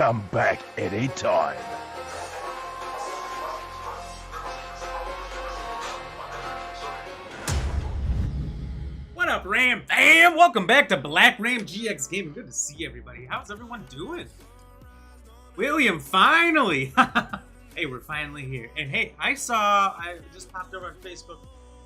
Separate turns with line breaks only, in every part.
Come back anytime.
What up, Ram Fam? Welcome back to BlackRamGX Gaming. Good to see everybody. How's everyone doing? William, finally! Hey, we're finally here. And hey, I just popped over on Facebook,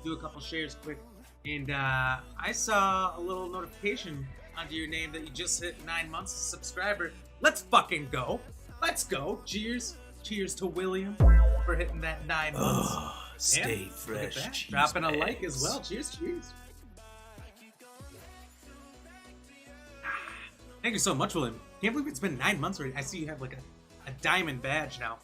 do a couple shares quick, and I saw a little notification under your name that you just hit 9 months as a subscriber. Let's fucking go. Let's go. Cheers. Cheers to William for hitting that 9 months.
Oh, stay fresh.
Dropping a like as well. Cheers, cheers. Thank you so much, William. Can't believe it's been 9 months already. I see you have like a diamond badge now.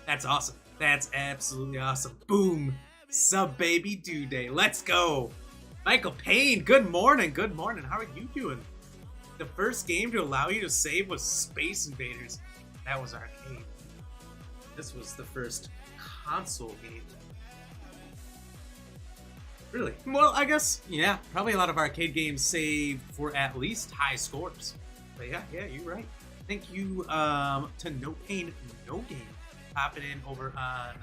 That's awesome. That's absolutely awesome. Boom. Sub baby due day. Let's go. Michael Payne, good morning. Good morning. How are you doing? The first game to allow you to save was Space Invaders. That was arcade. This was the first console game. Really? Well, I guess, yeah, probably a lot of arcade games save for at least high scores. But yeah, you're right. Thank you to No Pain, No Game, popping in over on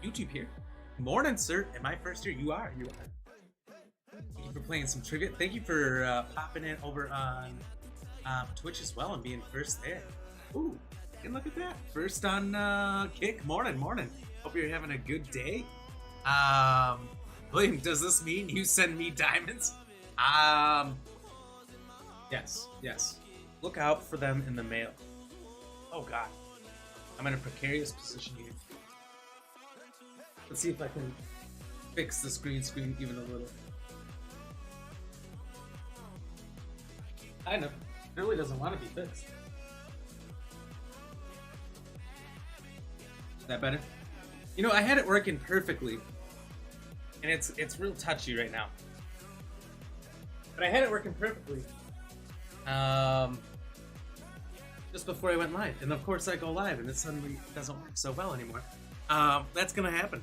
YouTube here. Morning, sir. In my first year, you are. Thank you for playing some trivia. Thank you for popping in over on Twitch as well and being first there. Ooh, and look at that. First on Kick. Morning. Hope you're having a good day. William, does this mean you send me diamonds? Yes. Look out for them in the mail. Oh God, I'm in a precarious position here. Let's see if I can fix the screen even a little. I know, it really doesn't want to be fixed. Is that better? You know, I had it working perfectly, and it's real touchy right now. But I had it working perfectly just before I went live, and of course I go live, and it suddenly doesn't work so well anymore. That's gonna happen.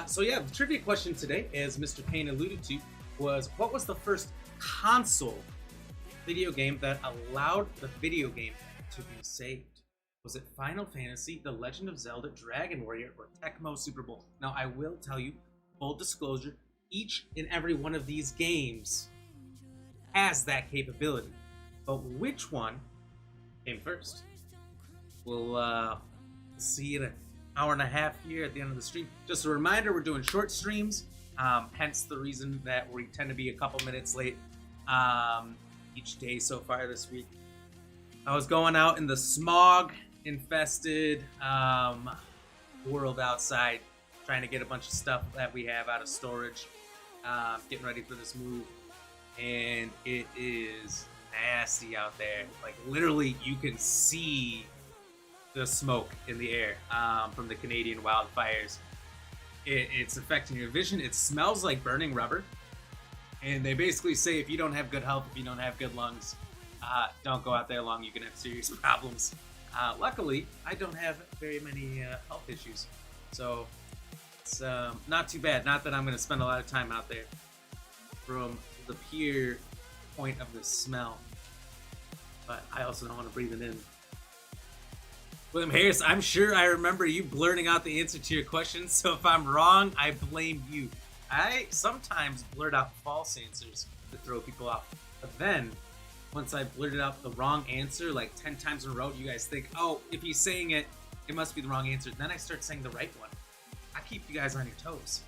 So yeah, the trivia question today, as Mr. Payne alluded to, was what was the first console video game that allowed the video game to be saved? Was it Final Fantasy, The Legend of Zelda, Dragon Warrior, or Tecmo Super Bowl? Now, I will tell you, full disclosure, each and every one of these games has that capability. But which one came first? We'll see in an hour and a half here at the end of the stream. Just a reminder, we're doing short streams, hence the reason that we tend to be a couple minutes late each day so far this week. I was going out in the smog-infested world outside, trying to get a bunch of stuff that we have out of storage, getting ready for this move, and it is nasty out there. Like, literally, you can see the smoke in the air from the Canadian wildfires. It's affecting your vision. It smells like burning rubber, and they basically say if you don't have good health, if you don't have good lungs, don't go out there long. You can have serious problems. Luckily, I don't have very many health issues, so it's not too bad. Not that I'm going to spend a lot of time out there from the pure point of the smell, but I also don't want to breathe it in. William Harris, I'm sure I remember you blurting out the answer to your question, so if I'm wrong, I blame you. I sometimes blurt out false answers to throw people off, but then once I blurted out the wrong answer like 10 times in a row, you guys think, oh, if he's saying it, it must be the wrong answer. Then I start saying the right one. I keep you guys on your toes.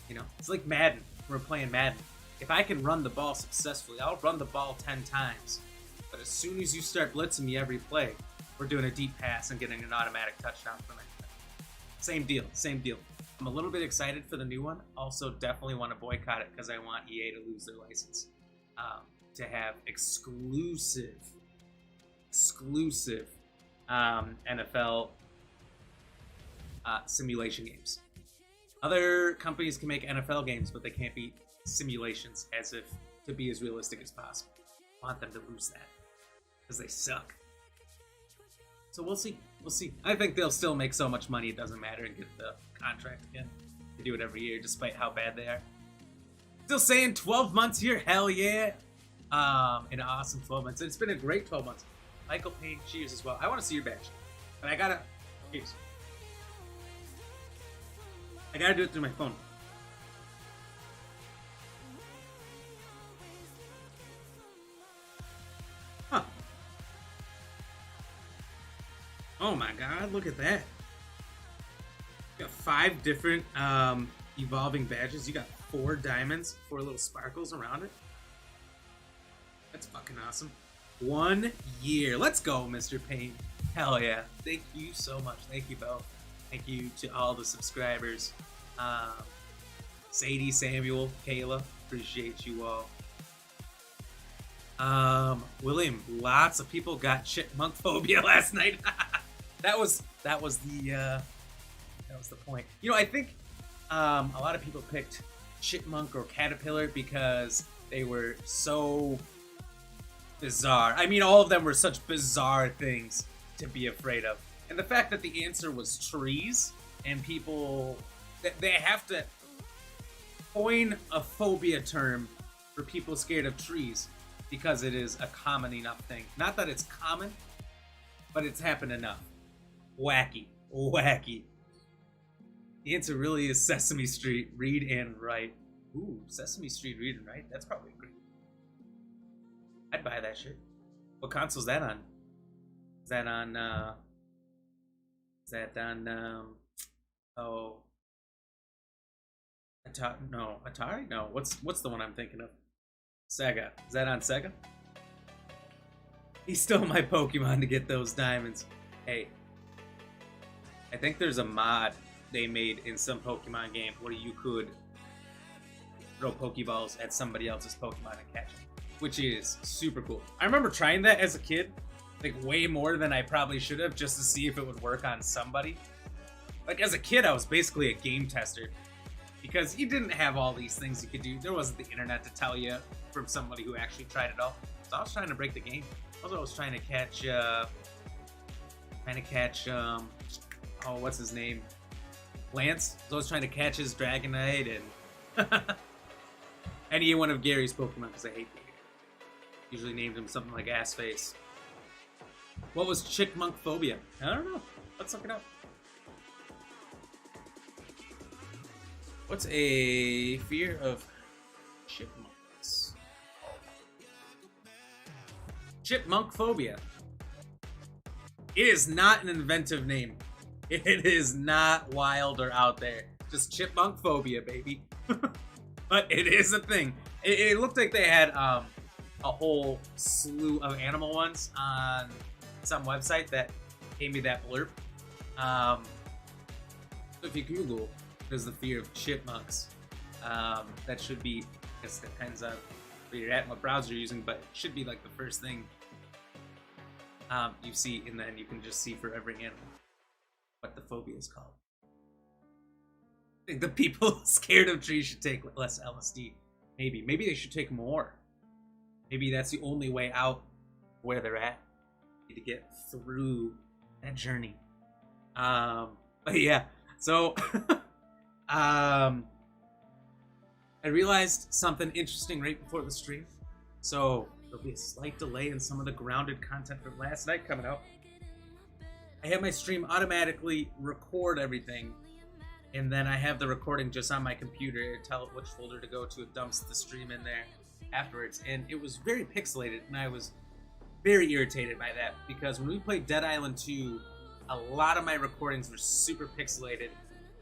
You know, it's like Madden. We're playing Madden. If I can run the ball successfully, I'll run the ball 10 times. But as soon as you start blitzing me every play, we're doing a deep pass and getting an automatic touchdown from it. Same deal. I'm a little bit excited for the new one. Also, definitely want to boycott it because I want EA to lose their license. To have exclusive NFL simulation games. Other companies can make NFL games, but they can't be simulations as if to be as realistic as possible. I want them to lose that because they suck. So we'll see. I think they'll still make so much money it doesn't matter and get the contract again. They do it every year despite how bad they are. Still saying 12 months here? Hell yeah. An awesome 12 months. It's been a great 12 months. Michael Payne, cheers as well. I want to see your badge. But I gotta... Cheers. I gotta do it through my phone. Huh. Oh my god, look at that. You got 5 different evolving badges. You got 4 diamonds, 4 little sparkles around it. That's fucking awesome. 1 year. Let's go, Mr. Payne. Hell yeah. Thank you so much. Thank you both. Thank you to all the subscribers. Sadie, Samuel, Kayla. Appreciate you all. William, lots of people got chipmunk phobia last night. that was the point. You know, I think a lot of people picked chipmunk or caterpillar because they were so bizarre. I mean, all of them were such bizarre things to be afraid of. And the fact that the answer was trees, and people, they have to coin a phobia term for people scared of trees because it is a common enough thing. Not that it's common, but it's happened enough. Wacky. Wacky. The answer really is Sesame Street, read and write. Ooh, Sesame Street, read and write? That's probably great. I'd buy that shit. What console's that on? Is that on, oh... Atari? No, what's the one I'm thinking of? Sega. Is that on Sega? He stole my Pokemon to get those diamonds. Hey. I think there's a mod they made in some Pokemon game where you could throw Pokeballs at somebody else's Pokemon and catch them, which is super cool. I remember trying that as a kid, like way more than I probably should have, just to see if it would work on somebody. Like as a kid, I was basically a game tester because you didn't have all these things you could do. There wasn't the internet to tell you from somebody who actually tried it all. So I was trying to break the game. Also, I was trying to catch, oh, what's his name? Lance. So I was trying to catch his Dragonite and any one of Gary's Pokemon because I hate Gary. Usually named him something like Assface. What was chipmunk phobia? I don't know. Let's look it up. What's a fear of chipmunks? Chipmunk phobia. It is not an inventive name. It is not wild or out there. Just chipmunk phobia, baby. But it is a thing. It looked like they had a whole slew of animal ones on some website that gave me that blurb. So if you Google, there's the fear of chipmunks. That should be, I guess it depends on where you're at and what browser you're using, but it should be like the first thing you see, and then you can just see for every animal what the phobia is called. I think the people scared of trees should take less LSD. Maybe they should take more. Maybe that's the only way out where they're at to get through that journey. But yeah, so I realized something interesting right before the stream. So there'll be a slight delay in some of the grounded content from last night coming out. I have my stream automatically record everything, and then I have the recording just on my computer and tell it which folder to go to. It dumps the stream in there afterwards, and it was very pixelated, and I was very irritated by that because when we played Dead Island 2, a lot of my recordings were super pixelated,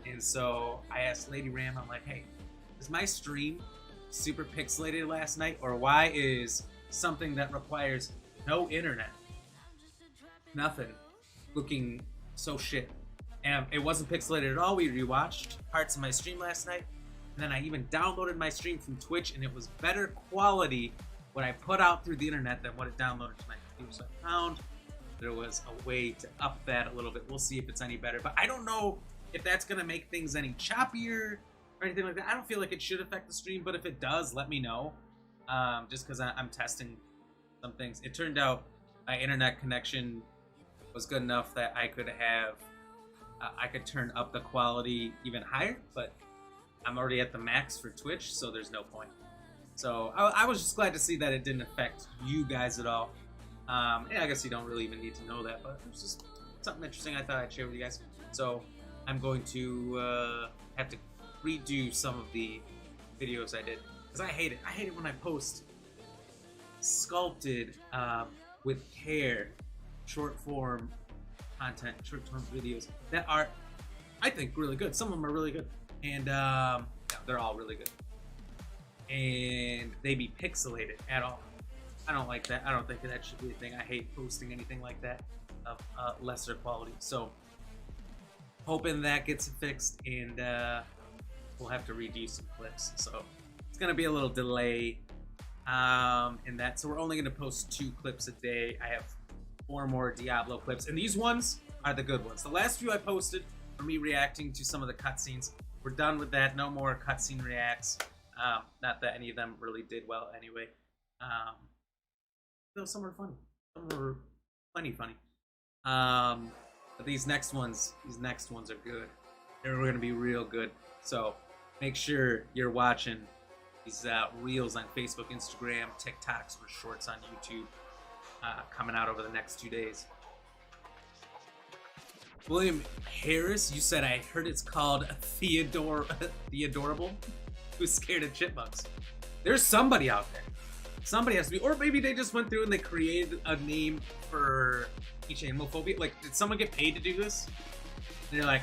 and so I asked Lady Ram, I'm like, hey, is my stream super pixelated last night, or why is something that requires no internet, nothing, looking so shit? And it wasn't pixelated at all. We rewatched parts of my stream last night, and then I even downloaded my stream from Twitch, and it was better quality what I put out through the internet than what it downloaded to my computer. So I found there was a way to up that a little bit. We'll see if it's any better, but I don't know if that's gonna make things any choppier or anything like that. I don't feel like it should affect the stream, but if it does, let me know. Just because I'm testing some things. It turned out my internet connection was good enough that I could have, I could turn up the quality even higher, but I'm already at the max for Twitch, so there's no point. So I was just glad to see that it didn't affect you guys at all. Yeah, I guess you don't really even need to know that, but it was just something interesting I thought I'd share with you guys. So I'm going to have to redo some of the videos I did, because I hate it. I hate it when I post sculpted with care short form content, short form videos that are, I think, really good. Some of them are really good, and yeah, they're all really good, and they be pixelated at all. I don't like that. I don't think that should be a thing. I hate posting anything like that of lesser quality. So hoping that gets fixed, and we'll have to redo some clips. So it's gonna be a little delay in that. So we're only gonna post 2 clips a day. I have 4 more Diablo clips, and these ones are the good ones. The last few I posted were me reacting to some of the cutscenes. We're done with that. No more cutscene reacts. Not that any of them really did well anyway. Though some were funny. Some were plenty funny. But these next ones are good. They're gonna be real good. So make sure you're watching these reels on Facebook, Instagram, TikToks, or shorts on YouTube coming out over the next 2 days. William Harris, you said, I heard it's called The Adorable. Who's scared of chipmunks? There's somebody out there. Somebody has to be, or maybe they just went through and they created a name for each animal phobia. Like, did someone get paid to do this? And they're like,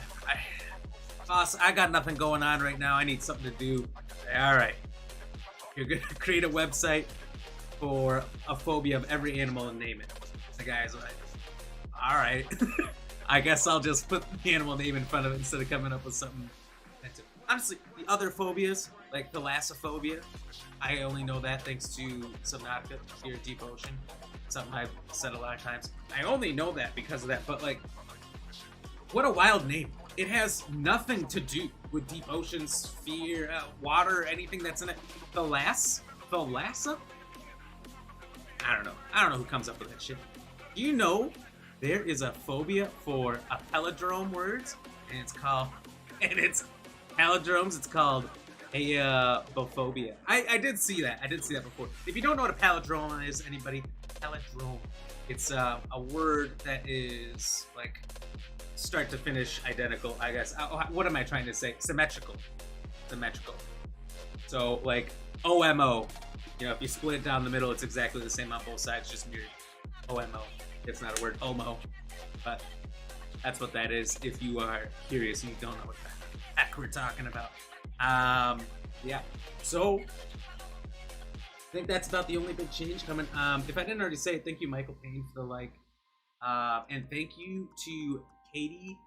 boss, I got nothing going on right now. I need something to do. All right, you're gonna create a website for a phobia of every animal and name it. The guy's like, all right, I guess I'll just put the animal name in front of it instead of coming up with something. Honestly, the other phobias, like thalassophobia, I only know that thanks to Subnautica, your Deep Ocean. Something I've said a lot of times. I only know that because of that, but like, what a wild name. It has nothing to do with deep ocean, sphere, water, anything that's in it. Thalassa? I don't know. I don't know who comes up with that shit. Do you know there is a phobia for a palindrome words, and it's called, palindromes, it's called aerophobia. I did see that. I did see that before. If you don't know what a palindrome is, anybody, palindrome, it's a word that is like start to finish identical, I guess. What am I trying to say? Symmetrical. So like OMO, you know, if you split it down the middle, it's exactly the same on both sides, just mirrored. OMO. It's not a word, OMO, but that's what that is. If you are curious and you don't know what the heck we're talking about. Yeah. So I think that's about the only big change coming. If I didn't already say it, thank you, Michael Payne, for the like. And thank you to Katie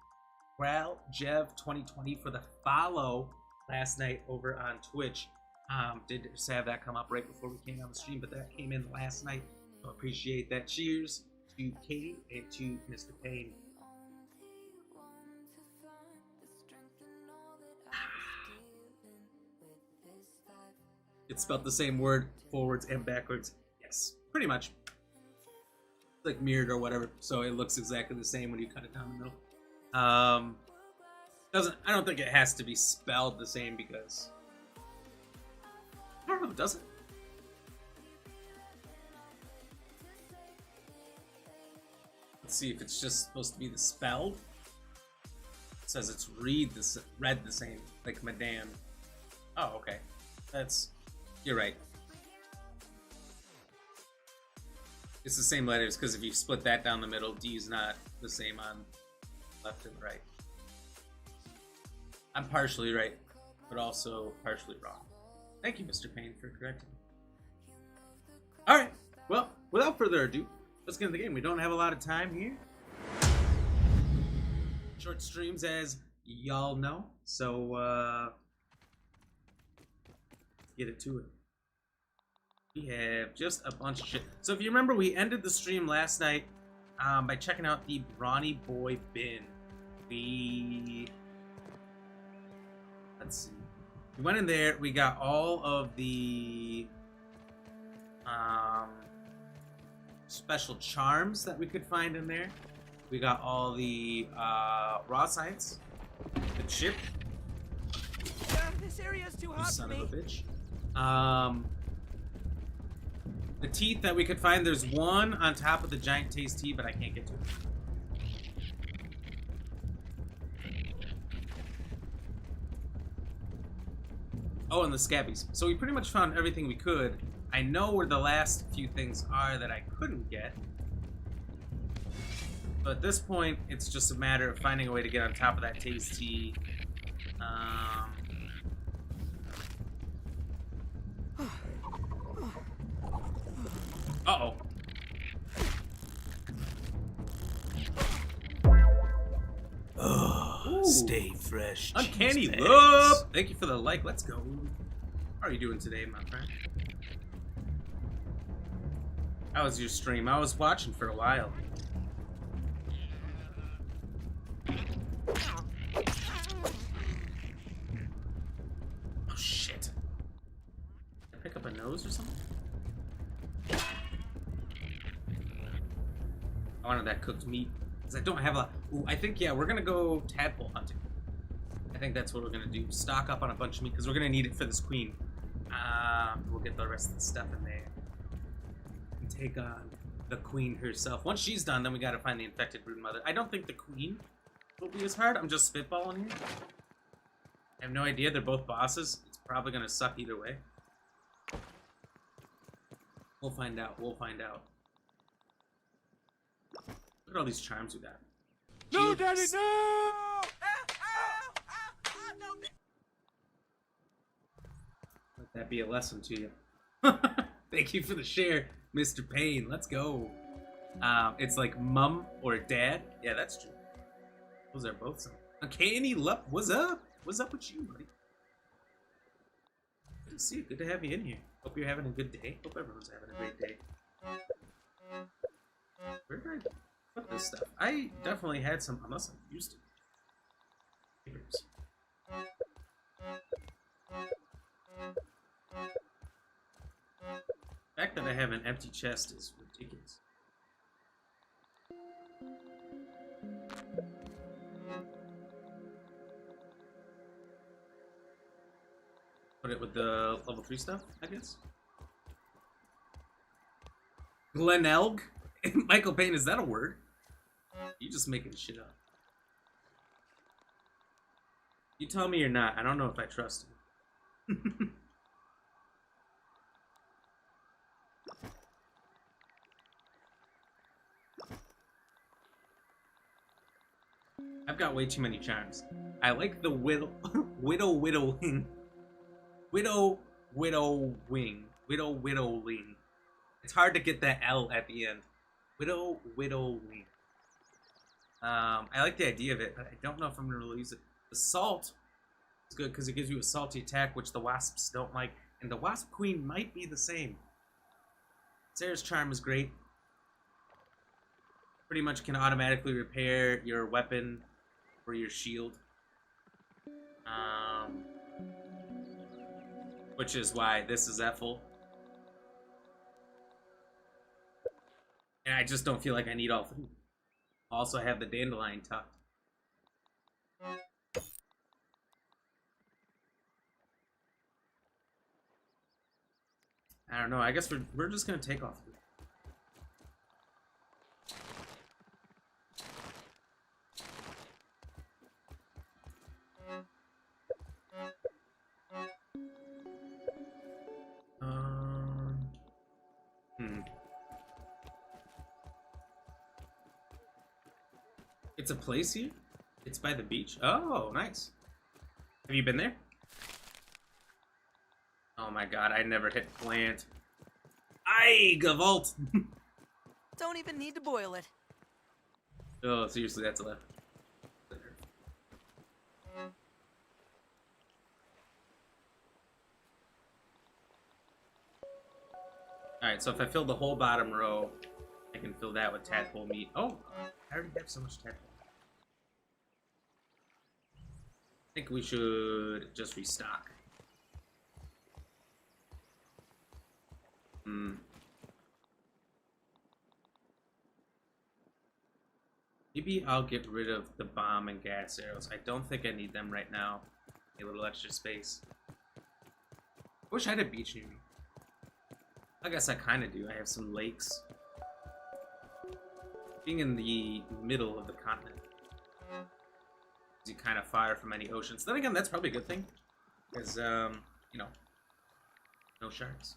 Browl Jev 2020 for the follow last night over on Twitch. Did just have that come up right before we came on the stream, but that came in last night. So appreciate that. Cheers to Katie and to Mr. Payne. It's spelled the same word forwards and backwards. Yes, pretty much. It's like mirrored or whatever, so it looks exactly the same when you cut it down the middle. I don't think it has to be spelled the same because I don't know, does it? Let's see if it's just supposed to be the spelled. It says it's read the same, like Madame. Oh, okay. You're right. It's the same letters because if you split that down the middle, D is not the same on left and right. I'm partially right, but also partially wrong. Thank you, Mr. Payne, for correcting me. Alright, well, without further ado, let's get into the game. We don't have a lot of time here. Short streams, as y'all know, so get it to it. We have just a bunch of shit. So if you remember, we ended the stream last night by checking out the Brawny Boy bin. Let's see. We went in there. We got all of the special charms that we could find in there. We got all the raw science, the chip.
This area is too hot
Son
for
of
me.
a bitch. The teeth that we could find, there's one on top of the giant taste tea, but I can't get to it. Oh, and the Sca.Bs. So we pretty much found everything we could. I know where the last few things are that I couldn't get. So at this point, it's just a matter of finding a way to get on top of that taste tea. Uh-oh.
Oh, stay fresh.
Uncanny
cheese
Look!
bags.
Thank you for the like. Let's go. How are you doing today, my friend? How was your stream? I was watching for a while. Oh, shit. Did I pick up a nose or something? I wanted that cooked meat. Because I don't have a... Ooh, I think, yeah, we're going to go tadpole hunting. I think that's what we're going to do. Stock up on a bunch of meat, because we're going to need it for this queen. We'll get the rest of the stuff in there. And take on the queen herself. Once she's done, then we got to find the infected broodmother. I don't think the queen will be as hard. I'm just spitballing here. I have no idea. They're both bosses. It's probably going to suck either way. We'll find out. We'll find out. Look at all these charms we got.
No, Daddy, no!
Let that be a lesson to you. Thank you for the share, Mr. Payne. Let's go. It's like mom or dad. Yeah, that's true. Those are both some. Uncanny Luck. What's up? What's up with you, buddy? Good to see you. Good to have you in here. Hope you're having a good day. Hope everyone's having a great day. Where did I put this stuff? I definitely had some, unless I'm used to it. Papers. The fact that I have an empty chest is ridiculous. Put it with the level 3 stuff, I guess. Glenelg? Michael Payne, is that a word? You just making shit up. You tell me you're not. I don't know if I trust you. I've got way too many charms. I like the widow wing. Widowling. It's hard to get that L at the end. Widowling. I like the idea of it, but I don't know if I'm gonna really use it. The salt is good because it gives you a salty attack, which the wasps don't like, and the wasp queen might be the same. Sarah's charm is great. Pretty much can automatically repair your weapon or your shield. Which is why this is at full. And I just don't feel like I need all three. Also, I have the dandelion tucked. I don't know. I guess we're just gonna take off. It's a place here? It's by the beach? Oh, nice. Have you been there? Oh my god, I never hit plant. Aye, Gavolt!
Don't even need to boil it.
Oh, seriously, that's left. Alright, so if I fill the whole bottom row, I can fill that with tadpole meat. Oh, I already have so much tadpole. I think we should just restock. Maybe I'll get rid of the bomb and gas arrows. I don't think I need them right now. A little extra space. I wish I had a beach near me. I guess I kind of do. I have some lakes. Being in the middle of the continent, you kind of far from any oceans. Then again, that's probably a good thing, because you know, no sharks.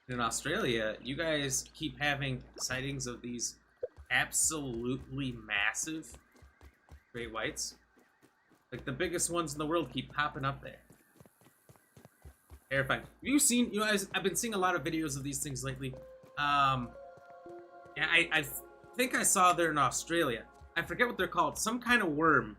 In Australia, you guys keep having sightings of these absolutely massive great whites. Like the biggest ones in the world keep popping up there. Terrifying. Have you seen, you guys, I've been seeing a lot of videos of these things lately. And I think I saw there in Australia. I forget what they're called. Some kind of worm.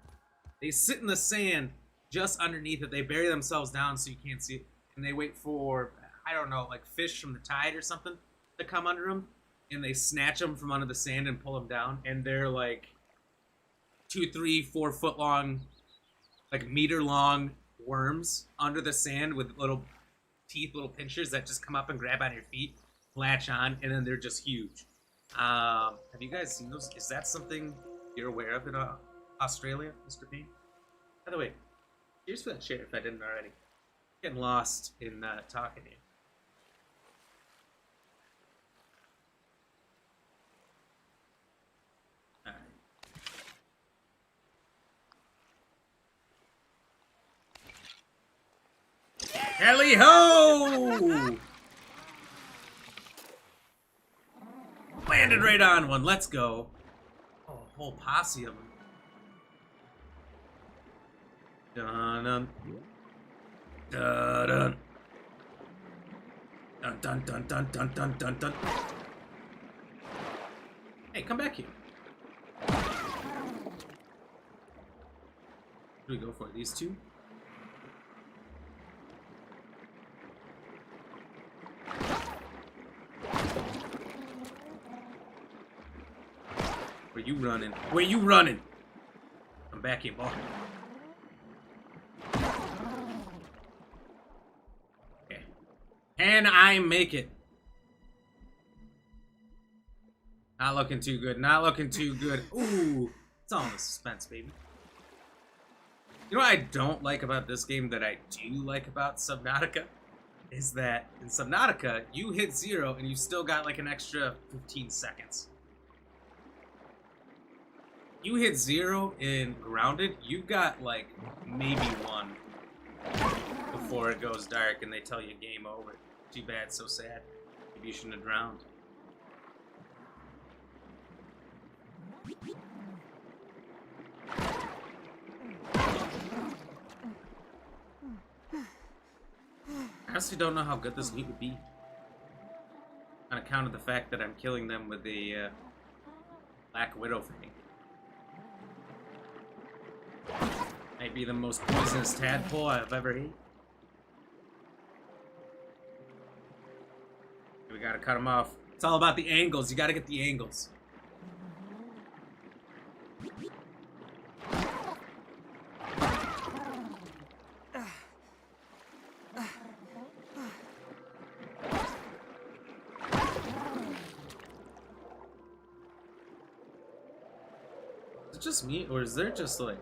They sit in the sand just underneath it. They bury themselves down so you can't see it. And they wait for, I don't know, like fish from the tide or something to come under them. And they snatch them from under the sand and pull them down. And they're like 2, 3, 4 foot long, like meter long worms under the sand with little teeth, little pinchers that just come up and grab on your feet, latch on, and then they're just huge. Have you guys seen those? Is that something you're aware of in Australia, Mr. P? By the way, here's for that shit if I didn't already. Getting lost in talking to you. Helly ho! Landed right on one. Let's go. Oh, a whole posse of them. Dun dun dun dun dun dun dun dun dun dun dun. Hey, come back here. Who do we go for? These two? Where you running? Where you running? I'm back here, boy. Okay. Can I make it? Not looking too good. Not looking too good. Ooh. It's all in the suspense, baby. You know what I don't like about this game that I do like about Subnautica? Is that in Subnautica, you hit 0 and you still got like an extra 15 seconds. You hit 0 in Grounded, you got like maybe 1 before it goes dark and they tell you game over. Too bad, so sad. Maybe you shouldn't have drowned. I honestly don't know how good this loot would be. On account of the fact that I'm killing them with the Black Widow thing. Might be the most poisonous tadpole I've ever ate. We gotta cut them off. It's all about the angles. You gotta get the angles. Is it just me, or is there just like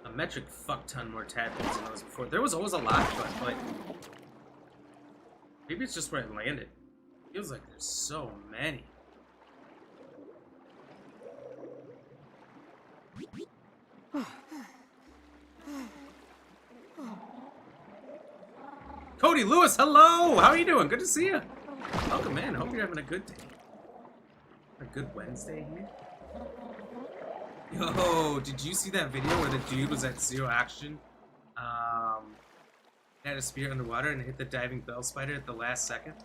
a metric fuck ton more tadpoles than there was before? There was always a lot, but like maybe it's just where I landed. Feels like there's so many. Cody Lewis, hello! How are you doing? Good to see you. Welcome, man. Hope you're having a good day. A good Wednesday here. Yo, did you see that video where the dude was at 0 action? Had a spear underwater and hit the diving bell spider at the last second?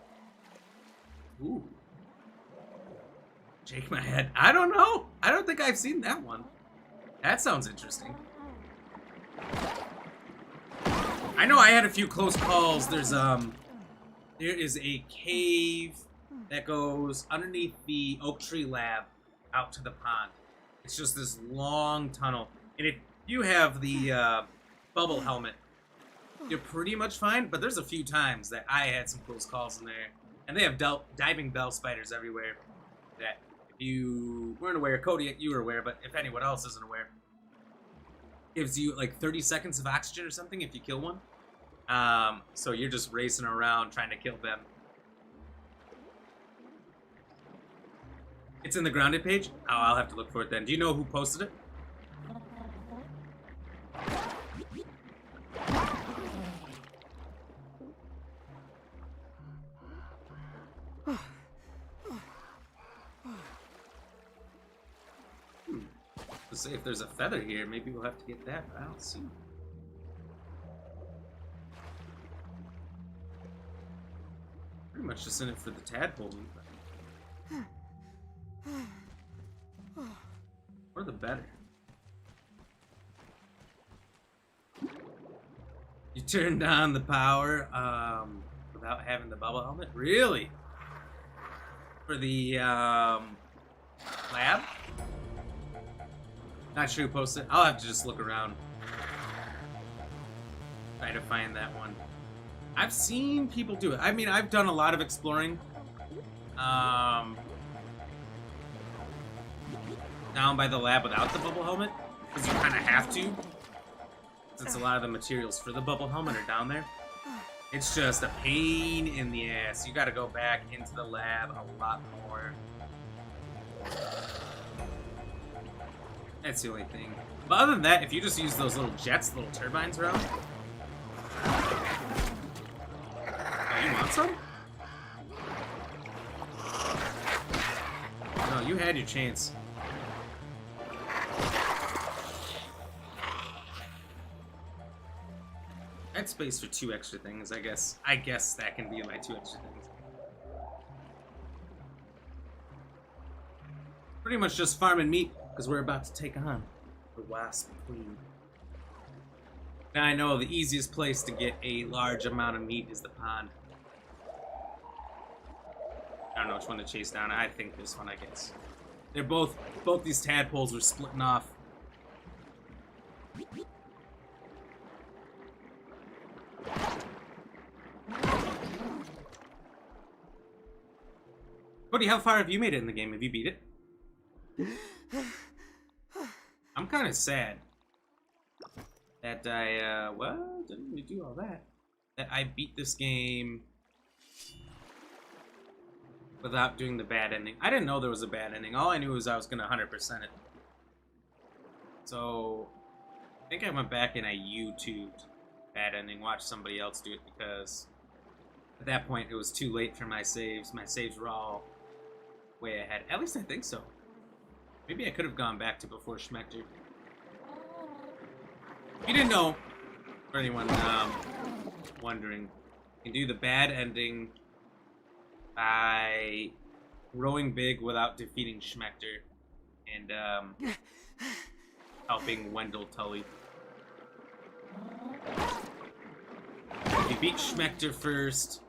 Ooh. Shake my head. I don't know. I don't think I've seen that one. That sounds interesting. I know I had a few close calls. There is a cave that goes underneath the Oak Tree Lab out to the pond. It's just this long tunnel. And if you have the bubble helmet, you're pretty much fine. But there's a few times that I had some close calls in there. And they have diving bell spiders everywhere that if you weren't aware, Cody, you were aware, but if anyone else isn't aware, gives you like 30 seconds of oxygen or something if you kill one. So you're just racing around trying to kill them. It's in the grounded page? Oh, I'll have to look for it then. Do you know who posted it? Let's see if there's a feather here. Maybe we'll have to get that, but I don't see it. Pretty much just in it for the tadpole meat. Or the better. You turned on the power without having the bubble helmet? Really? For the lab? Not sure who posted it. I'll have to just look around. Try to find that one. I've seen people do it. I mean, I've done a lot of exploring. Down by the lab without the bubble helmet. Because you kind of have to. Since a lot of the materials for the bubble helmet are down there. It's just a pain in the ass. You gotta go back into the lab a lot more. That's the only thing. But other than that, if you just use those little jets, little turbines around. Oh, you want some? No, you had your chance. I had space for 2 extra things, I guess. I guess that can be my 2 extra things. Pretty much just farming meat, because we're about to take on the Wasp Queen. Now I know the easiest place to get a large amount of meat is the pond. I don't know which one to chase down. I think this one, I guess. They're both these tadpoles were splitting off. Cody, how far have you made it in the game? Have you beat it? I'm kind of sad that I, well, didn't really do all that. That I beat this game without doing the bad ending. I didn't know there was a bad ending. All I knew was I was going to 100% it. So, I think I went back and I YouTubed bad ending, watched somebody else do it, because at that point it was too late for my saves. My saves were all way ahead. At least I think so. Maybe I could have gone back to before Schmechter. If you didn't know, for anyone wondering, you can do the bad ending by growing big without defeating Schmechter and helping Wendell Tully. If you beat Schmechter first,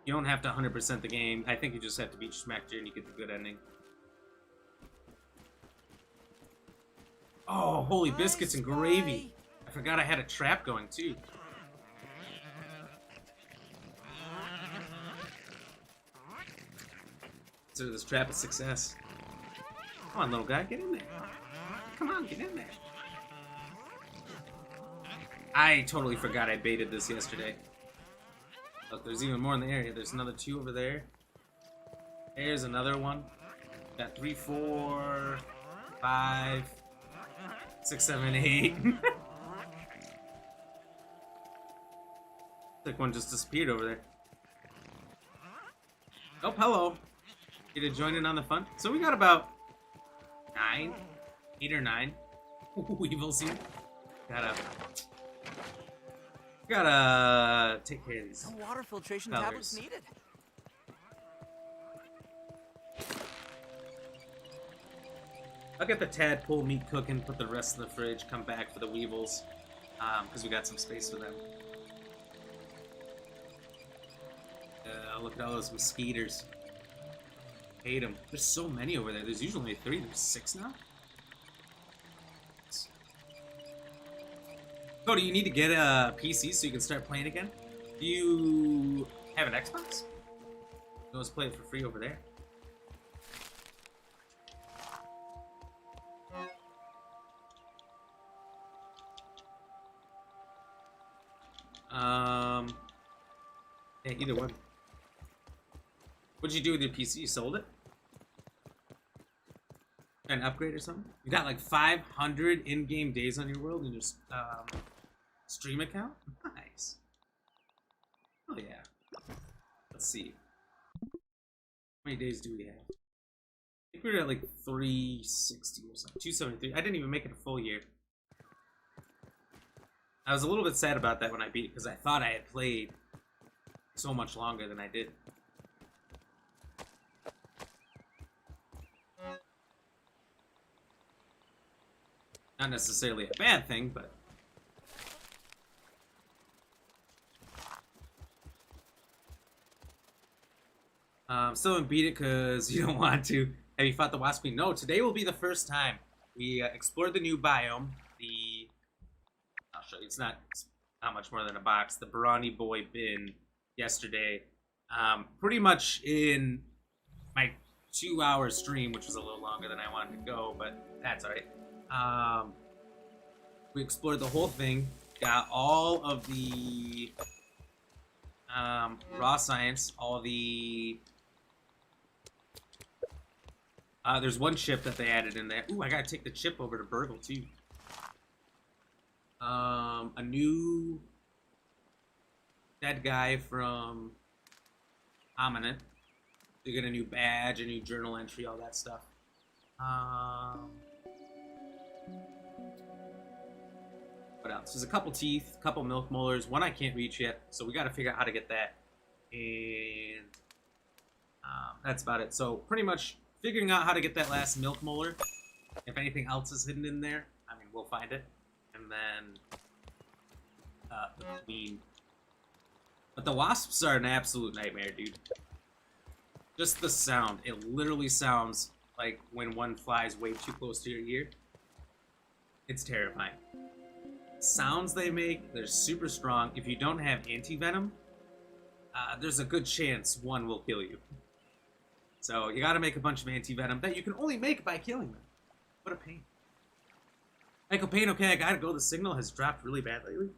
you don't have to 100% the game. I think you just have to beat Schmechter and you get the good ending. Oh, holy biscuits and gravy. I forgot I had a trap going, too. Consider this trap a success. Come on, little guy, get in there. Come on, get in there. I totally forgot I baited this yesterday. Look, there's even more in the area. There's another 2 over there. There's another one. Got 3, 4, 5, 6, 7, 8. Like one just disappeared over there. Oh, hello. Get to join in on the fun. So we got about 9, 8 or 9 weevils here. Gotta take care of these.
No water filtration
feathers.
tablets needed.
I'll get the tadpole meat cooking, put the rest in the fridge, come back for the weevils, because we got some space for them. Look at all those mosquitoes. Hate them. There's so many over there. There's usually 3. There's 6 now. Cody, you need to get a PC so you can start playing again. Do you have an Xbox? Let's play it for free over there. either one. What'd you do with your PC? You sold it? An upgrade or something? You got like 500 in-game days on your world in your stream account? Nice. Oh yeah. Let's see. How many days do we have? I think we were at like 360 or something. 273. I didn't even make it a full year. I was a little bit sad about that when I beat it because I thought I had played so much longer than I did. Not necessarily a bad thing, but... still haven't beat it because you don't want to. Have you fought the Wasp Queen? No, today will be the first time. We explored the new biome. I'll show you. It's not much more than a box. The Brawny Boy bin yesterday. Pretty much in my 2-hour stream, which was a little longer than I wanted to go, but that's alright. We explored the whole thing. Got all of the raw science, all the... there's one chip that they added in there. Ooh, I gotta take the chip over to Burg.L too. A new dead guy from Hominid. You get a new badge, a new journal entry, all that stuff. What else? There's a couple teeth, a couple milk molars. One I can't reach yet, so we gotta figure out how to get that. And that's about it. So pretty much figuring out how to get that last milk molar. If anything else is hidden in there, I mean, we'll find it. And then the queen. But the wasps are an absolute nightmare, dude. Just the sound. It literally sounds like when one flies way too close to your ear. It's terrifying. Sounds they make, they're super strong. If you don't have anti-venom, there's a good chance one will kill you. So you gotta make a bunch of anti-venom that you can only make by killing them. What a pain. Michael Payne, okay, I gotta go. The signal has dropped really bad lately.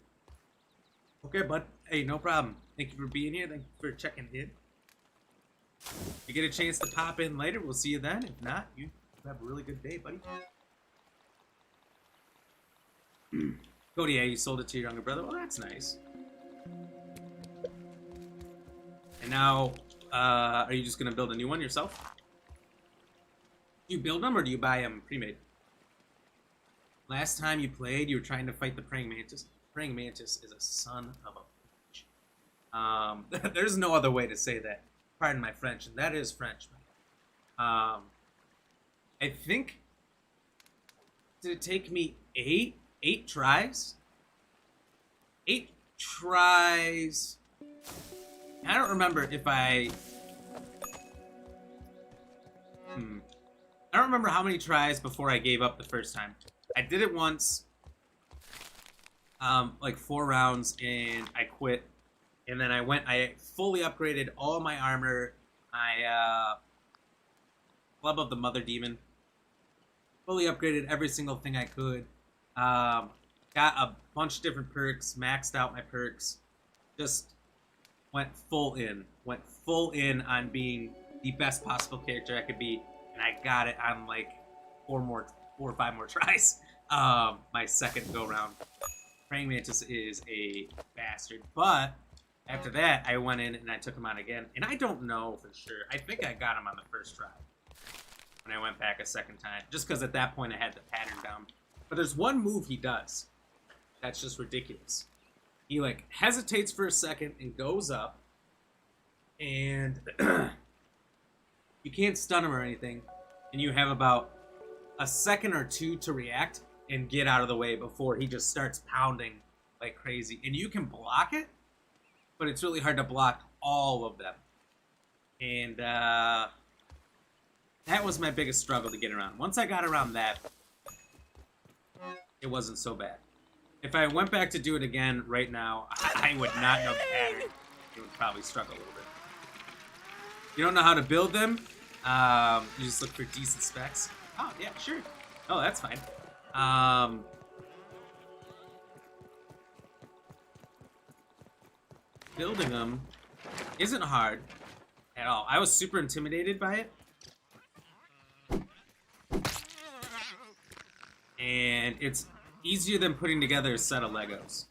Okay, bud. Hey, no problem. Thank you for being here. Thank you for checking in. If you get a chance to pop in later, we'll see you then. If not, you have a really good day, buddy. Cody, yeah, you sold it to your younger brother. Well, that's nice. And now, are you just gonna build a new one yourself? Do you build them or do you buy them pre-made? Last time you played, you were trying to fight the praying mantis. Praying mantis is a son of a bitch. There's no other way to say that. Pardon my French, and that is French. I think, did it take me eight tries? 8 tries. I don't remember if I don't remember how many tries before I gave up the first time. I did it once, like 4 rounds, and I quit. And then I fully upgraded all my armor, my Club of the Mother Demon. Fully upgraded every single thing I could. Got a bunch of different perks, maxed out my perks. Just went full in on being the best possible character I could be. And I got it on like 4 or 5 more tries. My second go round. Praying Mantis is a bastard, but after that I went in and I took him on again, and I don't know for sure. I think I got him on the first try when I went back a second time, just because at that point I had the pattern down. But there's one move he does that's just ridiculous. He like hesitates for a second and goes up, and you can't stun him or anything, and you have about a second or 2 to react and get out of the way before he just starts pounding like crazy. And you can block it, but it's really hard to block all of them. And that was my biggest struggle to get around. Once I got around that, it wasn't so bad. If I went back to do it again right now, I would not know the pattern. It would probably struggle a little bit. You don't know how to build them? You just look for decent specs. Oh, yeah, sure. Oh, that's fine. Building them isn't hard at all. I was super intimidated by it. And it's easier than putting together a set of Legos.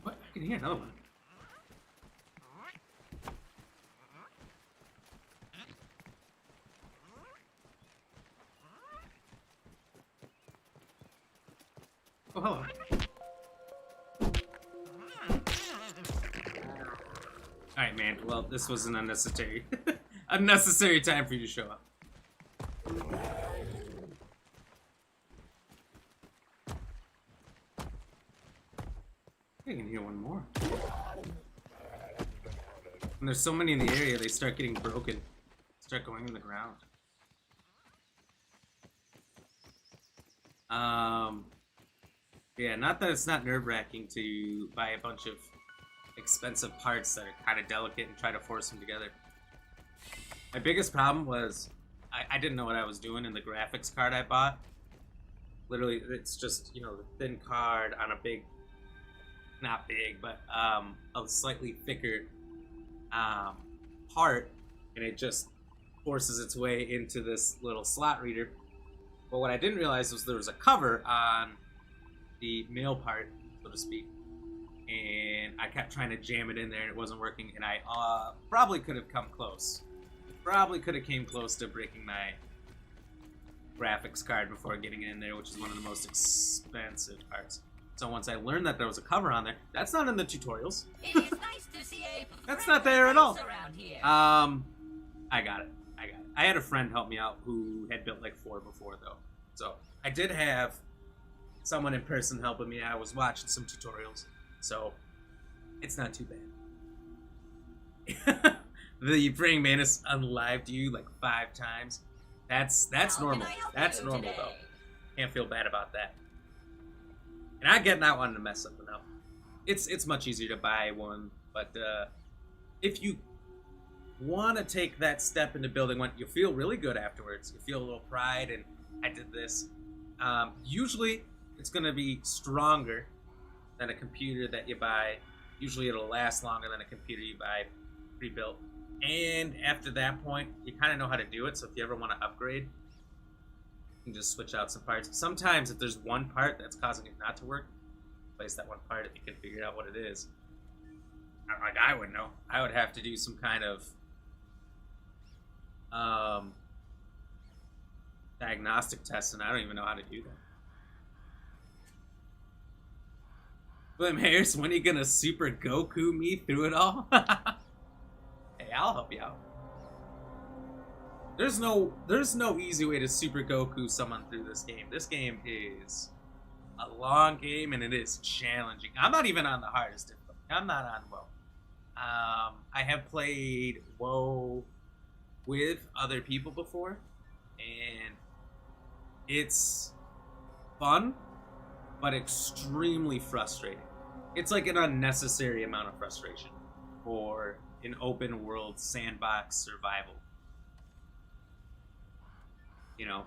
What? I can hear another one. Oh, hello. Alright, man. Well, this was an unnecessary unnecessary time for you to show up. I can hear one more. And there's so many in the area, they start getting broken. Start going in the ground. Yeah, not that it's not nerve-wracking to buy a bunch of expensive parts that are kind of delicate and try to force them together. My biggest problem was I didn't know what I was doing in the graphics card I bought. Literally, it's just, you know, the thin card on a big, not big, but a slightly thicker part, and it just forces its way into this little slot reader. But what I didn't realize was there was a cover on the male part, so to speak, and I kept trying to jam it in there and it wasn't working, and I probably could have come close. Probably could have came close to breaking my graphics card before getting it in there, which is one of the most expensive parts. So once I learned that there was a cover on there, that's not in the tutorials.
It is nice to see a
That's not there at all.
around here.
I got it. I had a friend help me out who had built like 4 before though. So I did have someone in person helping me. I was watching some tutorials, so it's not too bad. The praying mantis unlived you like 5 times. That's normal. That's normal though. Can't feel bad about that. And I get not wanting to mess something up. It's much easier to buy one, but if you want to take that step into building one, you'll feel really good afterwards. You feel a little pride, and I did this. Usually, it's going to be stronger than a computer that you buy. Usually, it'll last longer than a computer you buy pre-built. And after that point, you kind of know how to do it. So if you ever want to upgrade, you can just switch out some parts. Sometimes if there's one part that's causing it not to work, replace that one part if you can figure out what it is. Like I would know. I would have to do some kind of diagnostic test, and I don't even know how to do that. William Harris, when are you gonna Super Goku me through it all? Hey, I'll help you out. There's no easy way to Super Goku someone through this game. This game is a long game, and it is challenging. I'm not even on the hardest difficulty. I'm not on WoW. I have played WoW with other people before, and it's fun, but extremely frustrating. It's like an unnecessary amount of frustration for an open world sandbox survival. You know,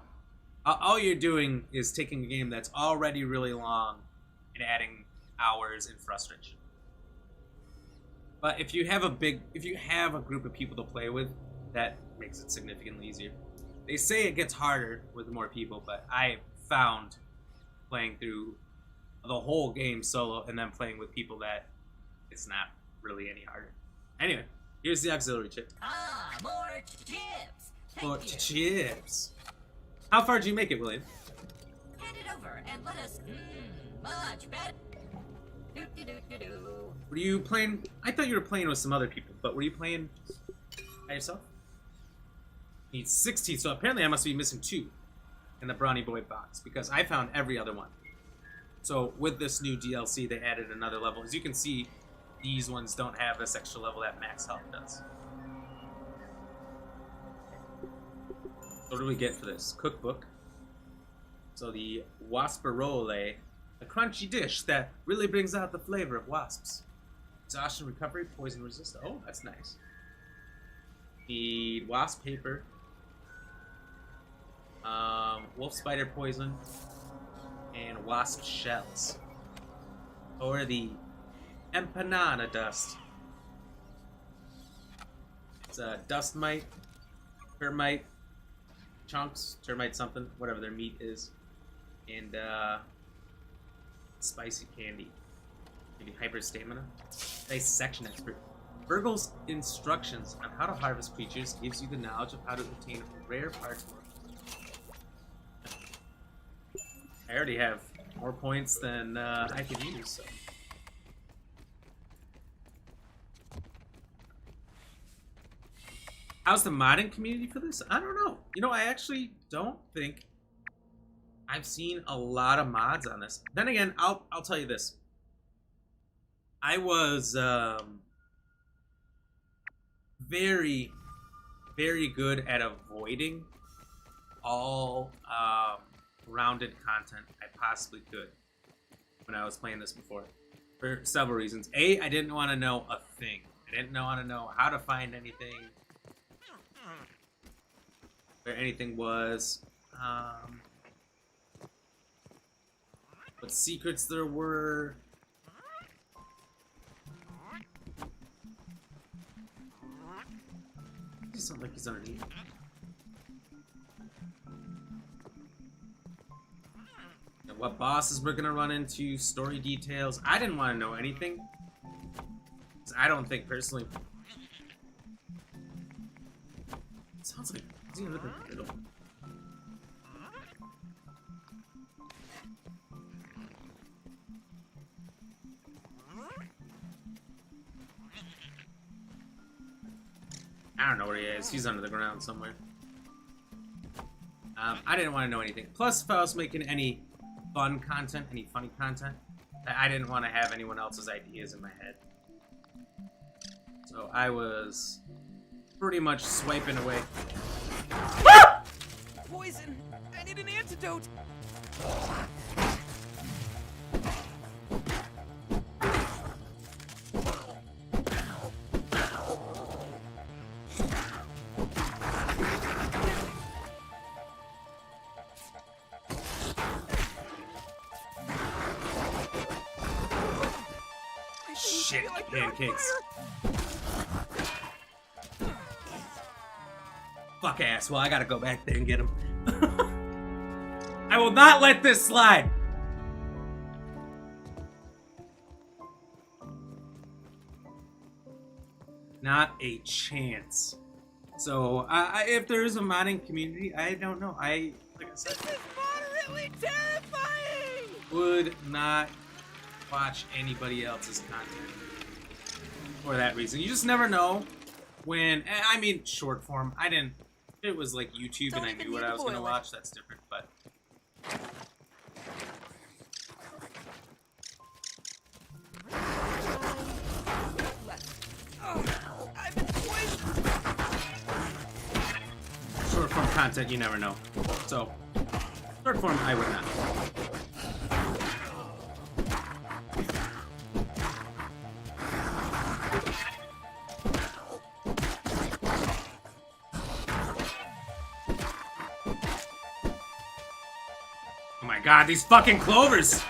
all you're doing is taking a game that's already really long and adding hours and frustration. But if you have a group of people to play with, that makes it significantly easier. They say it gets harder with more people, but I found playing through the whole game solo and then playing with people that it's not really any harder. Anyway, here's the auxiliary chip.
Ah, more chips.
More
Thank you.
chips. How far did you make it, William?
Hand it over and let us. Much better. Do.
Were you playing? I thought you were playing with some other people, but were you playing by yourself? Need 16, so apparently I must be missing 2 in the Brawny Boy box because I found every other one. So with this new DLC, they added another level. As you can see, these ones don't have this extra level that max health does. What do we get for this? Cookbook. So the Wasparole, a crunchy dish that really brings out the flavor of wasps. Exhaustion recovery, poison resistant. Oh, that's nice. Need wasp paper. Wolf spider poison. And wasp shells. Or the empanada dust. It's a dust mite, termite, chunks, termite something, whatever their meat is. And spicy candy. Maybe hyper stamina. Dissection expert. Burg.L's instructions on how to harvest creatures gives you the knowledge of how to obtain rare parts. I already have more points than I could use, so. How's the modding community for this? I don't know. You know, I actually don't think I've seen a lot of mods on this. Then again, I'll tell you this. I was very, very good at avoiding all rounded content I possibly could when I was playing this before. For several reasons. A, I didn't want to know a thing. I didn't want to know how to find anything. Where anything was. What secrets there were. He sounds like he's underneath. And what bosses we're gonna run into, story details. I didn't want to know anything. 'Cause I don't think personally. It sounds like is he under the middle? I don't know where he is. He's under the ground somewhere. I didn't want to know anything. Plus, if I was making any fun content, any funny content, I didn't want to have anyone else's ideas in my head. So I was pretty much swiping away.
Poison! I need an antidote!
Shit, pancakes. Fuck ass. Well, I gotta go back there and get him. I will not let this slide. Not a chance. So, if there is a modding community, I don't know. Like I said,
This is moderately terrifying!
would not watch anybody else's content for that reason. You just never know when. I mean, short form. I didn't. If it was like YouTube and I knew what I was gonna watch, that's different. But
I've been poisoned!
short form content, you never know. So, short form, I would not. Oh my god, these fucking clovers!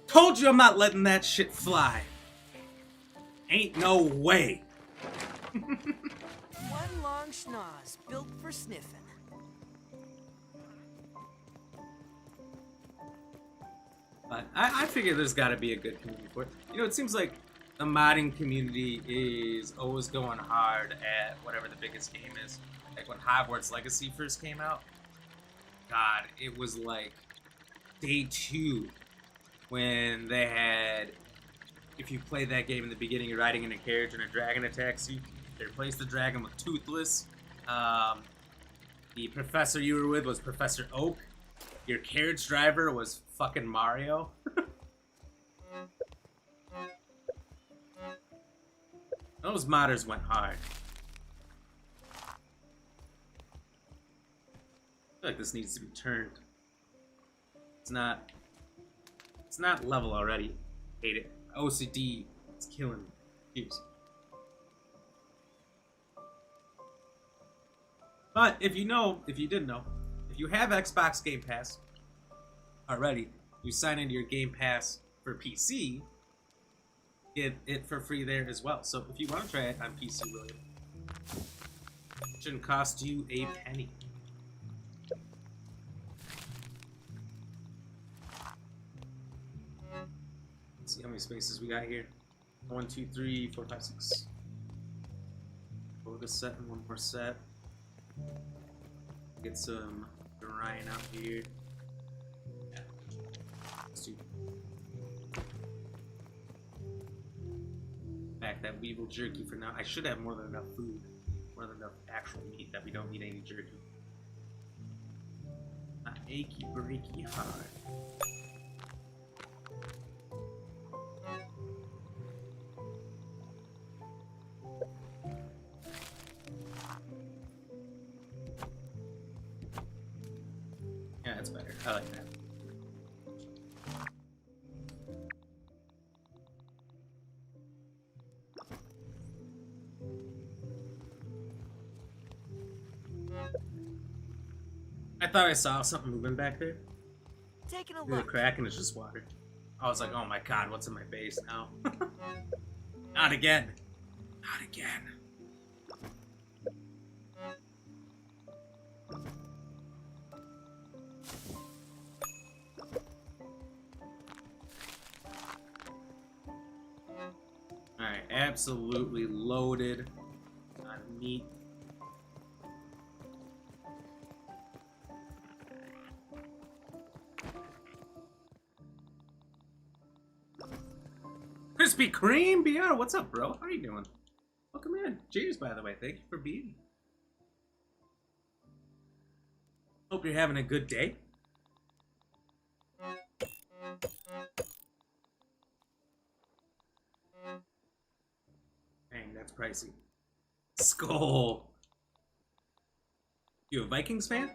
Told you I'm not letting that shit fly. Ain't no way.
One long schnoz built for sniffing.
But I figure there's got to be a good community for it. You know, it seems like the modding community is always going hard at whatever the biggest game is. Like when Hogwarts Legacy first came out, God, it was like day 2 when they had, if you played that game in the beginning, you're riding in a carriage and a dragon attacks you. They replaced the dragon with Toothless. The professor you were with was Professor Oak. Your carriage driver was fucking Mario. Those modders went hard. I feel like this needs to be turned. It's not level already. Hate it. OCD. It's killing me. Jeez. But if you didn't know, if you have Xbox Game Pass already, you sign into your Game Pass for PC, get it for free there as well. So if you want to try it on PC, really, it shouldn't cost you a penny. Let's see how many spaces we got here. 1, 2, 3, 4, 5, 6. Go to set and one more set. Get some Ryan out here. Yeah. Let's do. Back that weevil jerky for now. I should have more than enough food. More than enough actual meat that we don't need any jerky. Not achy breaky hard. Yeah, that's better. I like that. I thought I saw something moving back there.
Taking a
Through the
look.
crack and it's just water. I was like, oh my god, what's in my face now? Not again. Not again. Alright, absolutely loaded on meat. Krispy Kreme, BR, what's up, bro? How are you doing? Welcome in. Cheers, by the way. Thank you for being here. Hope you're having a good day. Dang, that's pricey. Skull. You a Vikings fan?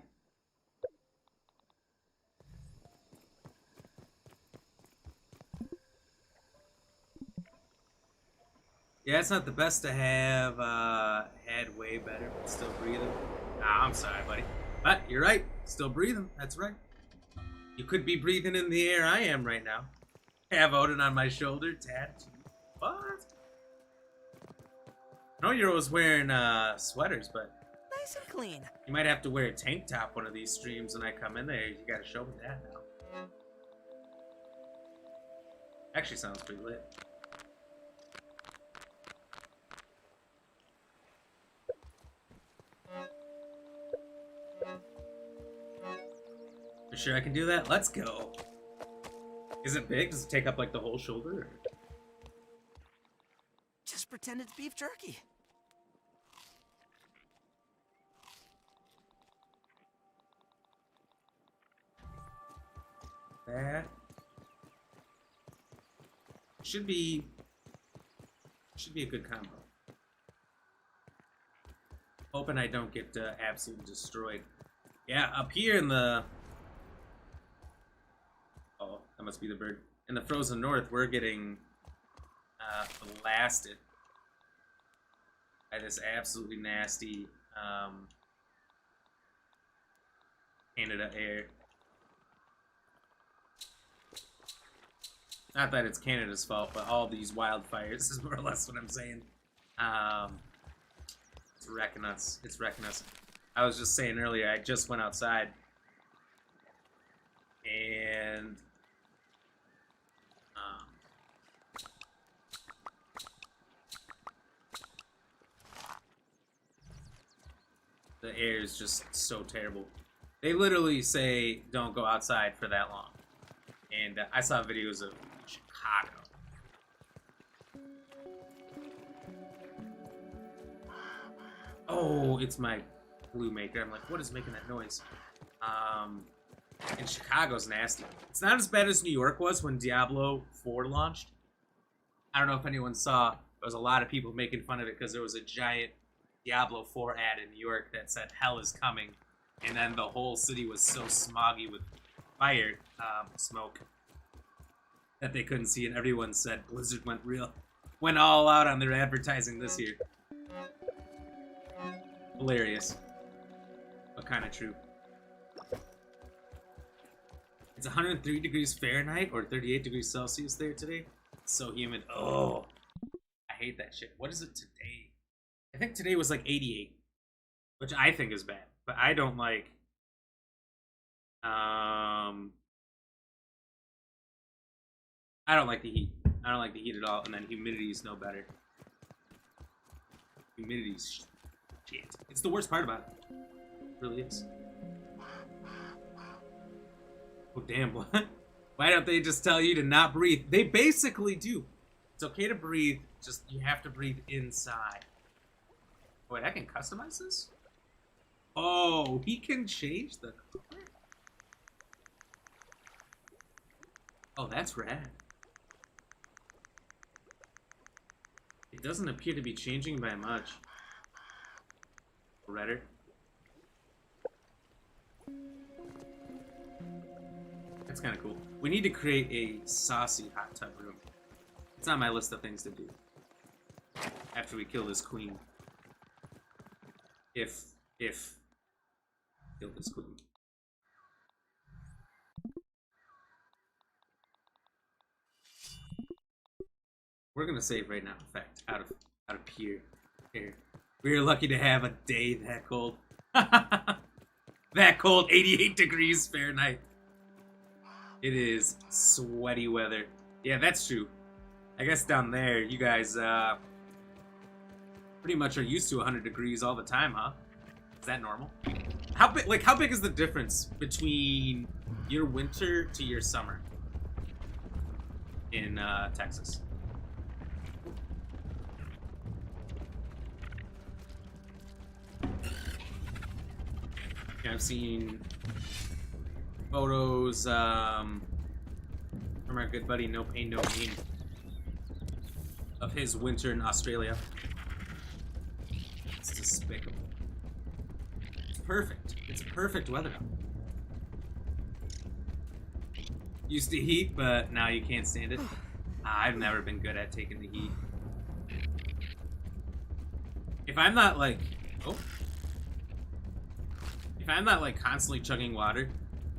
Yeah, it's not the best to have had way better, but still breathing. Ah, I'm sorry, buddy. But you're right. Still breathing. That's right. You could be breathing in the air I am right now. Have Odin on my shoulder. Tattoo. What? I know you're always wearing sweaters, but
Nice and clean.
you might have to wear a tank top one of these streams when I come in there. You gotta show me that now. Actually sounds pretty lit. For sure I can do that? Let's go. Is it big? Does it take up like the whole shoulder?
Just pretend it's beef jerky.
That should be a good combo. Hoping I don't get absolutely destroyed. Yeah, up here in the... Oh, that must be the bird. In the frozen north, we're getting blasted by this absolutely nasty Canada air. Not that it's Canada's fault, but all these wildfires is more or less what I'm saying. It's wrecking us. It's wrecking us. I was just saying earlier, I just went outside and the air is just so terrible. They literally say don't go outside for that long. And I saw videos of Chicago. Oh, it's my glue maker. I'm like, what is making that noise? And Chicago's nasty. It's not as bad as New York was when Diablo 4 launched. I don't know if anyone saw, there was a lot of people making fun of it because there was a giant Diablo 4 ad in New York that said hell is coming, and then the whole city was so smoggy with fire smoke that they couldn't see, and everyone said Blizzard went all out on their advertising this year. Hilarious, but kind of true. It's 103 degrees Fahrenheit or 38 degrees Celsius there today. It's so humid. Oh, I hate that shit. What is it today? I think today was like 88, which I think is bad, but I don't like. I don't like the heat. I don't like the heat at all, and then humidity is no better. Humidity's shit. It's the worst part about it. It really is. Oh, damn, what? Why don't they just tell you to not breathe? They basically do. It's okay to breathe, just you have to breathe inside. Wait, I can customize this? Oh, he can change the color? Oh, that's rad. It doesn't appear to be changing by much. Redder. That's kind of cool. We need to create a saucy hot tub room. It's on my list of things to do. After we kill this queen. If kill this queen. We're gonna save right now, in fact, out of here. We are lucky to have a day that cold. That cold, 88 degrees Fahrenheit. It is sweaty weather. Yeah, that's true. I guess down there, you guys pretty much are used to 100 degrees all the time, huh? Is that normal? How big is the difference between your winter to your summer in Texas? Yeah, I've seen photos from our good buddy No Pain No Gain of his winter in Australia. It's despicable. It's perfect. It's perfect weather. Used to heat, but now you can't stand it. I've never been good at taking the heat. If I'm not like, if I'm not like constantly chugging water,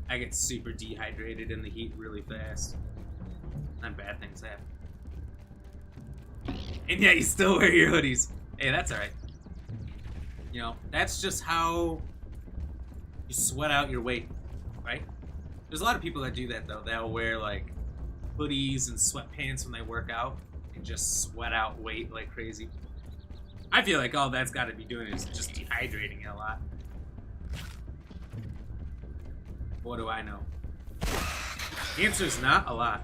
I get super dehydrated in the heat really fast. And bad things happen. And yet you still wear your hoodies. Hey, that's alright. You know, that's just how you sweat out your weight, right? There's a lot of people that do that though. They'll wear like hoodies and sweatpants when they work out and just sweat out weight like crazy. I feel like all that's got to be doing is just dehydrating it a lot. What do I know? The answer is not a lot.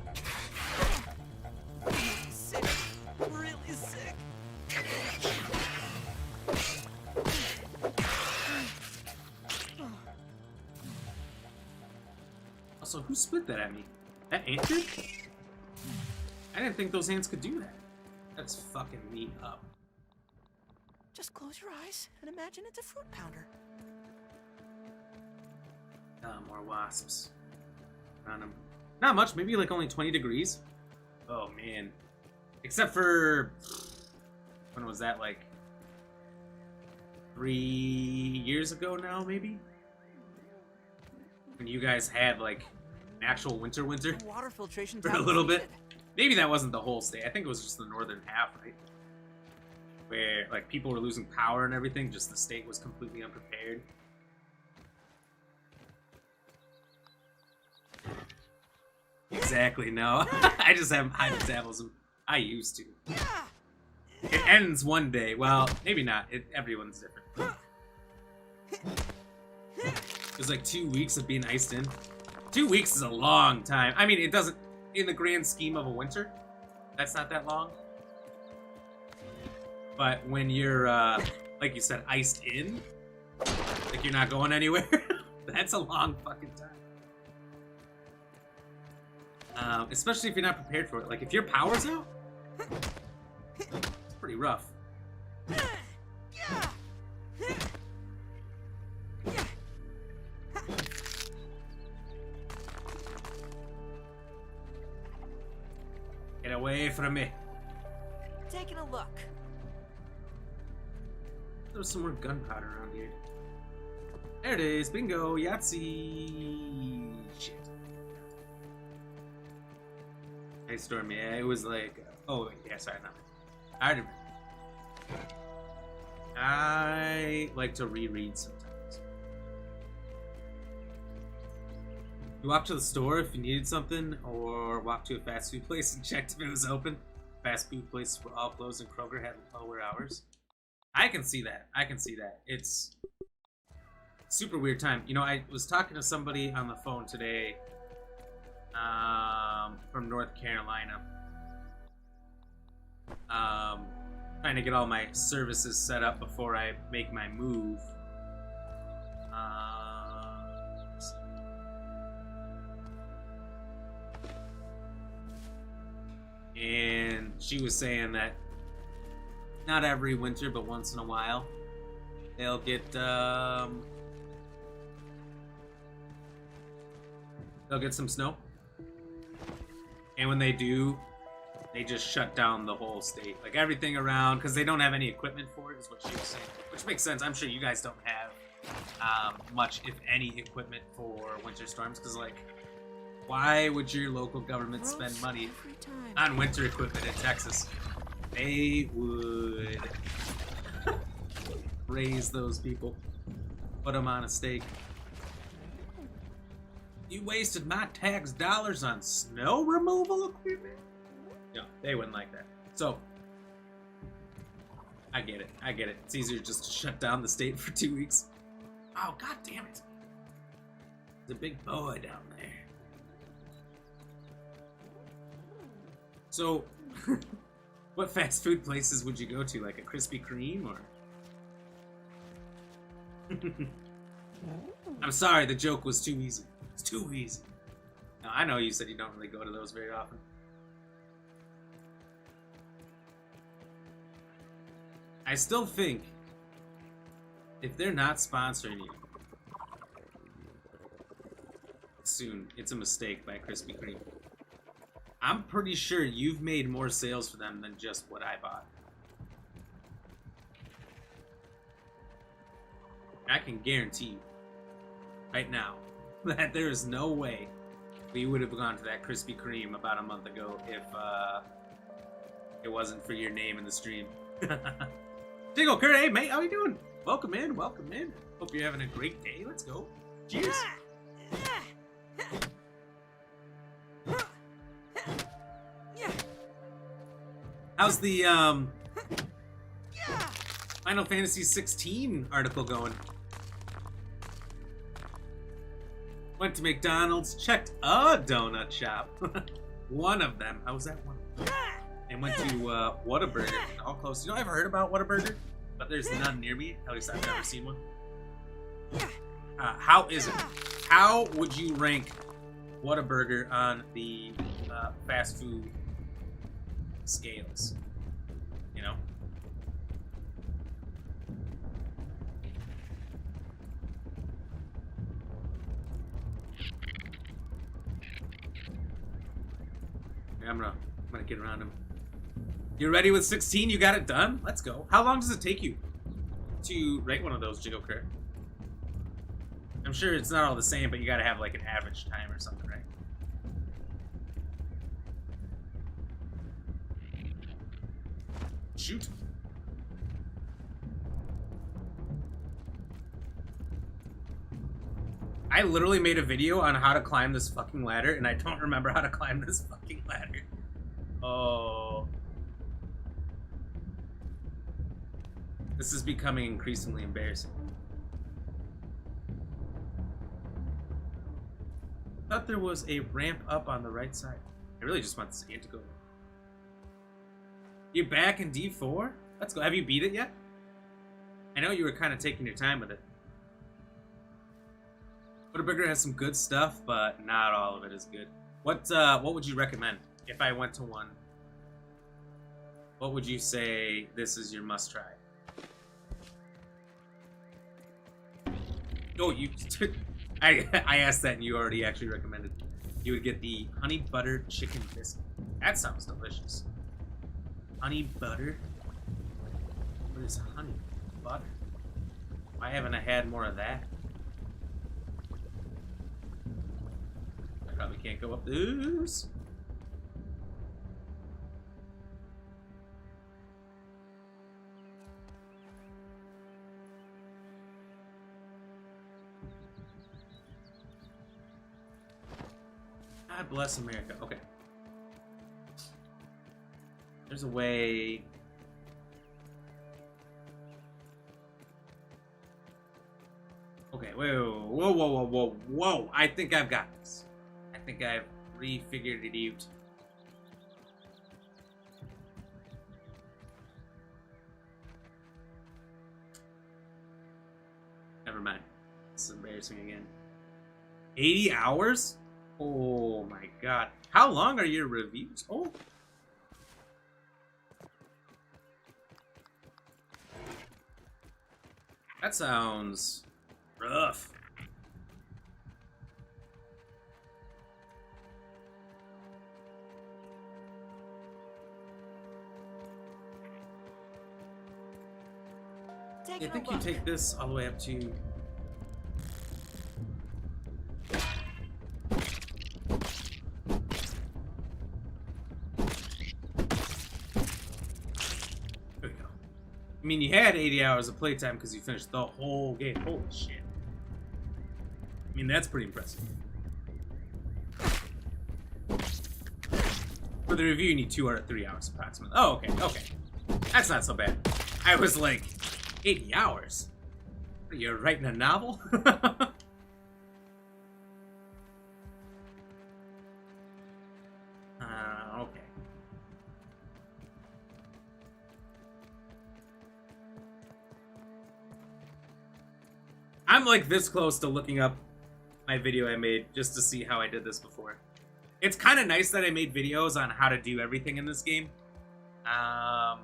Sick. Really sick.
Also, who spit that at me? That ant did? I didn't think those ants could do that. That's fucking me up.
Just close your eyes and imagine it's a fruit pounder.
More wasps. Around them. Not much, maybe like only 20 degrees. Oh man. Except for... when was that, like 3 years ago now, maybe? When you guys had like an actual winter
Water filtration
for a little bit. Maybe that wasn't the whole state. I think it was just the northern half, right? Where like people were losing power and everything, just the state was completely unprepared. Exactly, no. I just have high metabolism. I used to. It ends one day. Well, maybe not. Everyone's different. It was like 2 weeks of being iced in. 2 weeks is a long time. I mean, it doesn't, in the grand scheme of a winter, that's not that long. But when you're, like you said, iced in, Like you're not going anywhere? That's a long fucking time. Especially if you're not prepared for it. Like if your power's out, it's pretty rough. Get away from me.
Taking a look.
There's some more gunpowder around here. There it is. Bingo. Yahtzee. Shit. Hey, Storm. Yeah, it was like... oh, yeah, sorry. No. I remember. I like to reread sometimes. You walk to the store if you needed something, or walk to a fast food place and checked if it was open. Fast food places were all closed and Kroger had lower hours. I can see that. I can see that. It's super weird time. You know, I was talking to somebody on the phone today from North Carolina. Trying to get all my services set up before I make my move. And she was saying that not every winter, but once in a while, they'll get some snow. And when they do, they just shut down the whole state. Like everything around, because they don't have any equipment for it, is what she was saying. Which makes sense. I'm sure you guys don't have much, if any, equipment for winter storms. Because, like, why would your local government spend money on winter equipment in Texas? They would raise those people, put them on a stake. You wasted my tax dollars on snow removal equipment? No, they wouldn't like that. So, I get it. I get it. It's easier just to shut down the state for 2 weeks. Oh, god damn it. There's a big boa down there. So, what fast food places would you go to? Like a Krispy Kreme or... I'm sorry, the joke was too easy. It's too easy. Now, I know you said you don't really go to those very often. I still think if they're not sponsoring you soon, it's a mistake by Krispy Kreme. I'm pretty sure you've made more sales for them than just what I bought. I can guarantee you right now that there is no way we would have gone to that Krispy Kreme about a month ago if it wasn't for your name in the stream. Jingle Kurt, hey mate, how you doing? Welcome in, welcome in. Hope you're having a great day. Let's go. Cheers. How's the Final Fantasy 16 article going? Went to McDonald's, checked a donut shop. One of them. How was that one? And went to Whataburger. All close. You know, I've heard about Whataburger, but there's none near me. At least I've never seen one. How is it? How would you rank Whataburger on the fast food scales? You know? Yeah, I'm gonna get around him. You ready with 16? You got it done? Let's go. How long does it take you to rate one of those, Jiggle Crit? I'm sure it's not all the same, but you gotta have like an average time or something, right? Shoot. I literally made a video on how to climb this fucking ladder, and I don't remember how to climb this fucking ladder. Oh. This is becoming increasingly embarrassing. I thought there was a ramp up on the right side. I really just want this game to go. You're back in D4? Let's go. Have you beat it yet? I know you were kind of taking your time with it. Whataburger has some good stuff, but not all of it is good. What would you recommend if I went to one? What would you say this is your must try? Oh, you I asked that and you already actually recommended. You would get the honey butter chicken biscuit. That sounds delicious. Honey butter? What is honey butter? Why haven't I had more of that? I probably can't go up those. God bless America. Okay. There's a way. Okay, whoa. I think I've got this. I think I've refigured it out. Never mind. This is embarrassing again. 80 hours? Oh my god. How long are your reviews? Oh. That sounds rough. I think you take this all the way up to... There we go. I mean, you had 80 hours of playtime because you finished the whole game. Holy shit. I mean, that's pretty impressive. For the review, you need 2 or 3 hours approximately. Oh, okay. That's not so bad. I was like, 80 hours? You're writing a novel? Okay. I'm like this close to looking up my video I made just to see how I did this before. It's kind of nice that I made videos on how to do everything in this game. As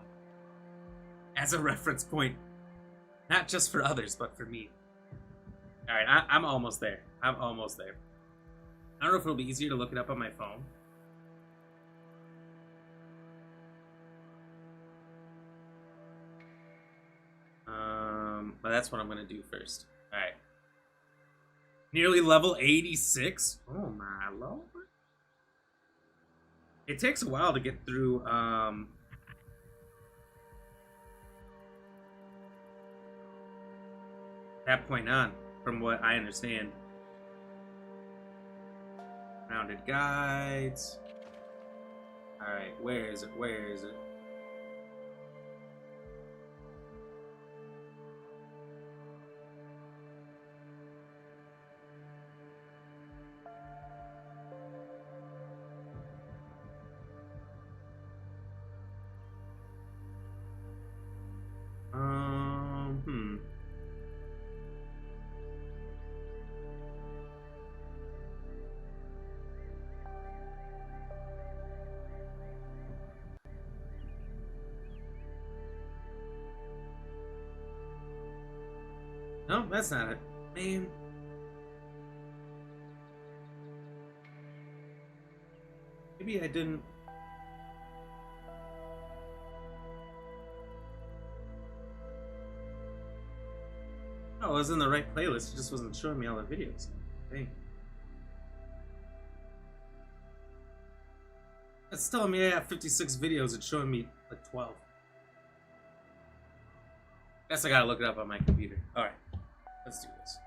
a reference point. Not just for others, but for me. Alright, I'm almost there. I don't know if it'll be easier to look it up on my phone. But that's what I'm gonna do first. Alright. Nearly level 86? Oh my lord. It takes a while to get through, that point on, from what I understand. Rounded guides. Alright, where is it? No, that's not it. Man. Maybe I didn't... Oh, I was in the right playlist. It just wasn't showing me all the videos. Dang. It's telling me I have 56 videos. It's showing me like 12. Guess I gotta look it up on my computer. Alright. Let's do this.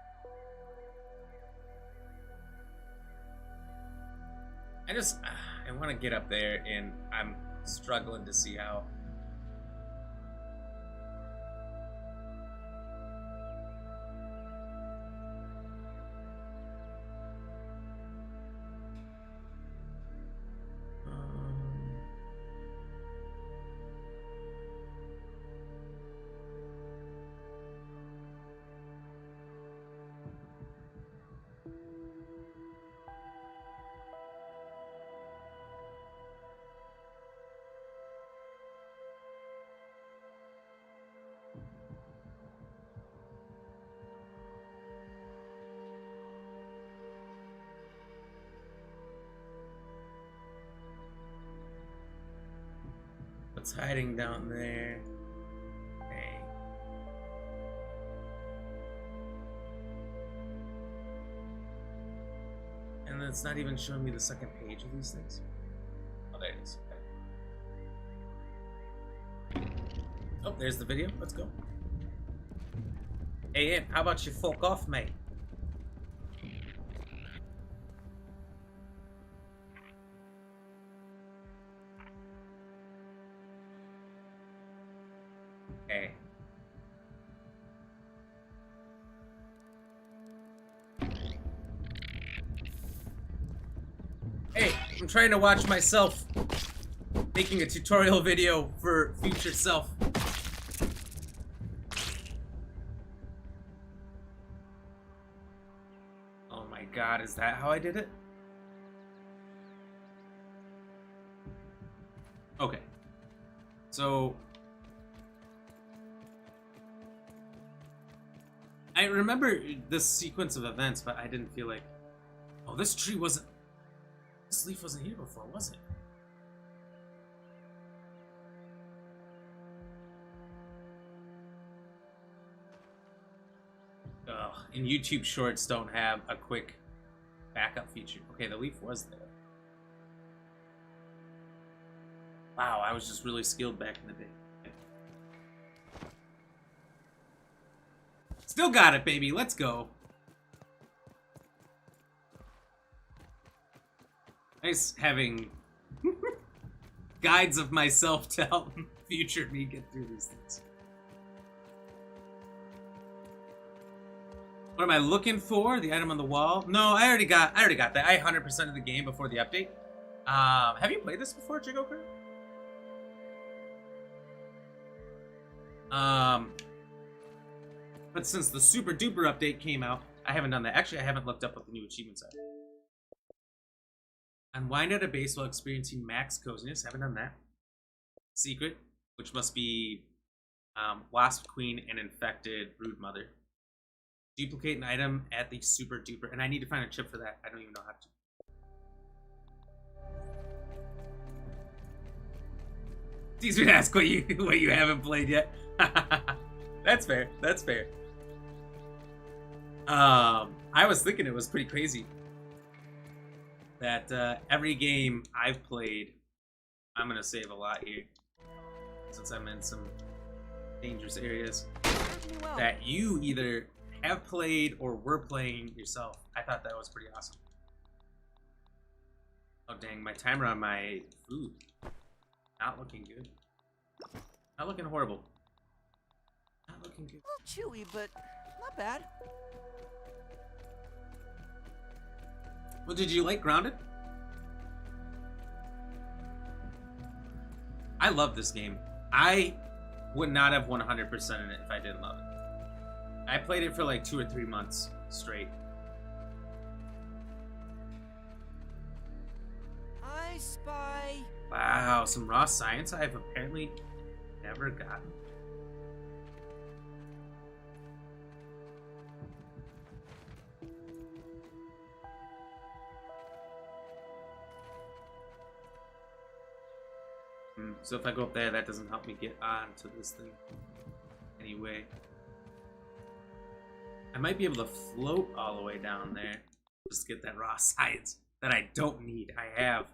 I want to get up there, and I'm struggling to see how. It's hiding down there. Okay. And it's not even showing me the second page of these things. Oh, there it is. Okay. Oh, there's the video. Let's go. Hey, Imp, how about you fuck off, mate? Okay. Hey, I'm trying to watch myself making a tutorial video for future self. Oh my god, is that how I did it? Okay. So I remember this sequence of events, but I didn't feel like... Oh, this tree wasn't... This leaf wasn't here before, was it? Ugh, and YouTube Shorts don't have a quick backup feature. Okay, the leaf was there. Wow, I was just really skilled back in the day. Still got it, baby. Let's go. Nice having guides of myself to help future me get through these things. What am I looking for? The item on the wall? No, I already got that. I 100% of the game before the update. Have you played this before, Jigoker? But since the super duper update came out, I haven't done that. Actually, I haven't looked up what the new achievements are. Unwind at a base while experiencing max coziness. Haven't done that. Secret, which must be Wasp Queen and infected Broodmother. Duplicate an item at the super duper, and I need to find a chip for that. I don't even know how to. It's easy to ask what you haven't played yet. That's fair. That's fair. I was thinking it was pretty crazy that every game I've played, I'm gonna save a lot here since I'm in some dangerous areas that you either have played or were playing yourself. I thought that was pretty awesome. Oh dang, my timer on my food. Not looking good. Not looking horrible. Not looking good.
A little chewy, but not bad.
Well, did you like Grounded? I love this game. I would not have 100% in it if I didn't love it. I played it for like 2 or 3 months straight.
I spy.
Wow, some raw science I've apparently never gotten. So if I go up there, that doesn't help me get onto this thing. Anyway. I might be able to float all the way down there. Just get that raw science that I don't need. I have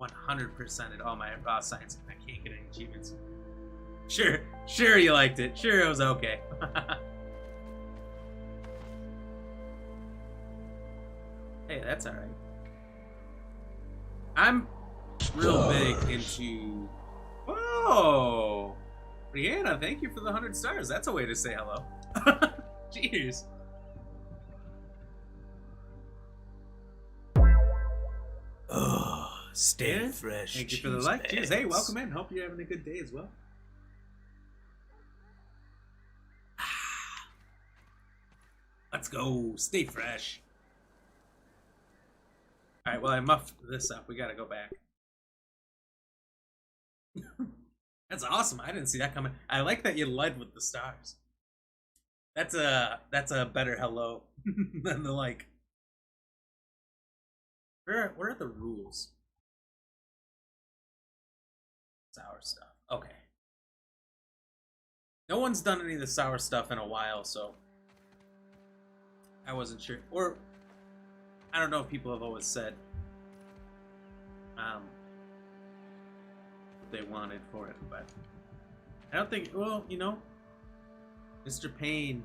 100%ed all my raw science and I can't get any achievements. Sure you liked it. Sure it was okay. Hey, that's alright. I'm real big into... Whoa! Brianna, thank you for the 100 stars. That's a way to say hello. Cheers.
Oh, stay fresh.
Thank you for the like. Cheers. Hey, welcome in. Hope you're having a good day as well. Let's go. Stay fresh. Alright, well, I muffed this up. We gotta go back. That's awesome. I didn't see that coming. I like that you led with the stars. That's a better hello than the like. Where are the rules? Sour stuff. Okay. No one's done any of the sour stuff in a while, so I wasn't sure. Or I don't know if people have always said what they wanted for it, but I don't think. Well, you know, Mr. Payne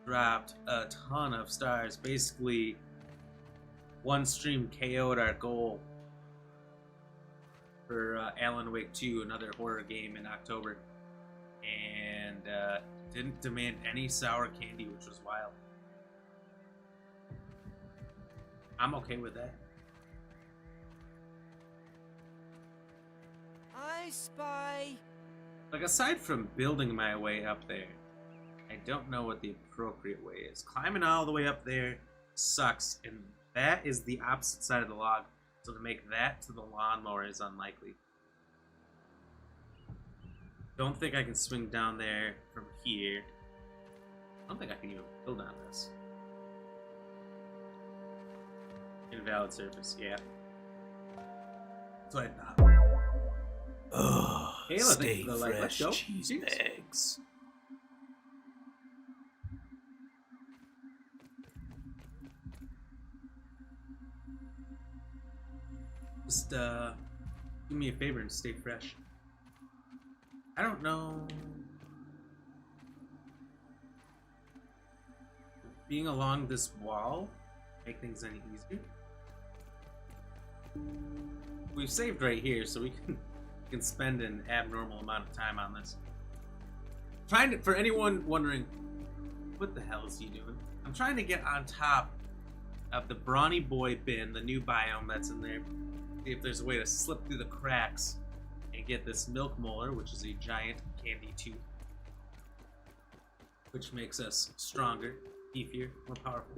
dropped a ton of stars. Basically, one stream KO'd our goal for Alan Wake 2, another horror game in October, and didn't demand any sour candy, which was wild. I'm okay with that.
I spy.
Like, aside from building my way up there, I don't know what the appropriate way is. Climbing all the way up there sucks, and that is the opposite side of the log. So to make that to the lawnmower is unlikely. Don't think I can swing down there from here. I don't think I can even build on this. Invalid surface, yeah. That's what I thought.
Oh,
Hey,
stay
let's
fresh,
go.
cheese
Cheers.
bags.
Just do me a favor and stay fresh. I don't know. Being along this wall make things any easier. We've saved right here, so we can spend an abnormal amount of time on this. Trying to, for anyone wondering, what the hell is he doing? I'm trying to get on top of the Brawny Boy bin, the new biome that's in there. See if there's a way to slip through the cracks and get this milk molar, which is a giant candy tooth, which makes us stronger, beefier, more powerful.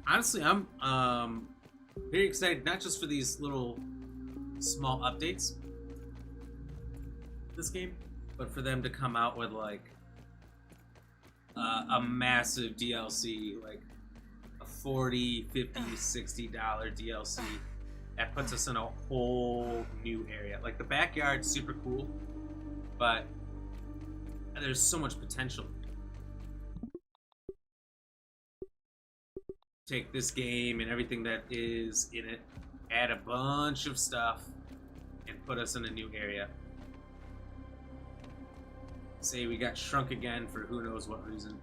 Honestly, I'm very excited, not just for these little small updates this game, but for them to come out with like a massive DLC, like a $40, $50, $60 DLC that puts us in a whole new area. Like, the backyard's super cool, but there's so much potential. Take this game and everything that is in it, add a bunch of stuff, and put us in a new area. Say we got shrunk again for who knows what reason.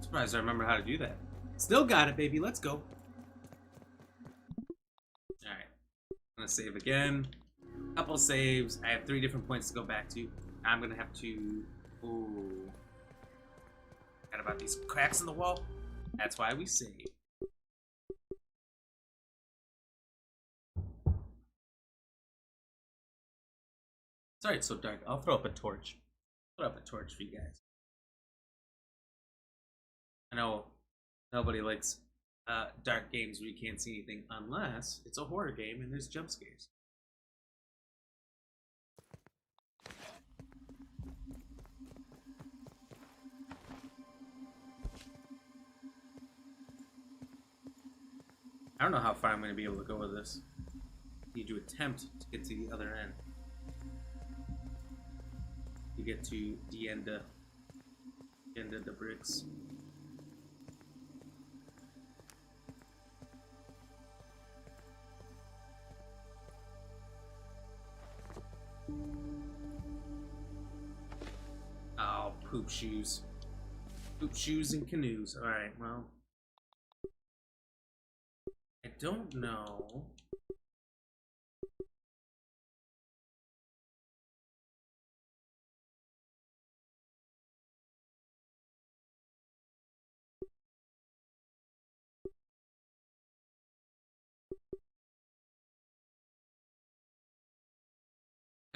Surprised I remember how to do that. Still got it, baby. Let's go. Alright. I'm gonna save again. Couple saves. I have 3 different points to go back to. I'm gonna have to... Ooh. Forgot about these cracks in the wall. That's why we save. Sorry it's so dark. I'll throw up a torch. Throw up a torch for you guys. I know nobody likes dark games where you can't see anything unless it's a horror game and there's jump scares. I don't know how far I'm going to be able to go with this. I need to attempt to get to the other end. To get to the end of the bricks. Oh, poop shoes. Poop shoes and canoes. Alright, well. I don't know.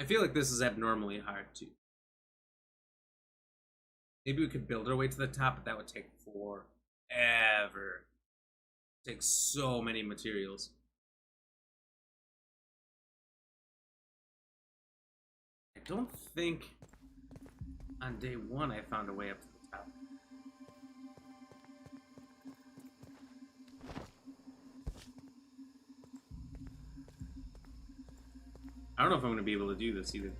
I feel like this is abnormally hard too. Maybe we could build our way to the top, but that would take forever. Take so many materials. I don't think on day one I found a way up to the top. I don't know if I'm going to be able to do this either.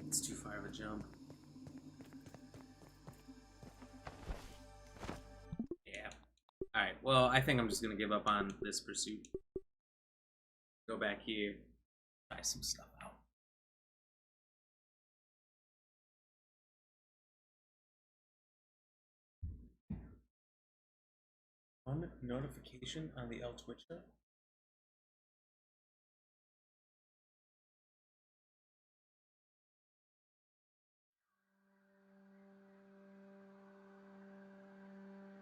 It's too far of a jump. Yeah. Alright, well, I think I'm just going to give up on this pursuit. Go back here, try some stuff out. One notification on the L Twitcher.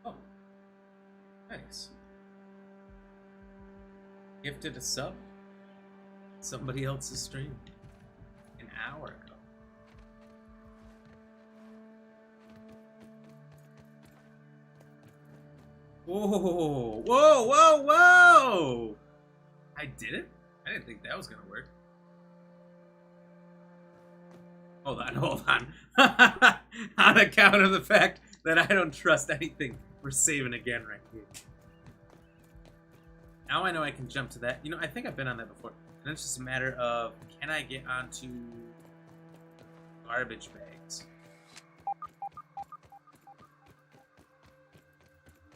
Oh, nice. Gifted a sub. Somebody else's stream an hour ago. Whoa, whoa, whoa, whoa! I did it? I didn't think that was gonna work. Hold on, hold on. On account of the fact that I don't trust anything, we're saving again right here. Now I know I can jump to that. You know, I think I've been on that before. And it's just a matter of, can I get onto garbage bags?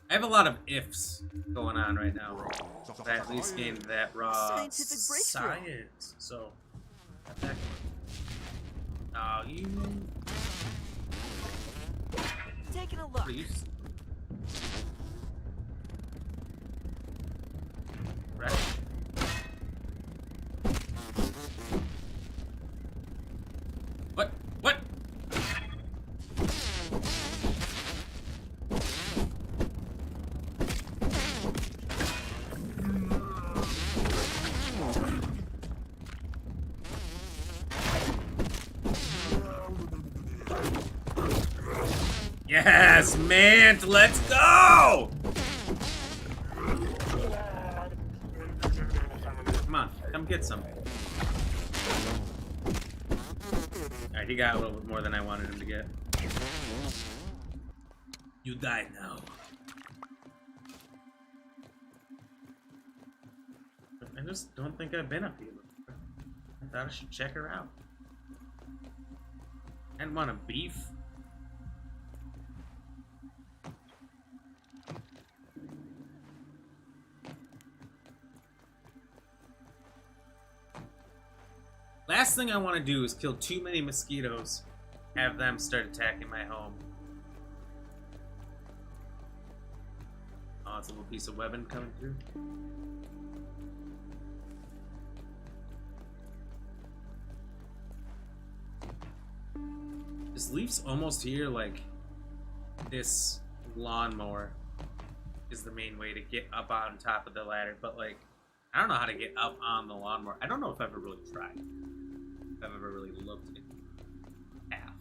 I have a lot of ifs going on right now. I at least gained that raw
Scientific breakthrough.
science. So, got that going. Oh, you...
Taking a look.
What are you... Right. What? What? Yes, man, let's go! Come on, come get some. Alright, he got a little bit more than I wanted him to get. You die now. I just don't think I've been up here before. I thought I should check her out. I didn't want a beef. Last thing I want to do is kill too many mosquitoes, have them start attacking my home. Oh, it's a little piece of webbing coming through. This leaf's almost here, like this lawnmower is the main way to get up on top of the ladder, but like, I don't know how to get up on the lawnmower. I don't know if I've ever really tried. If I've ever really looked at half.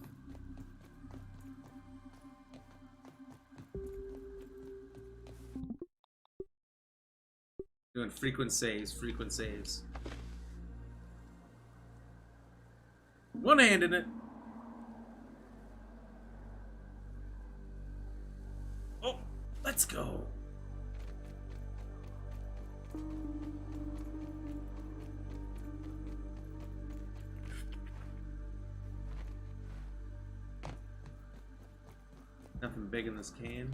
Doing frequent saves, frequent saves. One hand in it. Oh, let's go. Nothing big in this can.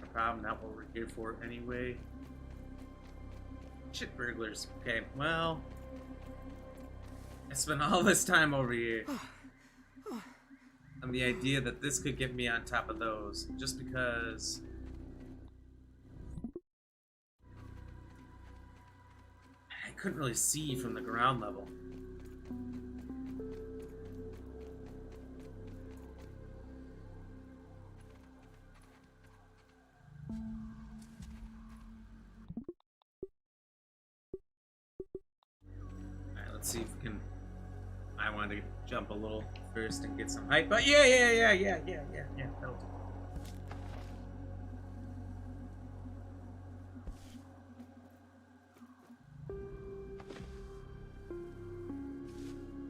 No problem, not what we're here for anyway. Shit burglars. Okay, well... I spent all this time over here. And the idea that this could get me on top of those, just because... I couldn't really see from the ground level. Let's see if we can. I want to jump a little first and get some height, but yeah. That'll do.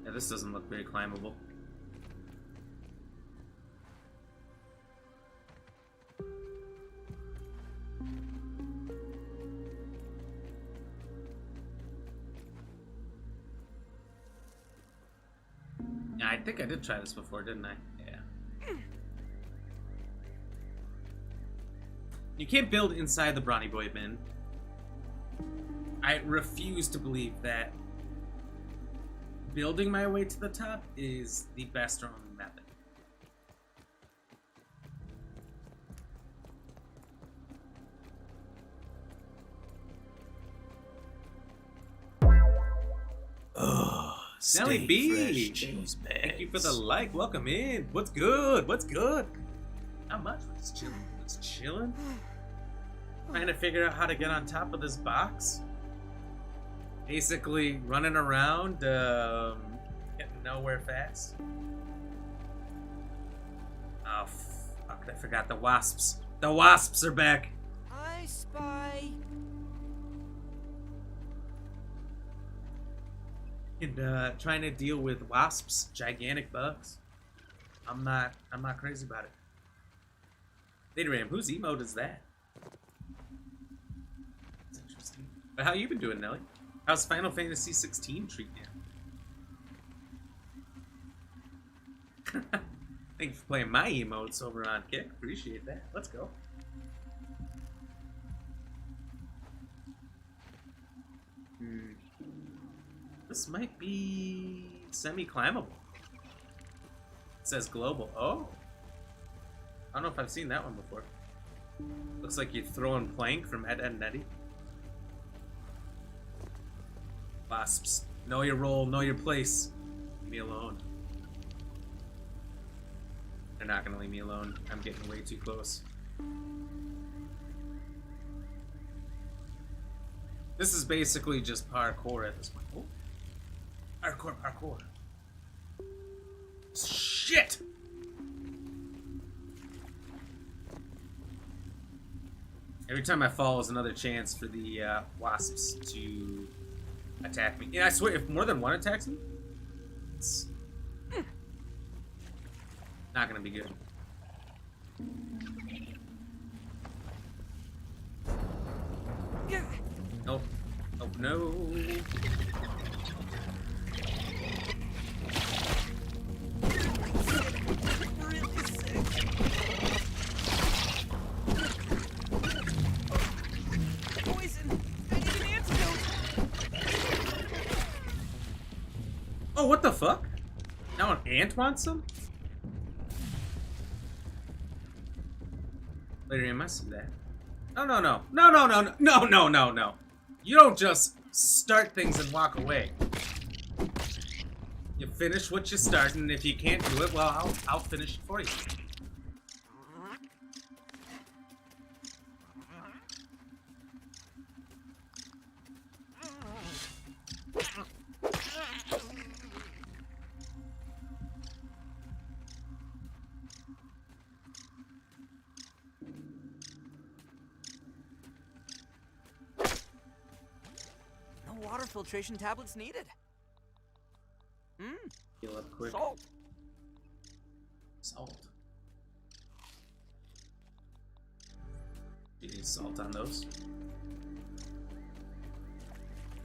Yeah, this doesn't look very climbable. Yeah, I think I did try this before, didn't I? Yeah. You can't build inside the Brawny Boy bin. I refuse to believe that building my way to the top is the best or only method.
Oh,
Nelly
stay
B,
fresh, cheese
thank you for the
bags.
like. Welcome in. What's good? What's good? Not much. We're just chilling. Just chilling. Trying to figure out how to get on top of this box. Basically running around, getting nowhere fast. Oh fuck! I forgot the wasps. The wasps are back.
I spy.
And trying to deal with wasps, gigantic bugs. I'm not crazy about it. Dataram, whose emote is that? That's interesting. But how you been doing, Nelly? How's Final Fantasy 16 treating you? Thank you for playing my emotes over on Kick. Appreciate that. Let's go. This might be semi-climbable. It says global. Oh. I don't know if I've seen that one before. Looks like you're throwing plank from Ed, Edd and Eddy. Wasps. Know your role, know your place. Leave me alone. They're not gonna leave me alone. I'm getting way too close. This is basically just parkour at this point. Oh. Parkour. Shit! Every time I fall is another chance for the wasps to attack me. Yeah, I swear, if more than one attacks me, it's not gonna be good. Nope. Oh no. Oh, what the fuck? Now an ant wants some? Later, I must see that. No. You don't just start things and walk away. You finish what you start, and if you can't do it, well, I'll finish it for you.
Water filtration tablets needed.
Heal up quick. Salt. You need salt on those.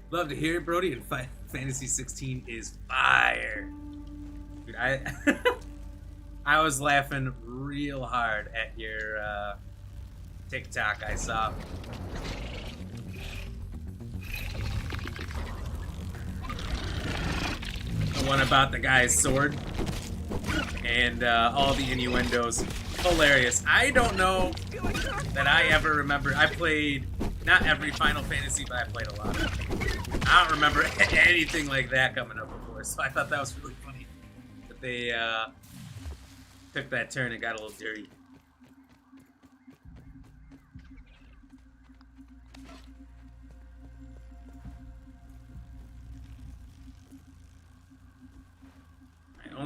Love to hear it, Brody. And Fantasy 16 is fire. Dude, I was laughing real hard at your TikTok I saw. The one about the guy's sword and all the innuendos. Hilarious. I don't know that I ever remember. I played not every Final Fantasy, but I played a lot. I don't remember anything like that coming up before, so I thought that was really funny that they took that turn and got a little dirty.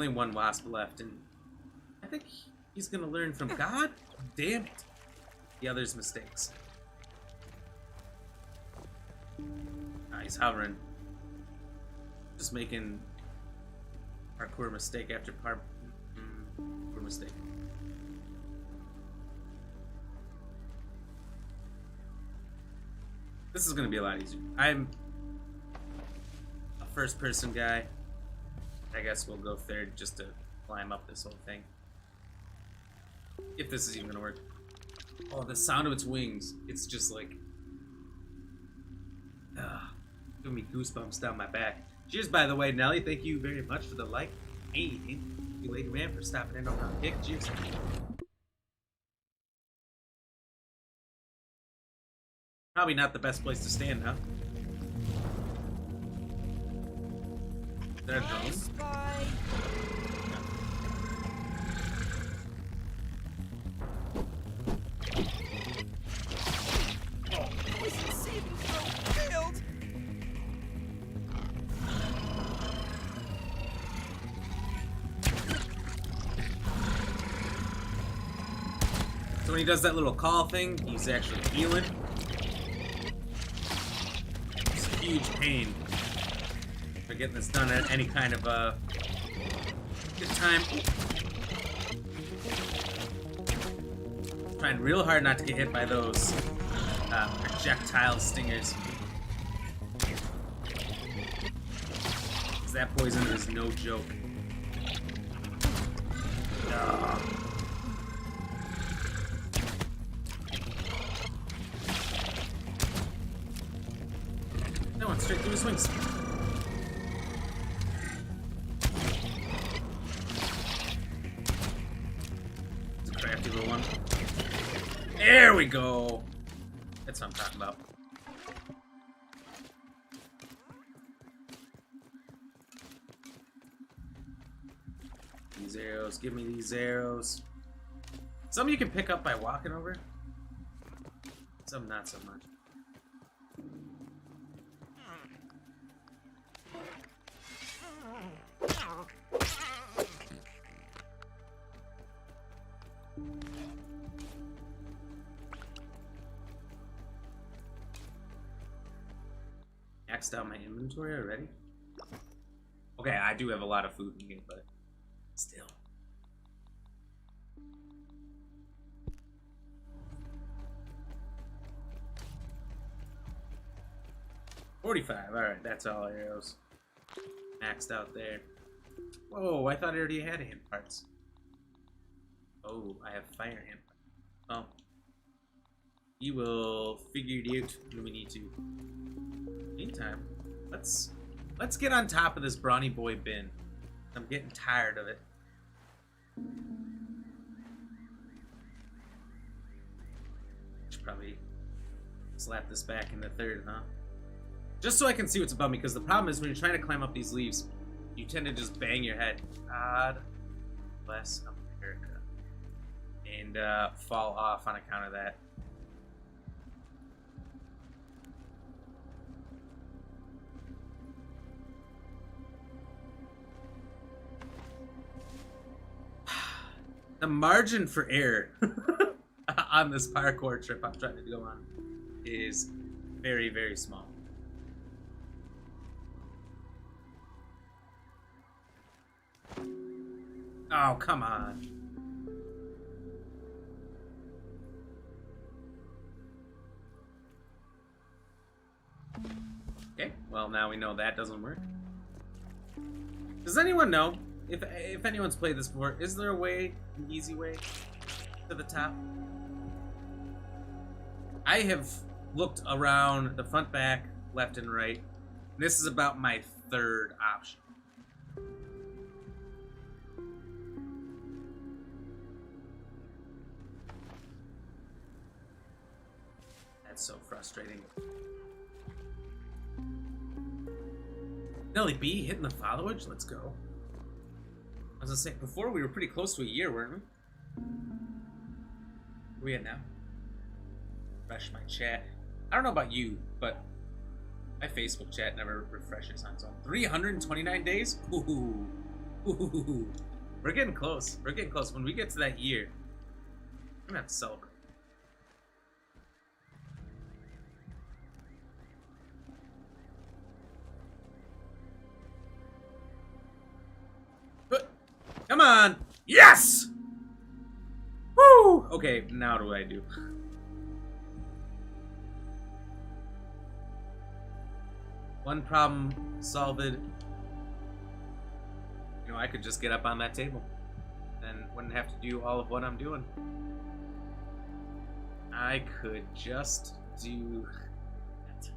only one Wasp left, and I think he's gonna learn from God damn it, the other's mistakes. He's hovering. Just making parkour mistake after parkour mistake. This is gonna be a lot easier. I'm a first-person guy. I guess we'll go third just to climb up this whole thing. If this is even gonna work. Oh, the sound of its wings. It's just like... giving me goosebumps down my back. Cheers, by the way, Nelly. Thank you very much for the like. Hey, thank you, lady man, for stopping in on our kick. Cheers. Probably not the best place to stand, huh? Is that a drone? So when he does that little call thing, he's actually healing. It's a huge pain for getting this done at any kind of good time. Trying real hard not to get hit by those projectile stingers. Because that poison is no joke. That went straight through his wings. It's a crafty little one. There we go. That's what I'm talking about. These arrows, give me these arrows. Some you can pick up by walking over. Some not so much. Maxed out my inventory already? Okay, I do have a lot of food in here, but still. $45, alright, that's all arrows. Maxed out there. Whoa, I thought I already had hand parts. Oh, I have fire hand parts. Oh. We will figure it out when we need to. Meantime, let's get on top of this Brawny boy bin. I'm getting tired of it. Should probably slap this back in the third, huh? Just so I can see what's above me, because the problem is when you're trying to climb up these leaves, you tend to just bang your head. God bless America. And fall off on account of that. The margin for error on this parkour trip I'm trying to go on is very, very small. Oh, come on. Okay, well now we know that doesn't work. Does anyone know? If anyone's played this before, is there a way, an easy way, to the top? I have looked around the front, back, left, and right. This is about my third option. That's so frustrating. Nelly B hitting the followage? Let's go. I was gonna say, before we were pretty close to a year, weren't we? Where we at now? Refresh my chat. I don't know about you, but my Facebook chat never refreshes on its own. 329 days? Ooh. Ooh, we're getting close. We're getting close. When we get to that year, I'm gonna have to celebrate. But, come on! Yes! Woo! Okay, now what do I do? One problem solved. You know, I could just get up on that table. Then wouldn't have to do all of what I'm doing. I could just do that.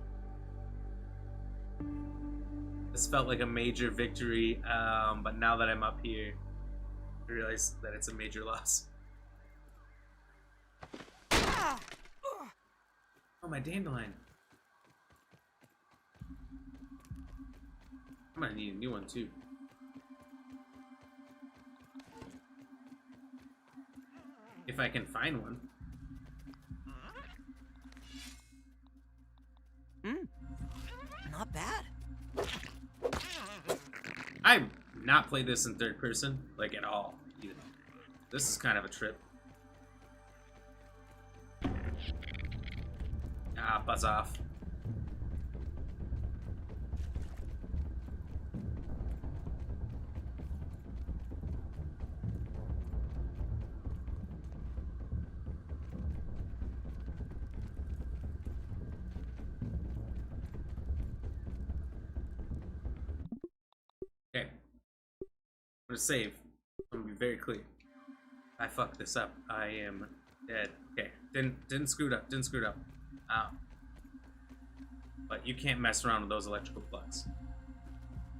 This felt like a major victory, but now that I'm up here, I realize that it's a major loss. Oh, my dandelion. I'm gonna need a new one too. If I can find one.
Not bad.
I've not played this in third person, like at all, either. This is kind of a trip. Ah, buzz off. Okay. I'm gonna save. I'm gonna be very clear. I fucked this up. I am dead. Okay. Didn't screw it up. Didn't screw it up. But you can't mess around with those electrical plugs.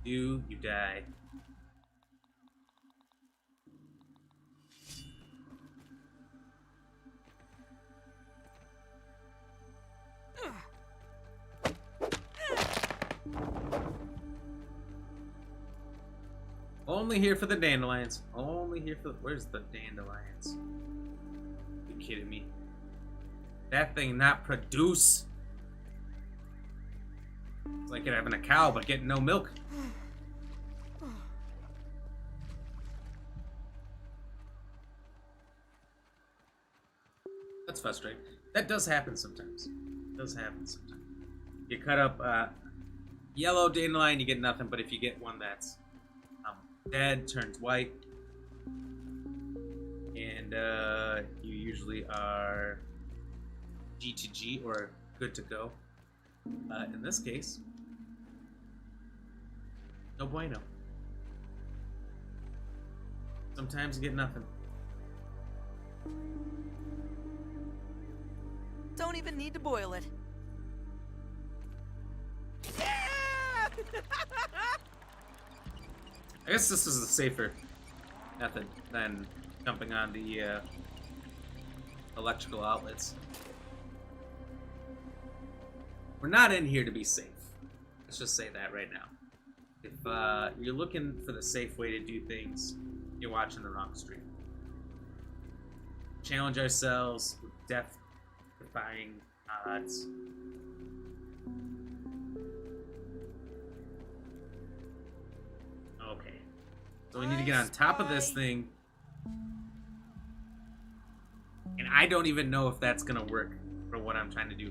You die. Only here for the dandelions. Only here for where's the dandelions? You kidding me? That thing not produce? It's like having a cow but getting no milk. That's frustrating. That does happen sometimes. It does happen sometimes. You cut up yellow dandelion, you get nothing, but if you get one that's dead, turns white, and you usually are G to G or good to go. In this case, no bueno. Sometimes you get nothing.
Don't even need to boil it.
I guess this is a safer method than jumping on the electrical outlets. We're not in here to be safe. Let's just say that right now. If you're looking for the safe way to do things, you're watching the wrong stream. Challenge ourselves with death-defying odds. Okay. So we need to get on top of this thing. And I don't even know if that's gonna work for what I'm trying to do.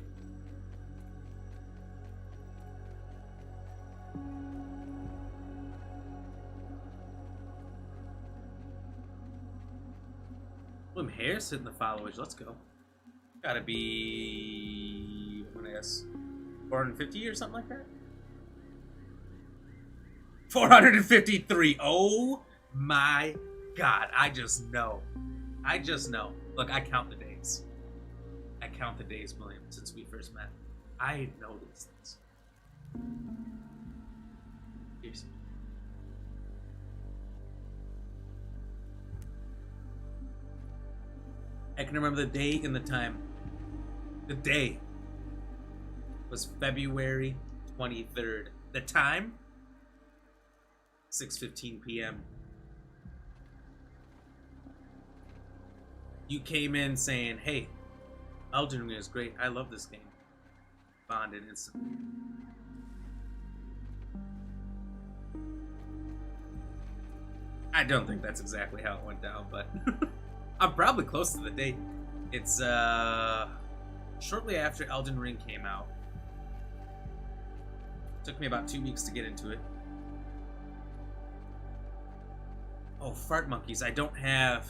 William Harris hitting the followers. Let's go. Gotta be, I'm gonna guess, 450 or something like that? 453. Oh my god. I just know. I just know. Look, I count the days. I count the days, William, since we first met. I know these things. Seriously. I can remember the day and the time. The day was February 23rd. The time? 6:15 p.m. You came in saying, hey, Elden Ring is great. I love this game. Bonded instantly. I don't think that's exactly how it went down, but I'm probably close to the date. It's shortly after Elden Ring came out. Took me about 2 weeks to get into it. Oh, fart monkeys! I don't have.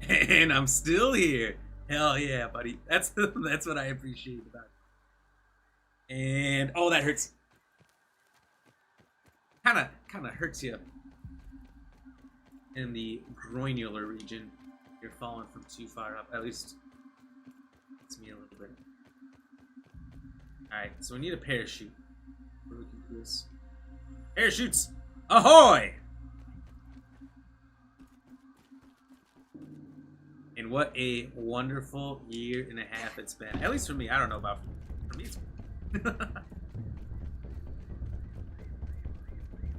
And I'm still here. Hell yeah, buddy. That's what I appreciate about it. And oh, that hurts. Kind of hurts you in the groinular region. You're falling from too far up. At least it's me a little bit. All right, so we need a parachute. We're looking for this. Parachutes, ahoy! And what a wonderful year and a half it's been. At least for me. I don't know about for me.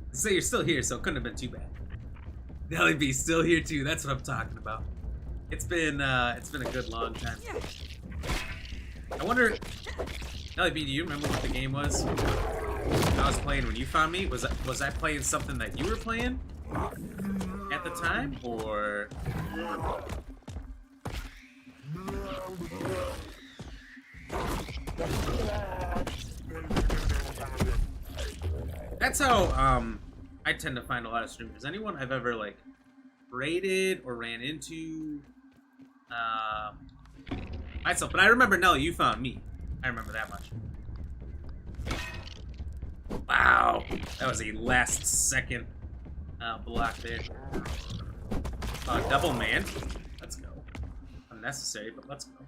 It's say you're still here, so it couldn't have been too bad. Nelly B's still here too. That's what I'm talking about. It's been a good long time. I wonder, Nelly B, do you remember what the game was I was playing when you found me? Was I playing something that you were playing at the time, or? That's how I tend to find a lot of streamers. Anyone I've ever like raided or ran into myself. But I remember, Nelly, you found me. I remember that much. Wow, that was a last second block there. Double man. Let's go. Unnecessary, but let's go.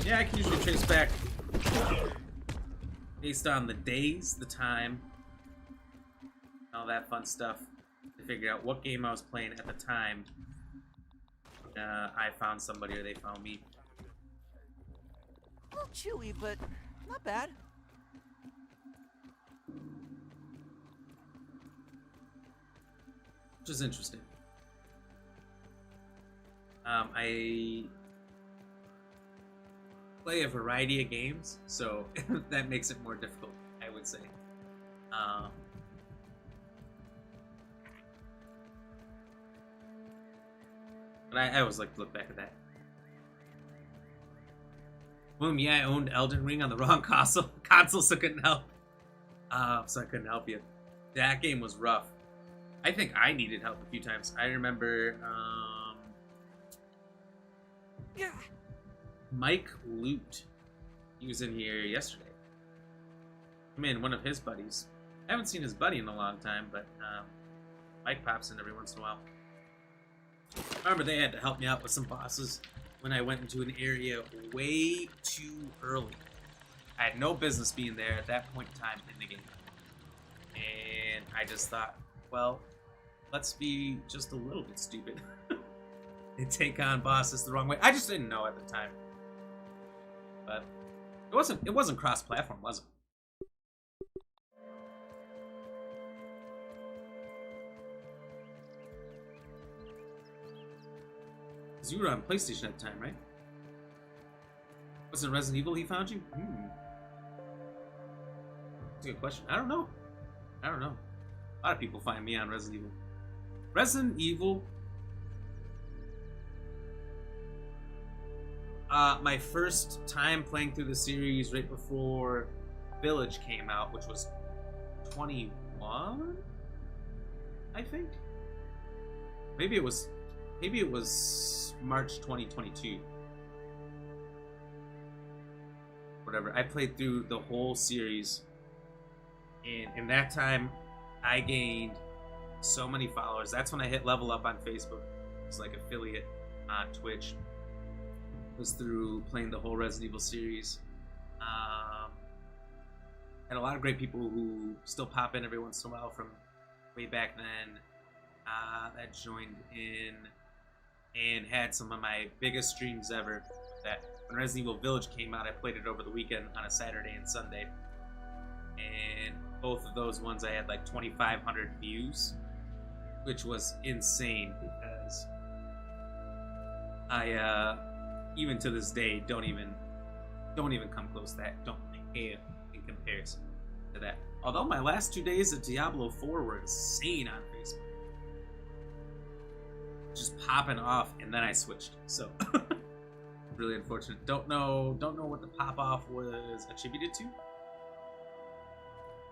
Yeah, I can usually trace back based on the days, the time, all that fun stuff to figure out what game I was playing at the time. I found somebody or they found me.
A little chewy, but not bad.
Which is interesting. I play a variety of games, so that makes it more difficult, I would say. But I always like to look back at that. Boom, yeah, I owned Elden Ring on the wrong console, so couldn't help. So I couldn't help you. That game was rough. I think I needed help a few times. I remember, Mike Loot. He was in here yesterday. I mean, one of his buddies. I haven't seen his buddy in a long time, but Mike pops in every once in a while. I remember they had to help me out with some bosses when I went into an area way too early. I had no business being there at that point in time in the game. And I just thought, well, let's be just a little bit stupid and take on bosses the wrong way. I just didn't know at the time. But it wasn't cross-platform, was it? Because you were on PlayStation at the time, right? Wasn't Resident Evil he found you? That's a good question. I don't know. A lot of people find me on Resident Evil. Resident Evil. My first time playing through the series right before Village came out, which was 21, I think. Maybe it was March 2022. Whatever. I played through the whole series, and in that time, I gained so many followers. That's when I hit level up on Facebook. It's like affiliate on Twitch. It was through playing the whole Resident Evil series. And a lot of great people who still pop in every once in a while from way back then that joined in and had some of my biggest streams ever. That when Resident Evil Village came out, I played it over the weekend on a Saturday and Sunday. And both of those ones I had like 2,500 views. which was insane because I even to this day don't even come close to that. Don't pale in comparison to that. Although my last 2 days of Diablo 4 were insane on Facebook. Just popping off, and then I switched. So really unfortunate. Don't know what the pop off was attributed to.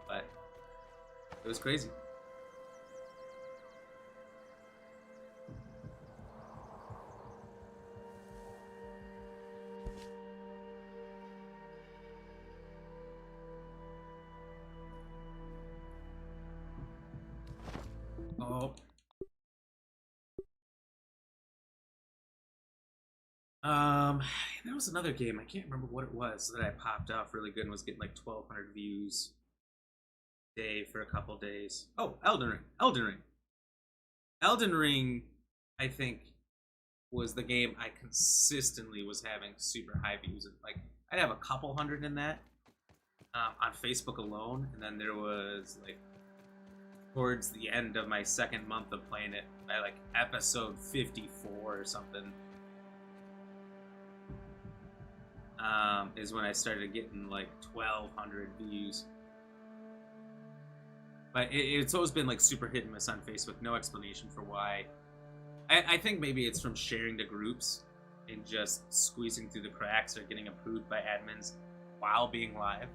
But it was crazy. Oh. There was another game, I can't remember what it was, that I popped off really good and was getting like 1,200 views a day for a couple days. Oh, Elden Ring. Elden Ring, I think, was the game I consistently was having super high views. Like, I'd have a couple hundred in that on Facebook alone, and then there was like towards the end of my second month of playing it, by like episode 54 or something, is when I started getting like 1,200 views. But it's always been like super hit and miss on Facebook. No explanation for why. I think maybe it's from sharing to groups and just squeezing through the cracks or getting approved by admins while being live.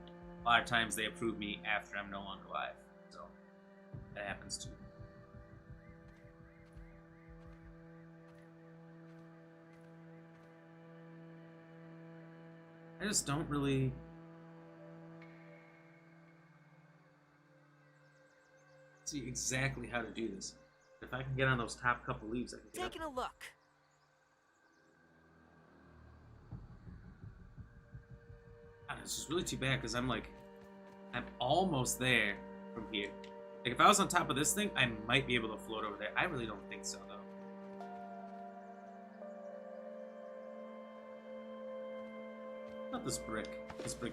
A lot of times they approve me after I'm no longer live. So that happens too. I just don't really see exactly how to do this. If I can get on those top couple leaves, I can get
Taking a look.
God, it's just really too bad because I'm almost there from here. Like if I was on top of this thing, I might be able to float over there. I really don't think so though. Not this brick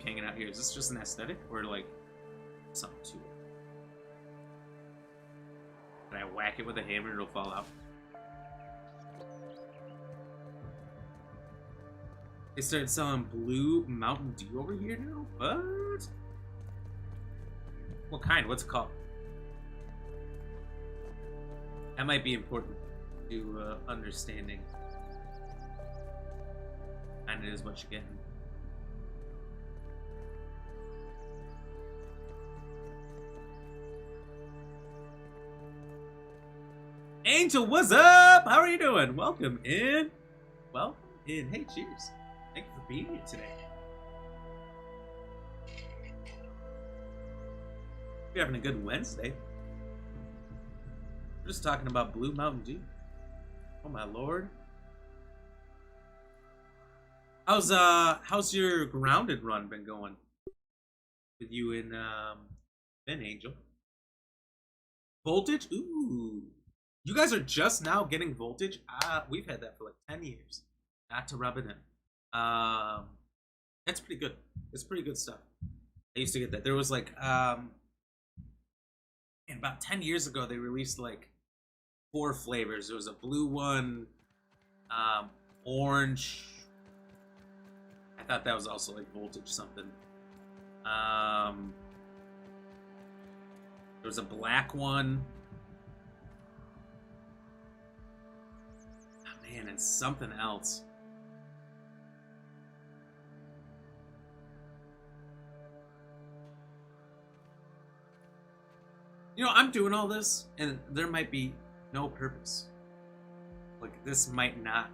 hanging out here. Is this just an aesthetic or like something to it? Can I whack it with a hammer and it'll fall out? They started selling blue Mountain Dew over here now? What? What kind? What's it called? That might be important to understanding. And it is what you're getting. Angel, what's up? How are you doing? Welcome in. Welcome in. Hey, cheers. Thank you for being here today. You're having a good Wednesday. We're just talking about Blue Mountain Dew. Oh my lord. How's your grounded run been going? With you and Ben Angel. Voltage? Ooh. You guys are just now getting Voltage? We've had that for like 10 years. Not to rub it in. That's pretty good. It's pretty good stuff. I used to get that. There was like, and about 10 years ago, they released like 4 flavors. There was a blue one, orange. I thought that was also like Voltage something. There was a black one. Oh, man, and something else. You know, I'm doing all this, and there might be no purpose. Like, this might not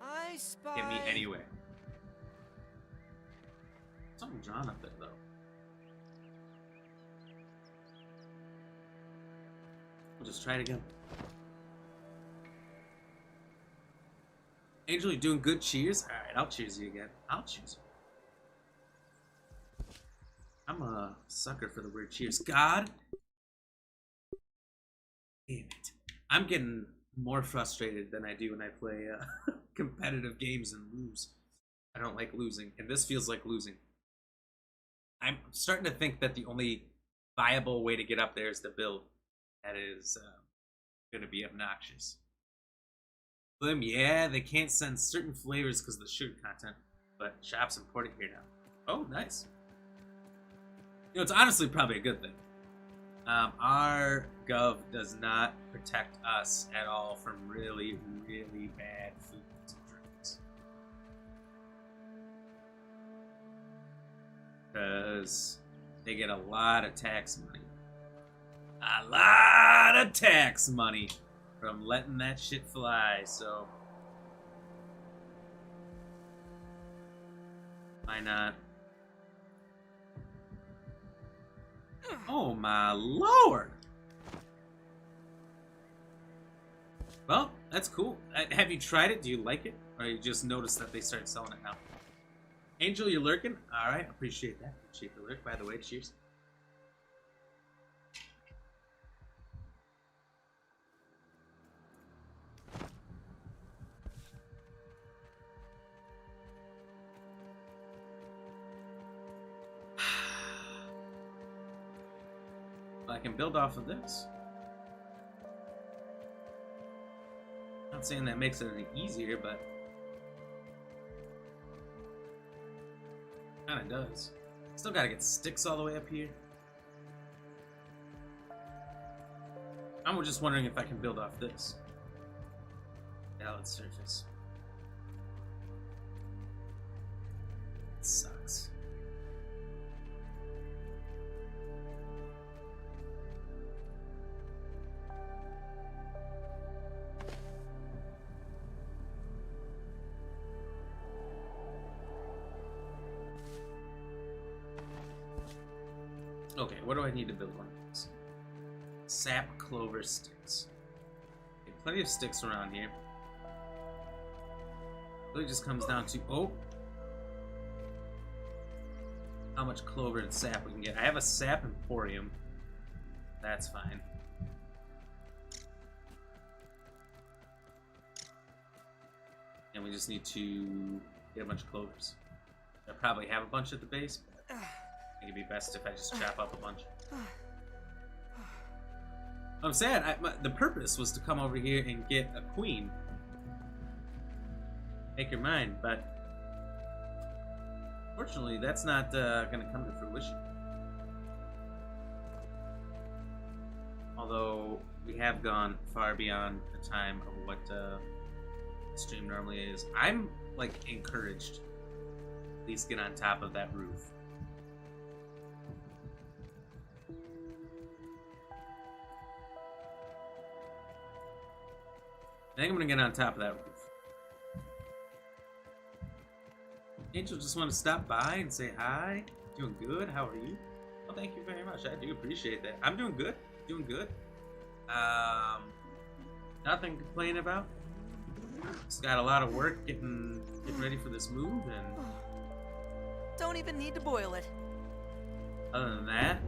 I spy.
get me anywhere. Something drawn up there, though. We'll just try it again. Angel, you doing good? Cheers? Alright, I'll cheers you again. I'll cheers you. I'm a sucker for the word cheers. God damn it. I'm getting more frustrated than I do when I play competitive games and lose. I don't like losing, and this feels like losing. I'm starting to think that the only viable way to get up there is to build. That is going to be obnoxious. Them, yeah, they can't send certain flavors because of the sugar content, but shops import it here now. Oh, nice. You know, it's honestly probably a good thing. Our gov does not protect us at all from really, really bad foods and drinks. Because they get a lot of tax money. A lot of tax money from letting that shit fly, so why not? Oh my lord! Well, that's cool. Have you tried it? Do you like it? Or you just noticed that they started selling it now? Angel, you lurking? Alright, appreciate that. Appreciate the lurk, by the way. Cheers. I can build off of this. Not saying that makes it any easier, but kind of does. Still gotta get sticks all the way up here. I'm just wondering if I can build off this. Valid surface. It sucks. Okay, what do I need to build one of these? Sap clover sticks. Okay, plenty of sticks around here. Really just comes down to how much clover and sap we can get. I have a sap emporium. That's fine. And we just need to get a bunch of clovers. I probably have a bunch at the base, but I think it'd be best if I just chop up a bunch. I'm sad. The purpose was to come over here and get a queen. Make her mine, but fortunately, that's not going to come to fruition. Although we have gone far beyond the time of what the stream normally is. I'm like encouraged to at least get on top of that roof. I think I'm gonna get on top of that roof. Angel, just want to stop by and say hi. Doing good. How are you? Well, thank you very much. I do appreciate that. I'm doing good. Doing good. Nothing to complain about. Just got a lot of work getting ready for this move, and
Don't even need to boil it.
other than that,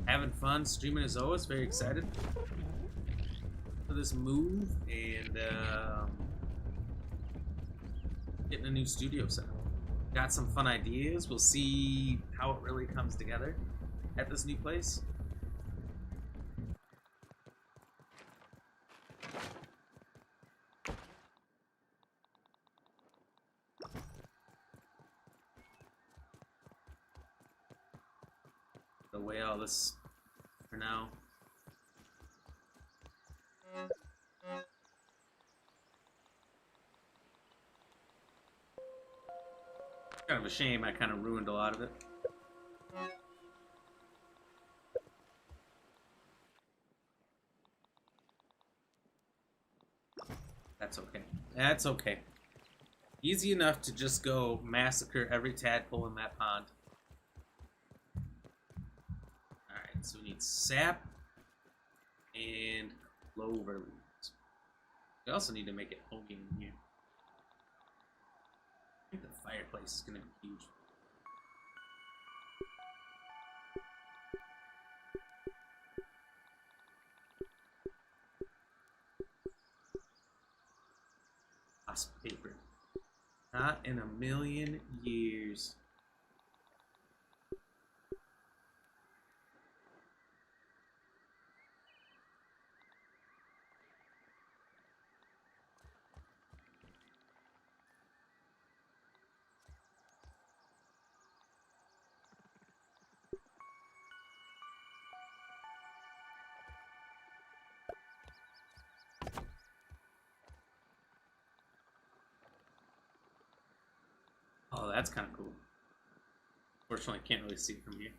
having fun streaming as always. Very excited for this move and getting a new studio set up. Got some fun ideas. We'll see how it really comes together at this new place. Away all this for now. Kind of a shame. I kind of ruined a lot of it. That's okay. That's okay. Easy enough to just go massacre every tadpole in that pond. Alright, so we need sap and clover leaves. We also need to make it homey in here. I think the fireplace is going to be huge. Wasp paper. Not in a million years. That's kind of cool. Fortunately, I can't really see it from here.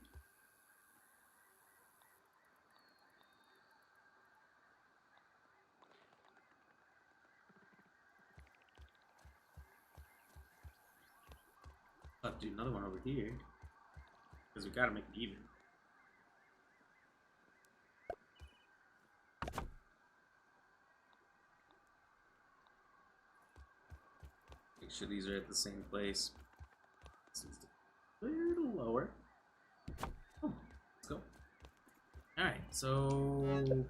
I'll have to do another one over here. Because we gotta make it even. Make sure these are at the same place. This is a little lower. Oh, let's go. Alright, so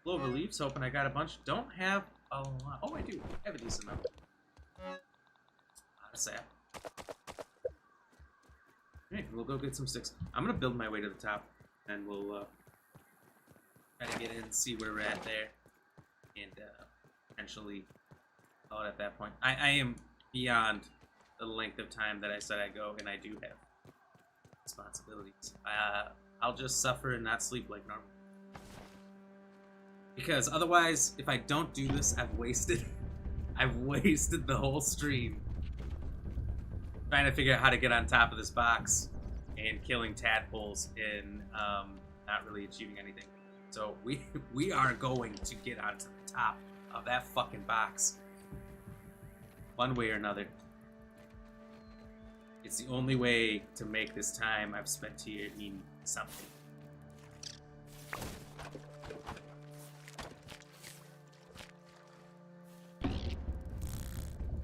clover leaves, hoping I got a bunch. Don't have a lot. Oh, I do. I have a decent amount. Not a sap. Alright, we'll go get some sticks. I'm gonna build my way to the top, and we'll try to get in and see where we're at there, and potentially call it at that point. I am beyond the length of time that I said I'd go, and I do have responsibilities. I'll just suffer and not sleep like normal. Because otherwise, if I don't do this, I've wasted the whole stream trying to figure out how to get on top of this box and killing tadpoles and not really achieving anything. So we are going to get onto the top of that fucking box one way or another. It's the only way to make this time I've spent here mean something.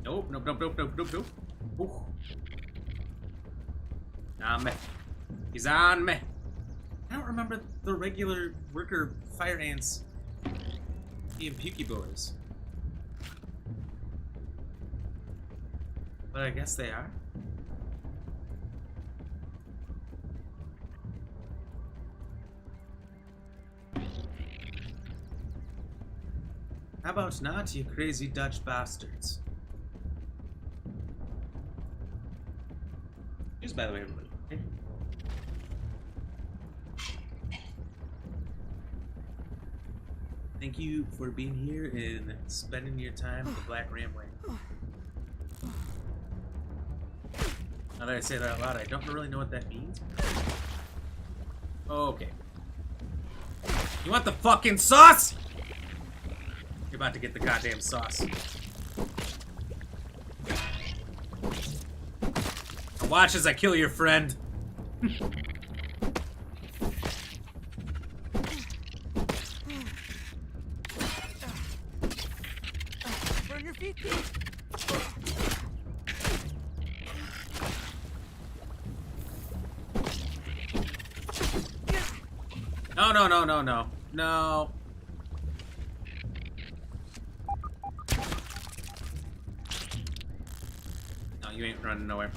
Nope, nope, nope, nope, nope, nope, nope. Ooh. On me. He's on me. I don't remember the regular worker fire ants being pukey boys. But I guess they are. How about not, you crazy Dutch bastards? Cheers, by the way, everybody. Okay. Thank you for being here and spending your time with the Black Ram way. Now that I say that out loud, I don't really know what that means. Okay. You want the fucking sauce? You're about to get the goddamn sauce. Watch as I kill your friend.
Burn your feet,
No, no, no, no, no. No. No, you ain't running nowhere.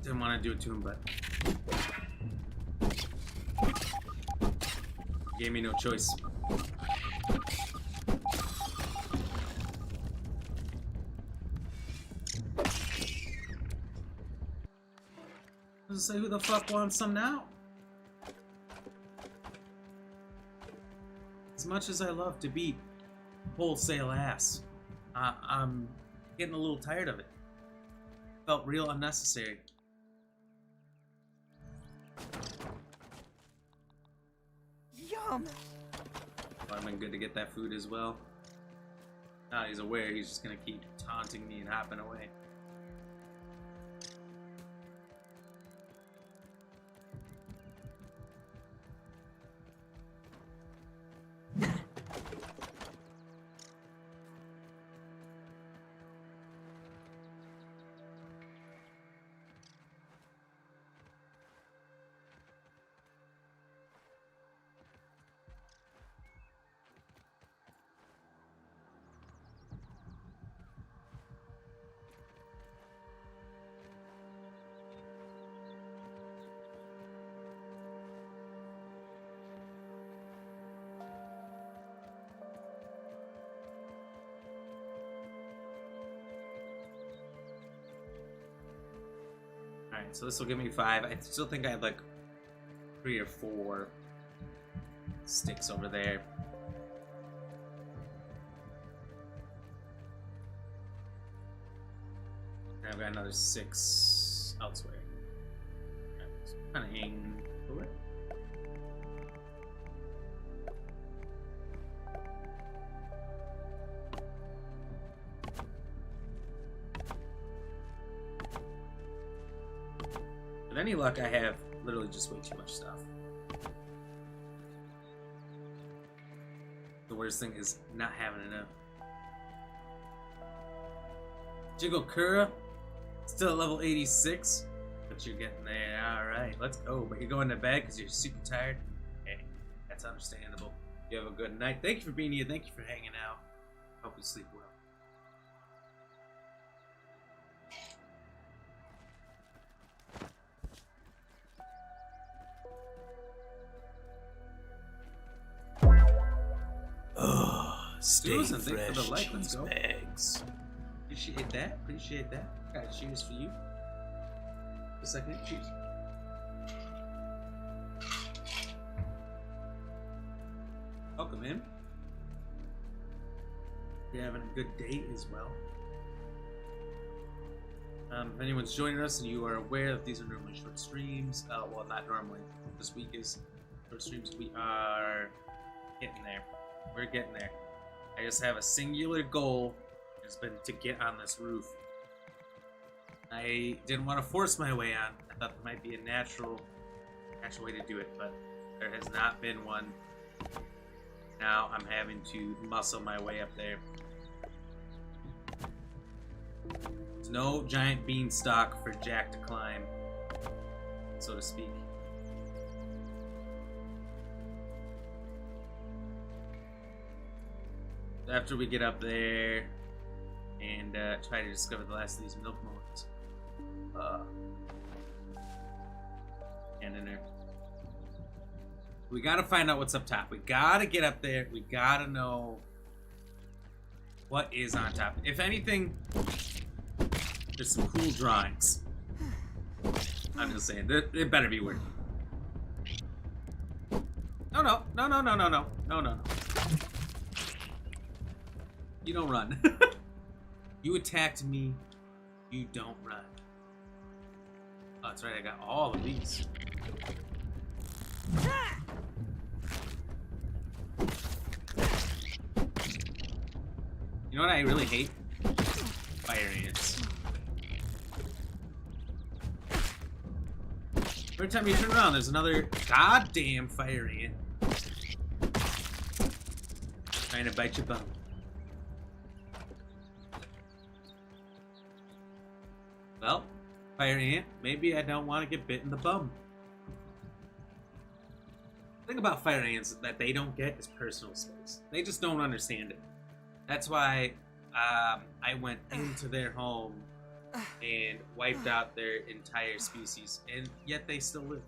Didn't want to do it to him, but gave me no choice. Doesn't say who the fuck wants some now. As much as I love to beat wholesale ass, I'm getting a little tired of it. Felt real unnecessary.
Yum!
But I've been good to get that food as well. Now he's aware, he's just gonna keep taunting me and hopping away. Alright, so this will give me 5. I still think I have like 3 or 4 sticks over there. And I've got another 6 elsewhere. Okay, so kind of aim for it. With any luck, I have literally just way too much stuff. The worst thing is not having enough. Jiggle Kura, still at level 86, but you're getting there. Alright, let's go. But you're going to bed because you're super tired? Hey, that's understandable. You have a good night. Thank you for being here. Thank you for hanging out. Hope you sleep well.
Stay
Susan,
fresh,
thanks for the like. Let's
cheese
go.
bags.
Appreciate that. Appreciate that. Got a cheers for you. A second. Cheers. Welcome in. You're having a good day as well. If anyone's joining us and you are aware that these are normally short streams, well, not normally. This week is short streams. We are getting there. We're getting there. I just have a singular goal. It's been to get on this roof. I didn't want to force my way on. I thought there might be a natural way to do it, but there has not been one. Now I'm having to muscle my way up there. There's no giant beanstalk for Jack to climb, so to speak. After we get up there and try to discover the last of these milk moons. And in there. We gotta find out what's up top. We gotta get up there. We gotta know what is on top. If anything, there's some cool drawings. I'm just saying, it better be worth it. No. You don't run. You attacked me. You don't run. Oh, that's right. I got all of these. You know what I really hate? Fire ants. Every time you turn around, there's another goddamn fire ant trying to bite your bum. Well, fire ant, maybe I don't want to get bit in the bum. The thing about fire ants that they don't get is personal space. They just don't understand it. That's why I went into their home and wiped out their entire species, and yet they still live.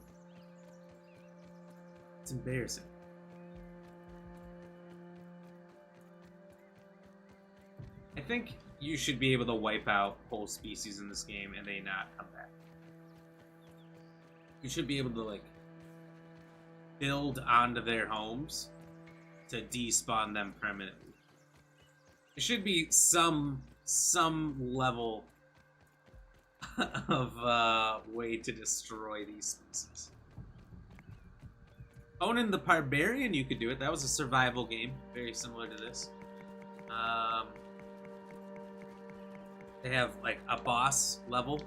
It's embarrassing. I think you should be able to wipe out whole species in this game and they not come back. You should be able to, like, build onto their homes to despawn them permanently. There should be some level of way to destroy these species. Conan the Barbarian, you could do it. That was a survival game, very similar to this. They have like a boss level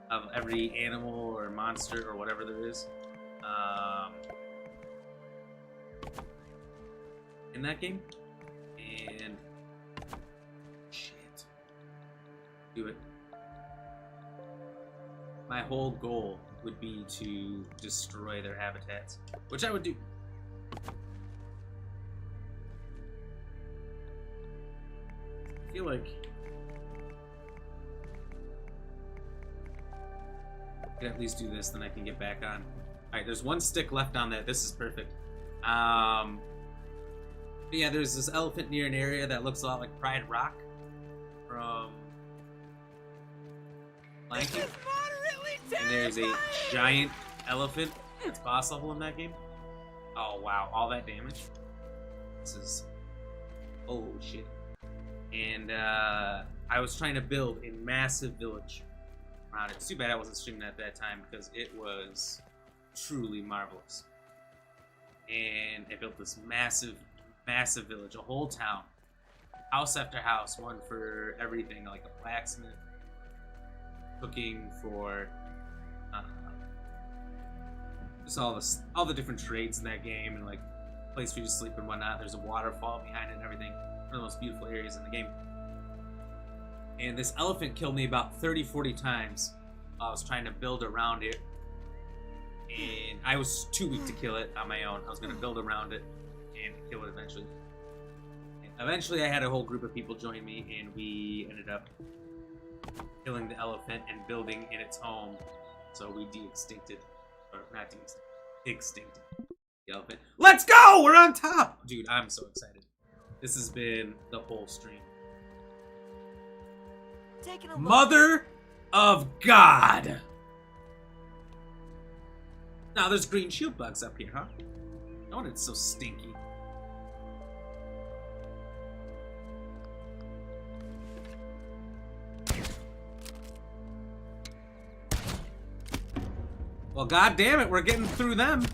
of every animal or monster or whatever there is in that game. And shit, do it. My whole goal would be to destroy their habitats, which I would do. I feel like I can at least do this, then I can get back on. Alright, there's one stick left on there. This is perfect. But yeah, there's this elephant near an area that looks a lot like Pride Rock from Lanky.
This is moderately
And there's a giant elephant that's boss level in that game. Oh wow, all that damage. This is... oh shit. And I was trying to build a massive village around it. It's too bad I wasn't streaming at that time because it was truly marvelous. And I built this massive, massive village, a whole town. House after house, one for everything, like a blacksmith, cooking for just all the different trades in that game, and like a place for you to sleep and whatnot. There's a waterfall behind it and everything. One of the most beautiful areas in the game. And this elephant killed me about 30-40 times while I was trying to build around it. And I was too weak to kill it on my own. I was going to build around it and kill it eventually. And eventually I had a whole group of people join me, and we ended up killing the elephant and building in its home. So we de-extincted, or not de-extincted, extincted the elephant. Let's go! We're on top! Dude, I'm so excited. This has been the whole stream.
Taking a look.
Mother of God! Now there's green shield bugs up here, huh? No wonder it's so stinky. Well, god damn it, we're getting through them.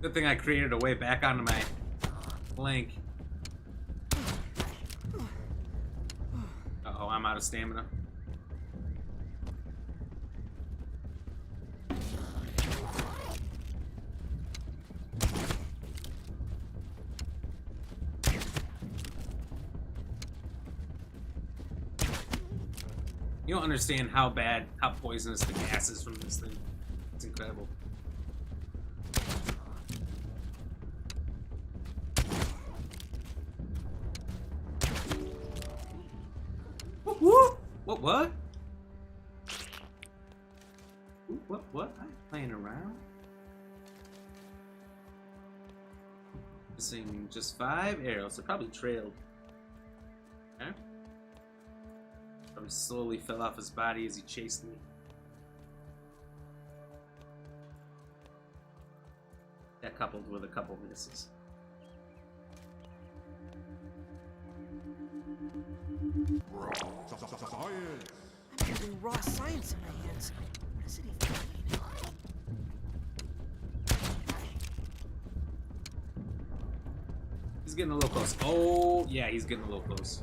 Good thing I created a way back onto my flank. Uh-oh, I'm out of stamina. You don't understand how poisonous the gas is from this thing. It's incredible. What? What? What? I'm playing around. Missing just 5 arrows. I probably trailed. Okay. Probably slowly fell off his body as he chased me. That coupled with a couple misses.
I'm having raw science in my hands. What does it even mean?
He's getting a little close. Oh, yeah, he's getting a little close.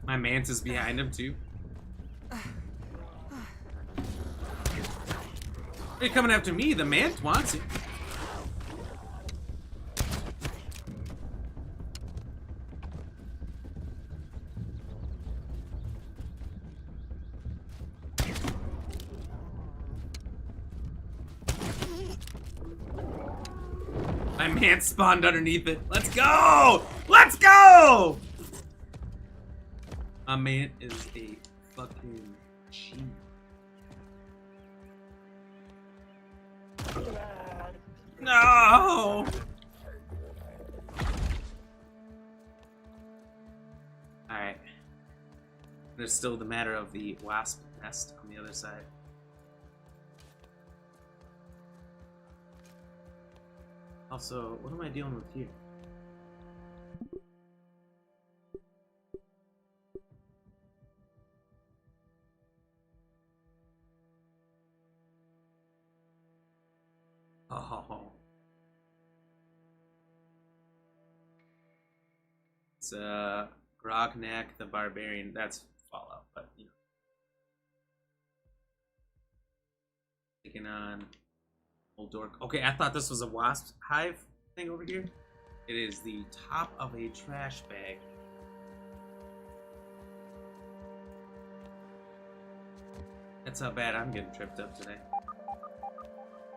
My mantis behind him, too. Are you coming after me? The man wants it. My man spawned underneath it. Let's go! Let's go! My man is a fucking cheat. No! Alright. There's still the matter of the wasp nest on the other side. Also, what am I dealing with here? Oh. It's Grognak the Barbarian. That's Fallout, but you know. Taking on Old Dork. Okay, I thought this was a wasp hive thing over here. It is the top of a trash bag. That's how bad I'm getting tripped up today.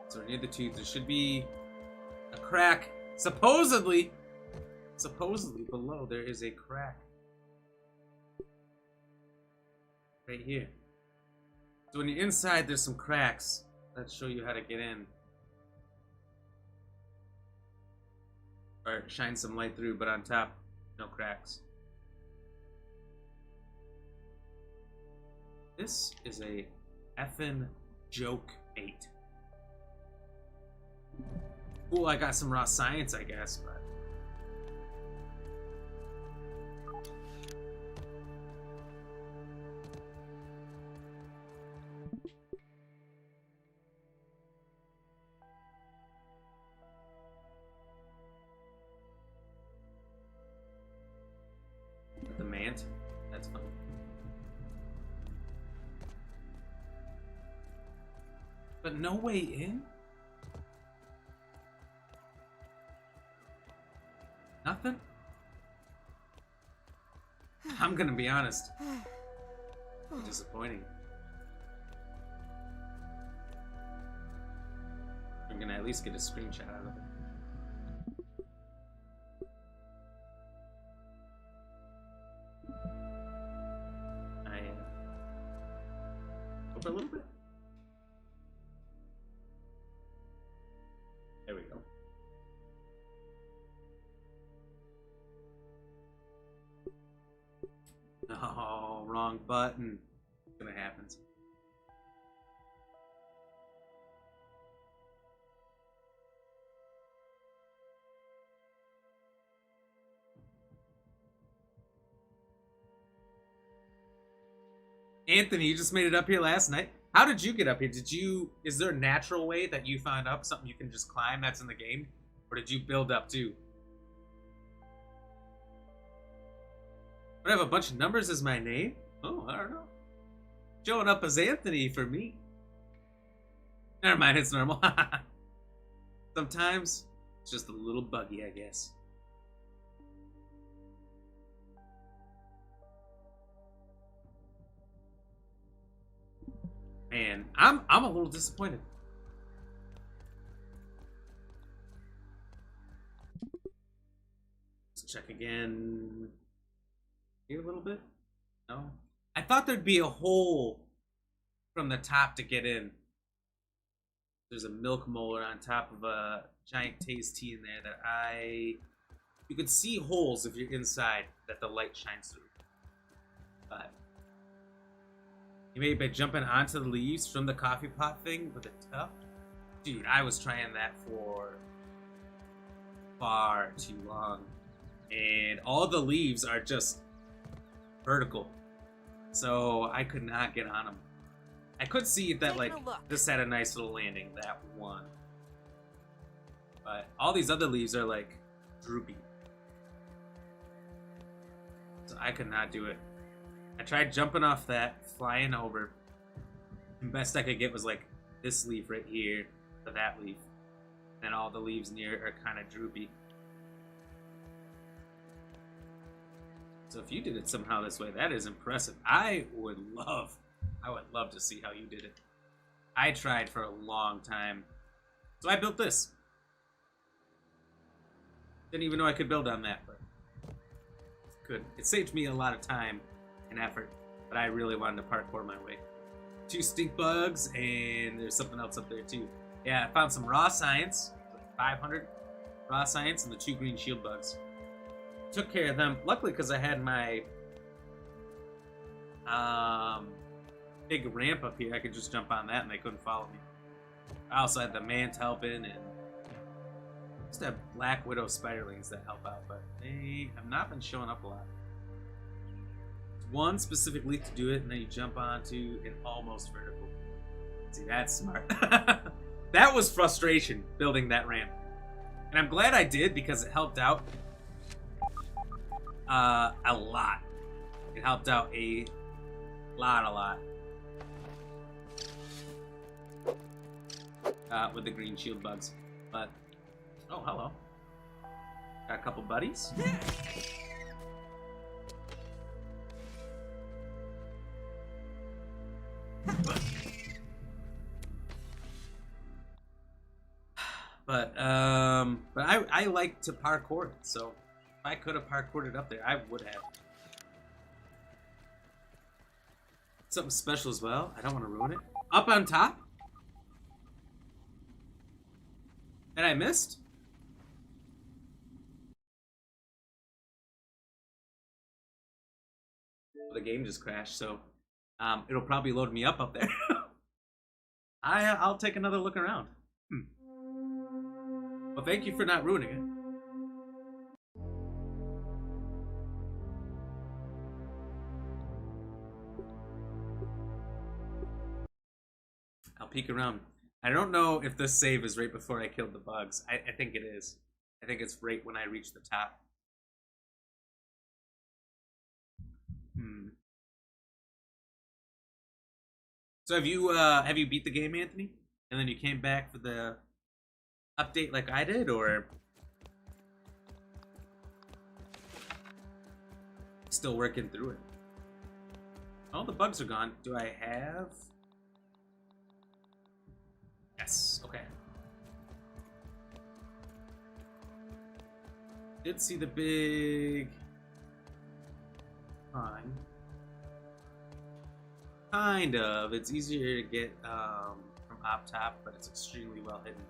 So near the tooth, there should be a crack. Supposedly below there is a crack. Right here. So when you're inside, there's some cracks. Let's show you how to get in. Or shine some light through, but on top, no cracks. This is a effing joke 8. Cool, I got some raw science, I guess, but... The mant? That's fun. But no way in? Nothing? I'm gonna be honest. Disappointing. I'm gonna at least get a screenshot out of it. Over a little bit. There we go. Oh, wrong button. It's gonna happen. Anthony, you just made it up here last night. How did you get up here? Is there a natural way that you found up something you can just climb that's in the game? Or did you build up too? I have a bunch of numbers as my name? Oh, I don't know. Showing up as Anthony for me. Never mind, it's normal. Sometimes it's just a little buggy, I guess. Man, I'm a little disappointed. Let's check again. Here a little bit? No? I thought there'd be a hole from the top to get in. There's a milk molar on top of a giant taste tea in there that you could see holes if you're inside that the light shines through. But you made by jumping onto the leaves from the coffee pot thing with a tuft? Dude, I was trying that for far too long. And all the leaves are just vertical. So I could not get on them. I could see that, like, this had a nice little landing, that one. But all these other leaves are, like, droopy. So I could not do it. I tried jumping off that, flying over. And best I could get was, like, this leaf right here to that leaf. And all the leaves near are kind of droopy. So if you did it somehow this way, that is impressive. I would love to see how you did it. I tried for a long time. So I built this. Didn't even know I could build on that, but good. It saved me a lot of time and effort, but I really wanted to parkour my way. 2 stink bugs, and there's something else up there too. Yeah, I found some raw science, like 500 raw science, and the 2 green shield bugs. Took care of them. Luckily, because I had my big ramp up here, I could just jump on that and they couldn't follow me. I also had the mant helping, and just have black widow spiderlings that help out, but they have not been showing up a lot. There's one specific leaf to do it, and then you jump onto an almost vertical. See, that's smart. That was frustration, building that ramp. And I'm glad I did, because it helped out a lot. It helped out a lot. With the green shield bugs. But, oh, hello. Got a couple buddies. But I like to parkour it, so if I could have parkoured it up there, I would have. Something special as well. I don't want to ruin it. Up on top? And I missed? The game just crashed, so It'll probably load me up there. I'll take another look around. Well, thank you for not ruining it. I'll peek around. I don't know if this save is right before I killed the bugs. I think it is. I think it's right when I reach the top. So have you beat the game, Anthony? And then you came back for the update like I did, or still working through it? All the bugs are gone. Do I have? Yes. Okay. Did see the big fine. Kind of. It's easier to get from up top, but it's extremely well hidden.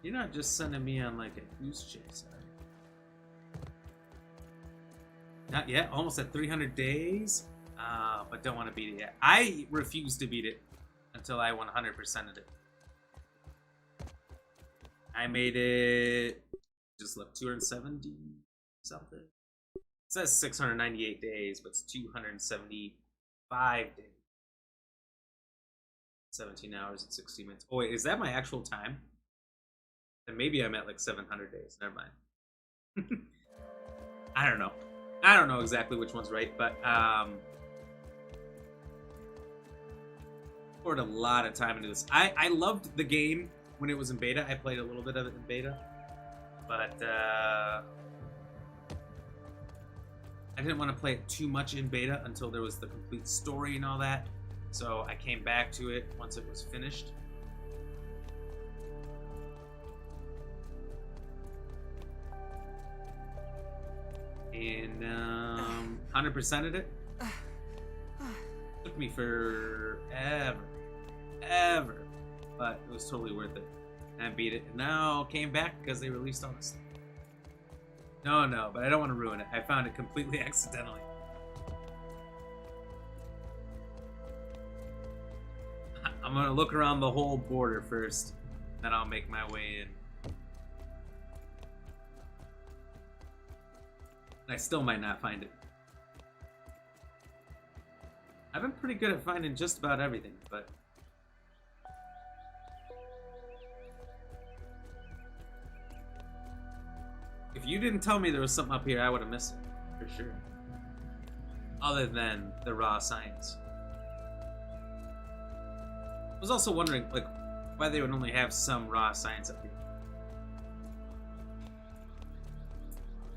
You're not just sending me on like a goose chase, are you? Not yet. Almost at 300 days, but don't want to beat it yet. I refuse to beat it until I 100%ed it. I made it. Just left 270 something. It says 698 days, but it's 275 days. 17 hours and 60 minutes. Oh wait, is that my actual time? Then maybe I'm at like 700 days. Never mind. I don't know. I don't know exactly which one's right, but poured a lot of time into this. I loved the game when it was in beta. I played a little bit of it in beta. But I didn't want to play it too much in beta until there was the complete story and all that. So I came back to it once it was finished. And 100%ed it. Took me forever. But it was totally worth it. And beat it, and now came back because they released all this stuff. No, but I don't want to ruin it. I found it completely accidentally. I'm gonna look around the whole border first, then I'll make my way in. I still might not find it. I've been pretty good at finding just about everything, but if you didn't tell me there was something up here, I would have missed it, for sure. Other than the raw science. I was also wondering, like, why they would only have some raw science up here.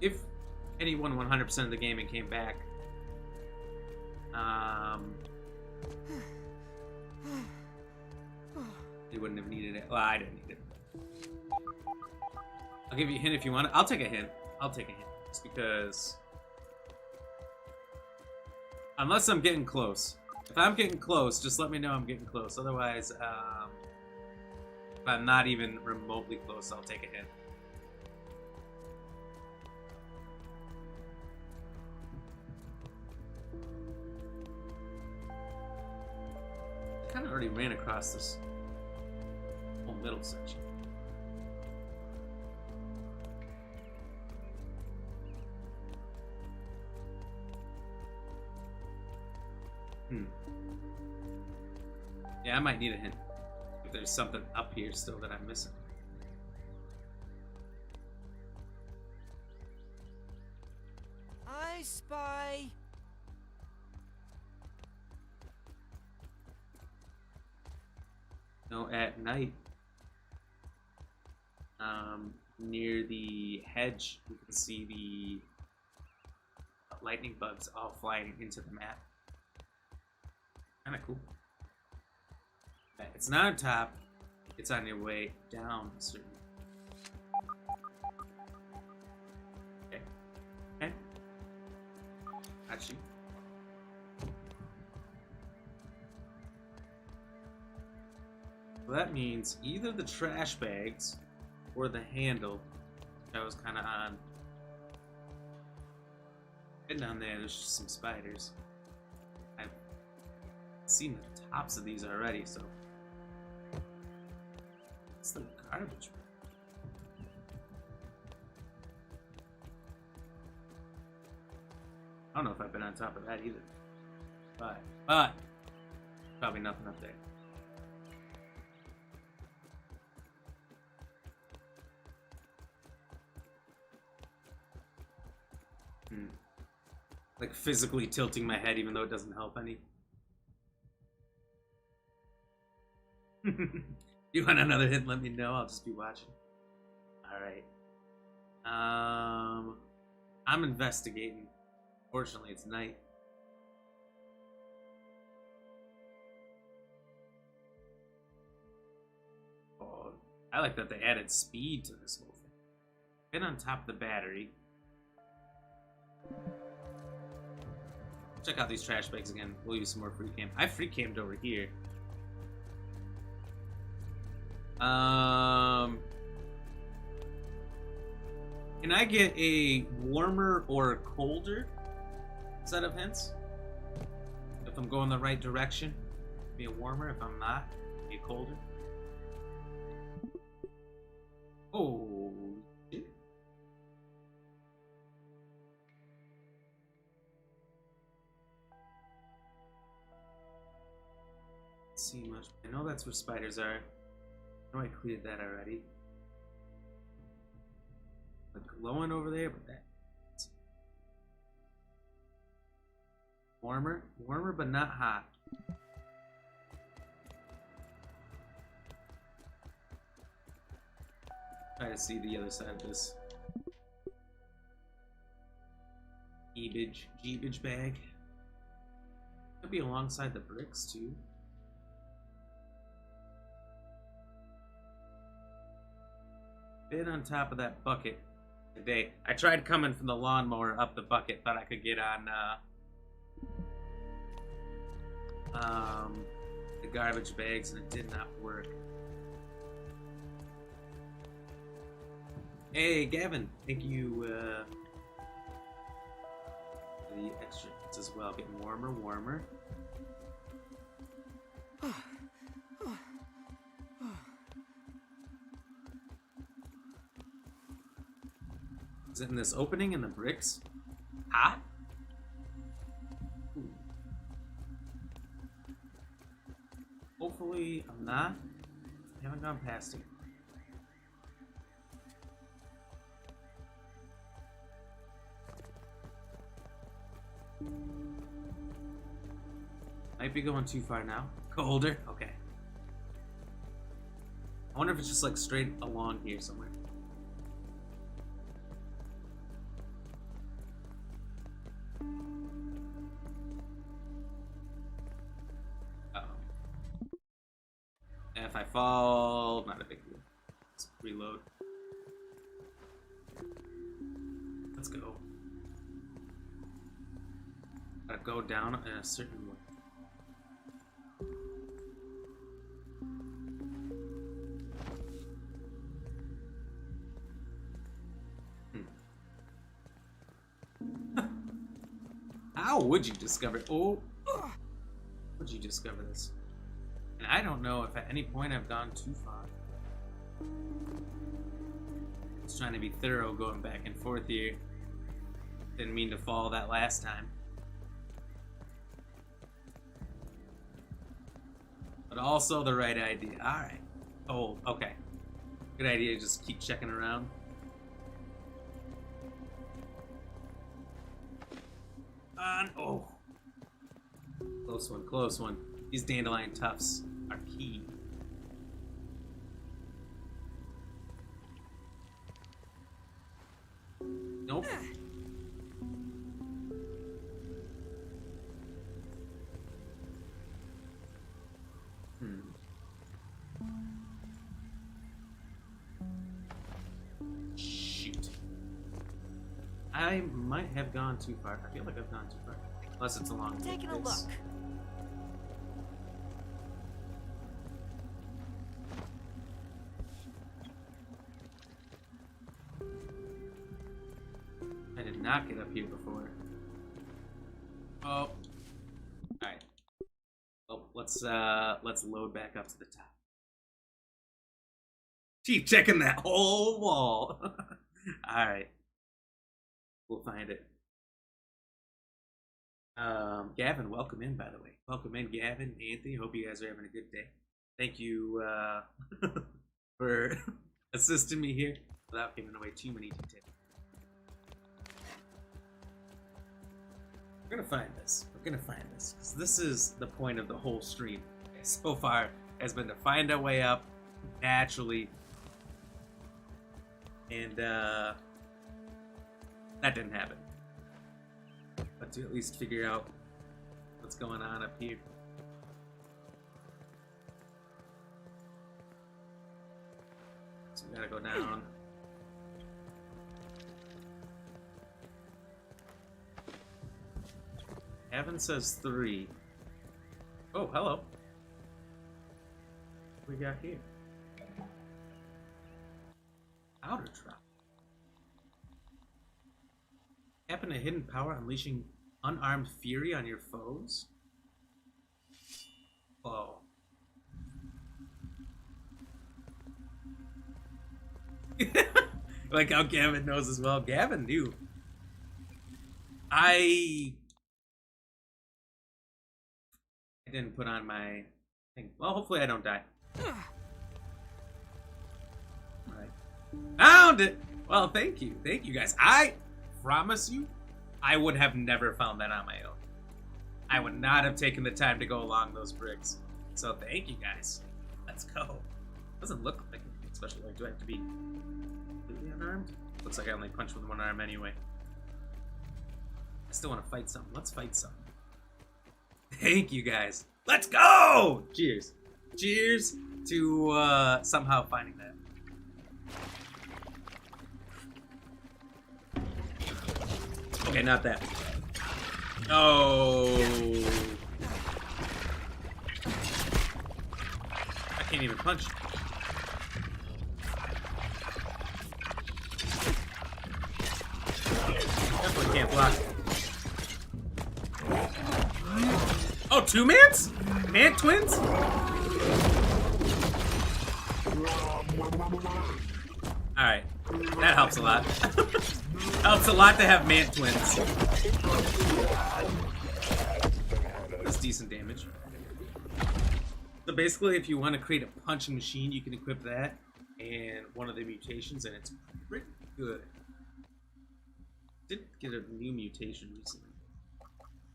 If anyone 100% of the game and came back, they wouldn't have needed it. Well, I didn't need it. I'll give you a hint if you want it. I'll take a hint. Just because. Unless I'm getting close. If I'm getting close, just let me know I'm getting close. Otherwise, if I'm not even remotely close, I'll take a hint. I kind of already ran across this whole middle section. Yeah, I might need a hint. If there's something up here still that I'm missing.
I spy.
No, at night. Near the hedge, you can see the lightning bugs all flying into the map. Kind of cool. It's not on top. It's on your way down. Certain. Okay. Okay. Got you. So that means either the trash bags or the handle I was kind of on. And down there, there's just some spiders. I've seen the tops of these already, so. It's the garbage. I don't know if I've been on top of that either. But probably nothing up there. Like physically tilting my head even though it doesn't help any. You want another hint? Let me know. I'll just be watching. Alright. I'm investigating. Fortunately, it's night. Oh, I like that they added speed to this whole thing. Been on top of the battery. Check out these trash bags again. We'll use some more free cam. I free cammed over here. Can I get a warmer or a colder set of hints? If I'm going the right direction, be a warmer. If I'm not, be a colder. Oh, shit. See much. I know that's where spiders are. I know I cleared that already. Like glowing over there, but that warmer, but not hot. Try to see the other side of this Jeebage bag. Could be alongside the bricks too. Been on top of that bucket today. I tried coming from the lawnmower up the bucket, thought I could get on the garbage bags, and it did not work. Hey, Gavin, thank you for the extra hits as well. Getting warmer. Is it in this opening in the bricks? Hot? Ooh. Hopefully I'm not. I haven't gone past it. Might be going too far now. Colder? Okay. I wonder if it's just like straight along here somewhere. If I fall, not a big deal. Let's reload. Let's go. Gotta go down in a certain way. How would you discover? Oh, would you discover this? And I don't know if at any point I've gone too far. Just trying to be thorough going back and forth here. Didn't mean to fall that last time. But also the right idea. Alright. Oh, okay. Good idea, just keep checking around. Oh. Close one. These dandelion tufts are key. Nope. Shoot. I might have gone too far. I feel like I've gone too far. Unless it's along the
Taking a look.
up here before. Oh. Alright. Well, let's load back up to the top. Keep checking that whole wall. Alright. We'll find it. Gavin, welcome in, by the way. Welcome in, Gavin, Anthony. Hope you guys are having a good day. Thank you for assisting me here without giving away too many details. We're gonna find this. We're gonna find this. 'Cause this is the point of the whole stream so far, has been to find our way up naturally. And that didn't happen. But to at least figure out what's going on up here. So we gotta go down. Evan says 3. Oh, hello. What we got here? Outer drop. Happen a hidden power unleashing unarmed fury on your foes? Whoa. Like how Gavin knows as well. Gavin knew. I didn't put on my thing. Well, hopefully I don't die. Alright. Found it! Well, thank you. Thank you, guys. I promise you, I would have never found that on my own. I would not have taken the time to go along those bricks. So thank you, guys. Let's go. Doesn't look like it, especially like, do I have to be completely unarmed? Looks like I only punch with one arm anyway. I still want to fight something. Let's fight something. Thank you, guys. Let's go! Cheers. Cheers to somehow finding that. Okay, not that. Oh. I can't even punch. Definitely can't block. Oh, 2-mans? Man twins? Alright. That helps a lot. Helps a lot to have man twins. That's decent damage. So basically, if you want to create a punching machine, you can equip that and one of the mutations, and it's pretty good. Did get a new mutation recently.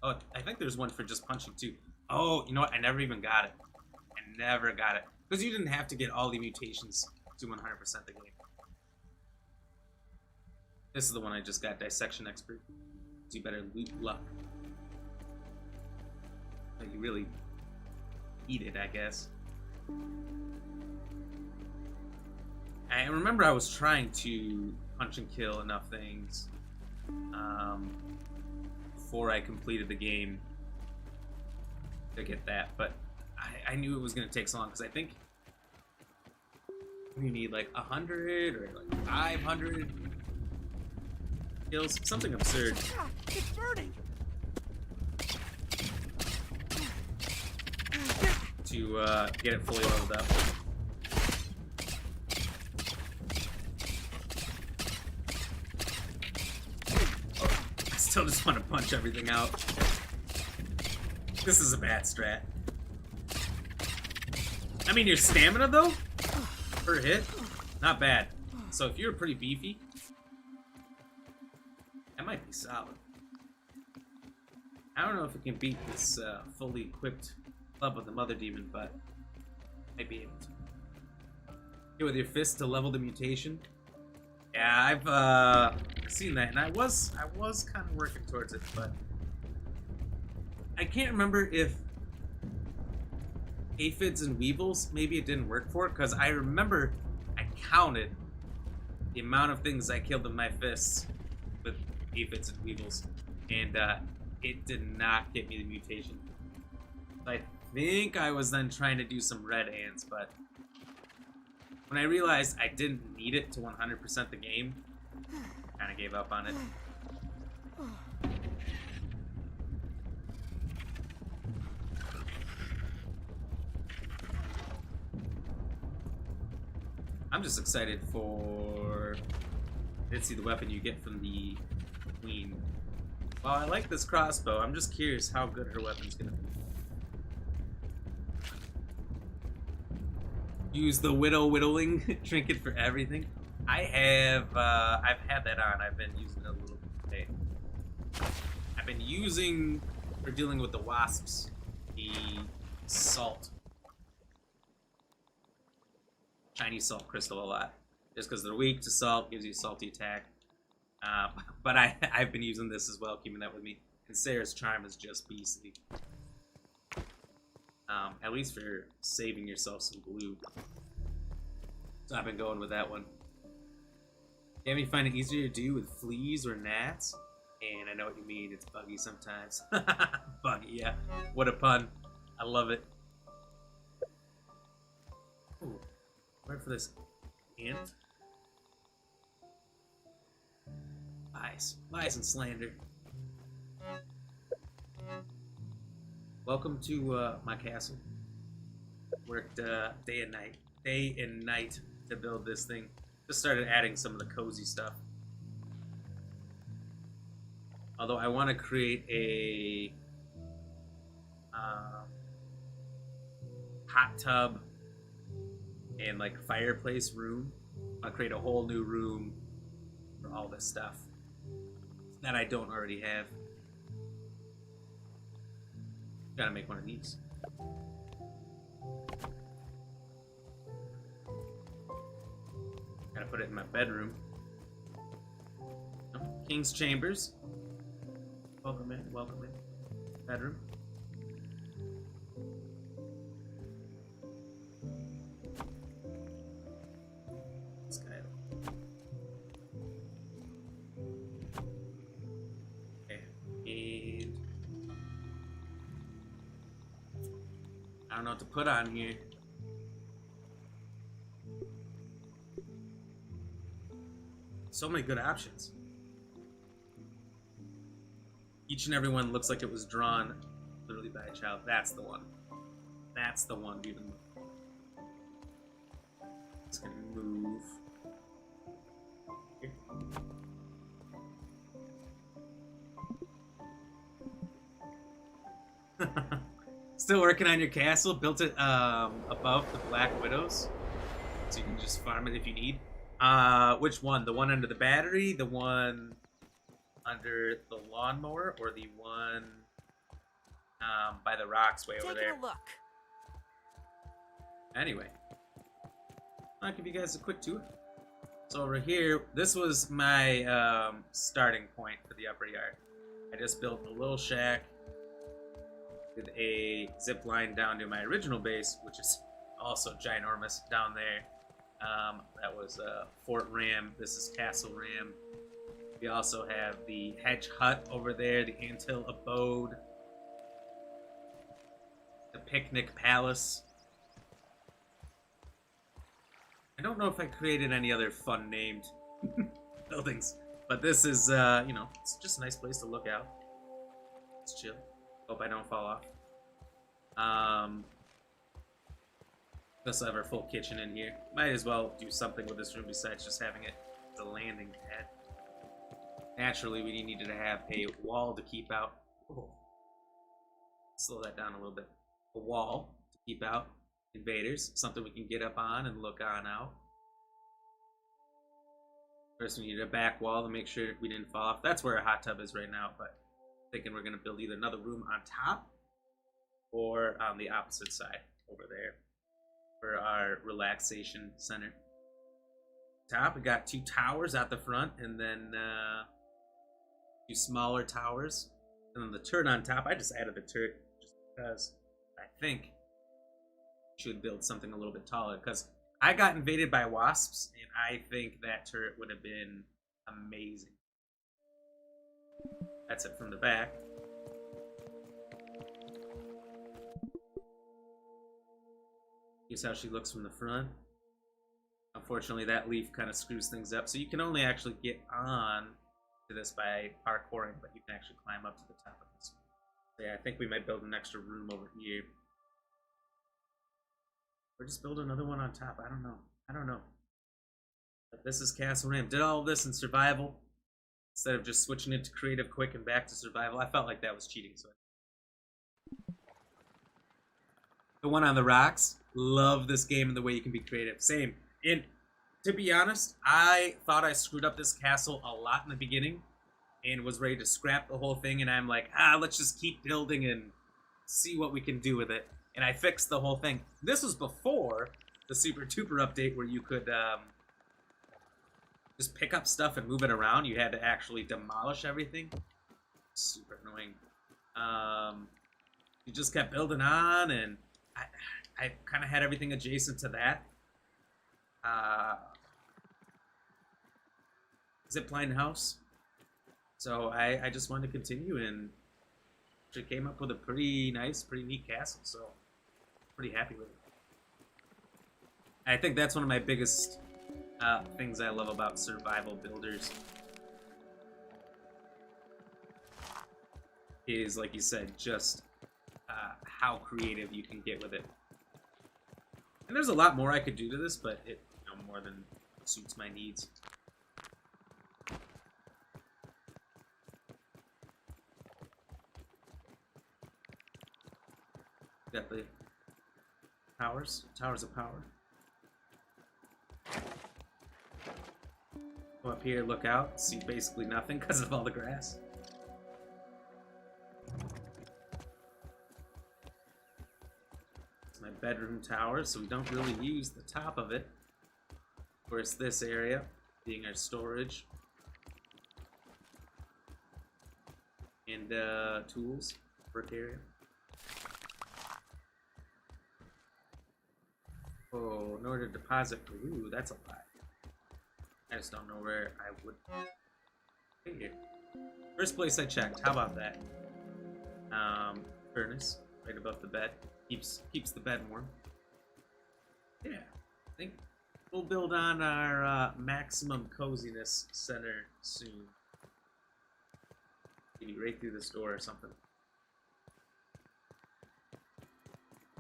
Oh, I think there's one for just punching too. Oh, you know what? I never even got it. I never got it. Because you didn't have to get all the mutations to 100% the game. This is the one I just got, Dissection Expert. So you better loot luck. But you really eat it, I guess. I remember I was trying to punch and kill enough things before I completed the game to get that, but I knew it was going to take so long because I think you need like 100 or like 500 kills, something absurd.
It's burning.
To get it fully leveled up. I still just want to punch everything out. This is a bad strat. I mean, your stamina though, per hit, not bad. So if you're pretty beefy, that might be solid. I don't know if it can beat this fully equipped club of the Mother Demon, but might be able to. Hit with your fist to level the mutation. Yeah, I've seen that, and I was kind of working towards it, but I can't remember if aphids and weevils, maybe it didn't work for it, because I remember I counted the amount of things I killed with my fists with aphids and weevils, and it did not get me the mutation. I think I was then trying to do some red ants, but when I realized I didn't need it to 100% the game, I kind of gave up on it. I'm just excited for... Let's see the weapon you get from the queen. Well, I like this crossbow. I'm just curious how good her weapon's gonna be. Use the whittling trinket for everything. I've had that on. I've been using it a little bit today. I've been using, for dealing with the wasps, the salt. Shiny salt crystal a lot. Just because they're weak to salt, gives you a salty attack. But I've been using this as well, keeping that with me. And Sarah's charm is just beastly. At least for saving yourself some glue. So I've been going with that one. Can you find it easier to do with fleas or gnats? And I know what you mean, it's buggy sometimes. Buggy, yeah. What a pun. I love it. Ooh. Wait for this ant. Lies and slander. Welcome to my castle. Worked day and night to build this thing. Just started adding some of the cozy stuff. Although I want to create a hot tub and like fireplace room. I want to create a whole new room for all this stuff that I don't already have. Gotta make one of these. Gotta put it in my bedroom. Oh, King's Chambers. Welcome in, welcome in. Bedroom. This guy. Okay. And I don't know what to put on here. So many good options. Each and every one looks like it was drawn literally by a child. That's the one. That's the one, even. It's gonna move. Here. Still working on your castle. Built it above the Black Widows, so you can just farm it if you need. Which one? The one under the battery? The one under the lawnmower? Or the one by the rocks way over there?
Taking a look.
Anyway, I'll give you guys a quick tour. So over here, this was my starting point for the upper yard. I just built a little shack with a zip line down to my original base, which is also ginormous down there. That was Fort Ram. This is Castle Ram. We also have the Hedge Hut over there, the Anthill Abode, the Picnic Palace. I don't know if I created any other fun named buildings, but this is, you know, it's just a nice place to look out. It's chill. Hope I don't fall off. We also have our full kitchen in here. Might as well do something with this room besides just having it as a landing pad. Naturally, we needed to have a wall to keep out. Oh. Slow that down a little bit. A wall to keep out invaders. Something we can get up on and look on out. First, we needed a back wall to make sure we didn't fall off. That's where our hot tub is right now, but I'm thinking we're going to build either another room on top or on the opposite side over there for our relaxation center. Top, we got 2 towers out the front, and then 2 smaller towers, and then the turret on top. I just added the turret just because I think I should build something a little bit taller, because I got invaded by wasps, and I think that turret would have been amazing. That's it from the back. Here's how she looks from the front. Unfortunately, that leaf kind of screws things up, so you can only actually get on to this by parkouring, but you can actually climb up to the top of this. So yeah, I think we might build an extra room over here. Or just build another one on top. I don't know. But this is Castle Ram. Did all of this in survival instead of just switching it to creative quick and back to survival. I felt like that was cheating. So the one on the rocks. Love this game and the way you can be creative. Same. And to be honest, I thought I screwed up this castle a lot in the beginning and was ready to scrap the whole thing. And I'm like, let's just keep building and see what we can do with it. And I fixed the whole thing. This was before the Super Duper update where you could just pick up stuff and move it around. You had to actually demolish everything. Super annoying. You just kept building on, and I kind of had everything adjacent to that. Zipline house. So I just wanted to continue, and she came up with a pretty nice, pretty neat castle. So pretty happy with it. I think that's one of my biggest things I love about survival builders. Is, like you said, just how creative you can get with it. And there's a lot more I could do to this, but it more than suits my needs. Got the towers of power. Go up here, look out, see basically nothing because of all the grass. It's my bedroom tower, so we don't really use the top of it. Of course, this area being our storage and tools work area. Oh, in order to deposit, ooh, that's a lot. I just don't know where I would. Here. First place I checked. How about that? Furnace right above the bed keeps the bed warm. Yeah, I think we'll build on our maximum coziness center soon. Maybe right through this door or something.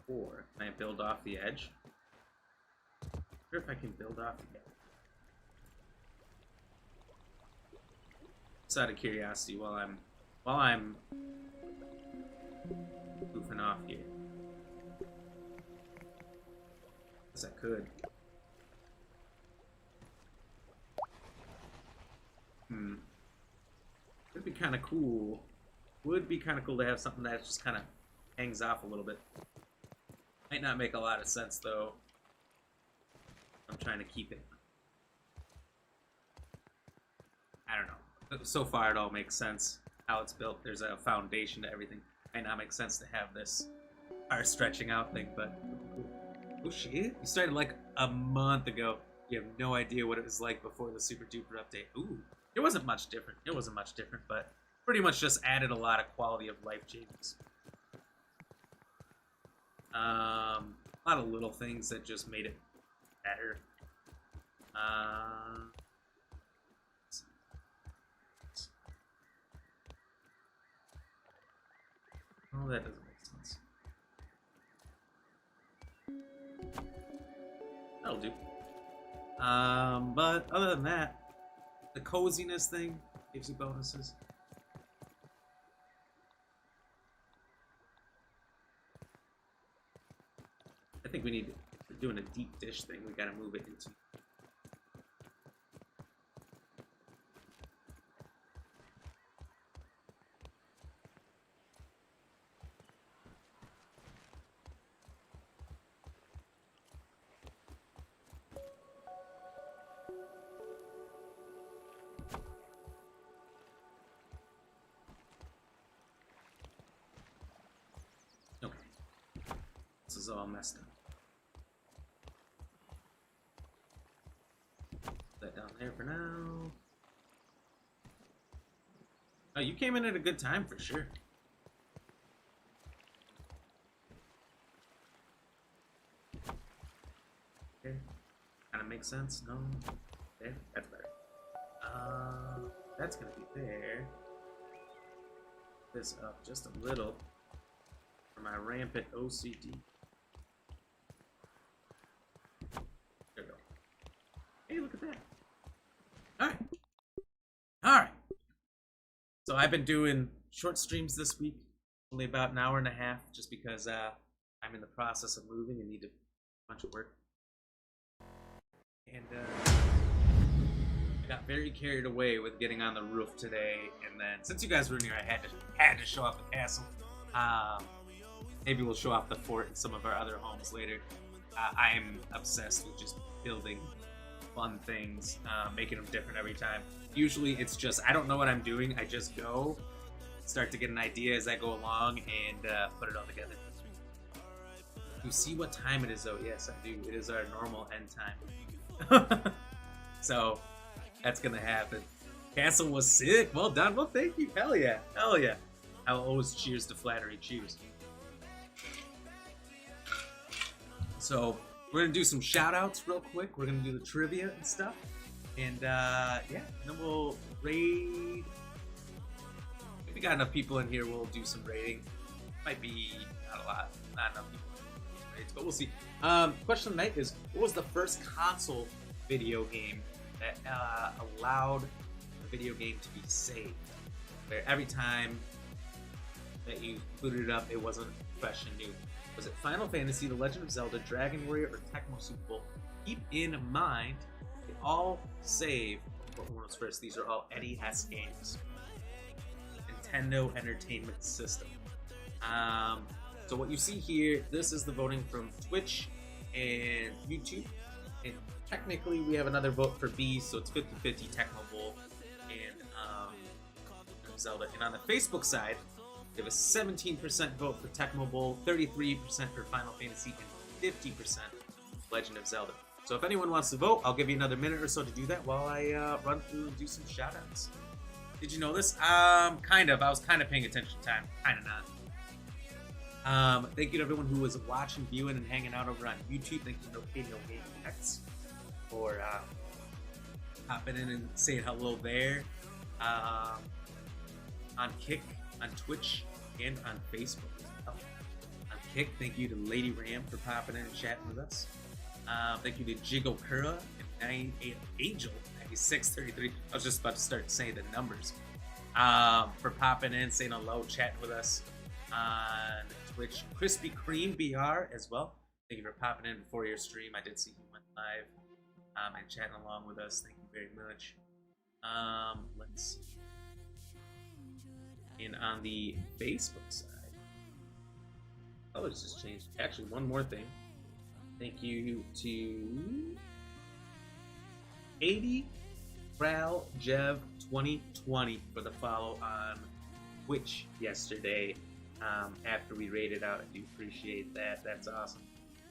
Or can I build off the edge? I wonder if I can build off the edge. Just out of curiosity, while I'm goofing off here, as I could. Would be kind of cool. Would be kind of cool to have something that just kind of hangs off a little bit. Might not make a lot of sense though. I'm trying to keep it. I don't know. So far it all makes sense. How it's built. There's a foundation to everything. Might not make sense to have this our stretching out thing, but oh shit. You started like a month ago. You have no idea what it was like before the Super Duper update. Ooh. It wasn't much different. It wasn't much different, but pretty much just added a lot of quality of life changes. A lot of little things that just made it better. Oh, that doesn't make sense. That'll do. But other than that, the coziness thing gives you bonuses. I think we need, if we're doing a deep dish thing, we gotta move it into. This is all messed up. Put that down there for now. Oh, you came in at a good time for sure. Okay. Kind of makes sense. No. Okay, that's better. That's gonna be there. This up just a little for my rampant OCD. There we go. Hey, look at that. So I've been doing short streams this week, only about an hour and a half, just because I'm in the process of moving and need a bunch of work. And I got very carried away with getting on the roof today, and then since you guys were in here, I had to show off the castle. Maybe we'll show off the fort and some of our other homes later. I'm obsessed with just building fun things, making them different every time. Usually it's just, I don't know what I'm doing, I just go, start to get an idea as I go along, and put it all together. You see what time it is though? Yes, I do. It is our normal end time. So, that's gonna happen. Castle was sick, well done, well thank you, hell yeah, hell yeah. I'll always cheers to flattery, cheers. So, we're gonna do some shout outs real quick, we're gonna do the trivia and stuff. And yeah, then we'll raid. If we got enough people in here, we'll do some raiding. Might be not a lot, not enough people in raids, but we'll see. Question of the night is, what was the first console video game that allowed the video game to be saved? Where every time that you booted it up, it wasn't fresh and new. Was it Final Fantasy, The Legend of Zelda, Dragon Warrior, or Tecmo Super Bowl? Keep in mind, they all save what one was first. These are all NES games. Nintendo Entertainment System. So what you see here, this is the voting from Twitch and YouTube. And technically we have another vote for B, so it's 50-50 Tecmo Bowl and Zelda. And on the Facebook side, we have a 17% vote for Tecmo Bowl, 33% for Final Fantasy, and 50% Legend of Zelda. So if anyone wants to vote, I'll give you another minute or so to do that while I run through and do some shoutouts. Did you know this? Kind of. I was kind of paying attention to time. Kind of not. Thank you to everyone who was watching, viewing, and hanging out over on YouTube. Thank you to BlackRamGX for hopping in and saying hello there. On Kick, on Twitch, and on Facebook as well. On Kick, thank you to Lady Ram for popping in and chatting with us. Thank you to Jiggle Kura and Angel 9633. I was just about to start saying the numbers. For popping in, saying hello, chatting with us on Twitch. Krispy Kreme BR as well. Thank you for popping in before your stream. I did see you went live and chatting along with us. Thank you very much. Let's see. And on the Facebook side, colors just changed. Actually, one more thing. Thank you to 80 Ral Jev 2020 for the follow on Twitch yesterday. After we raided out, I do appreciate that. That's awesome.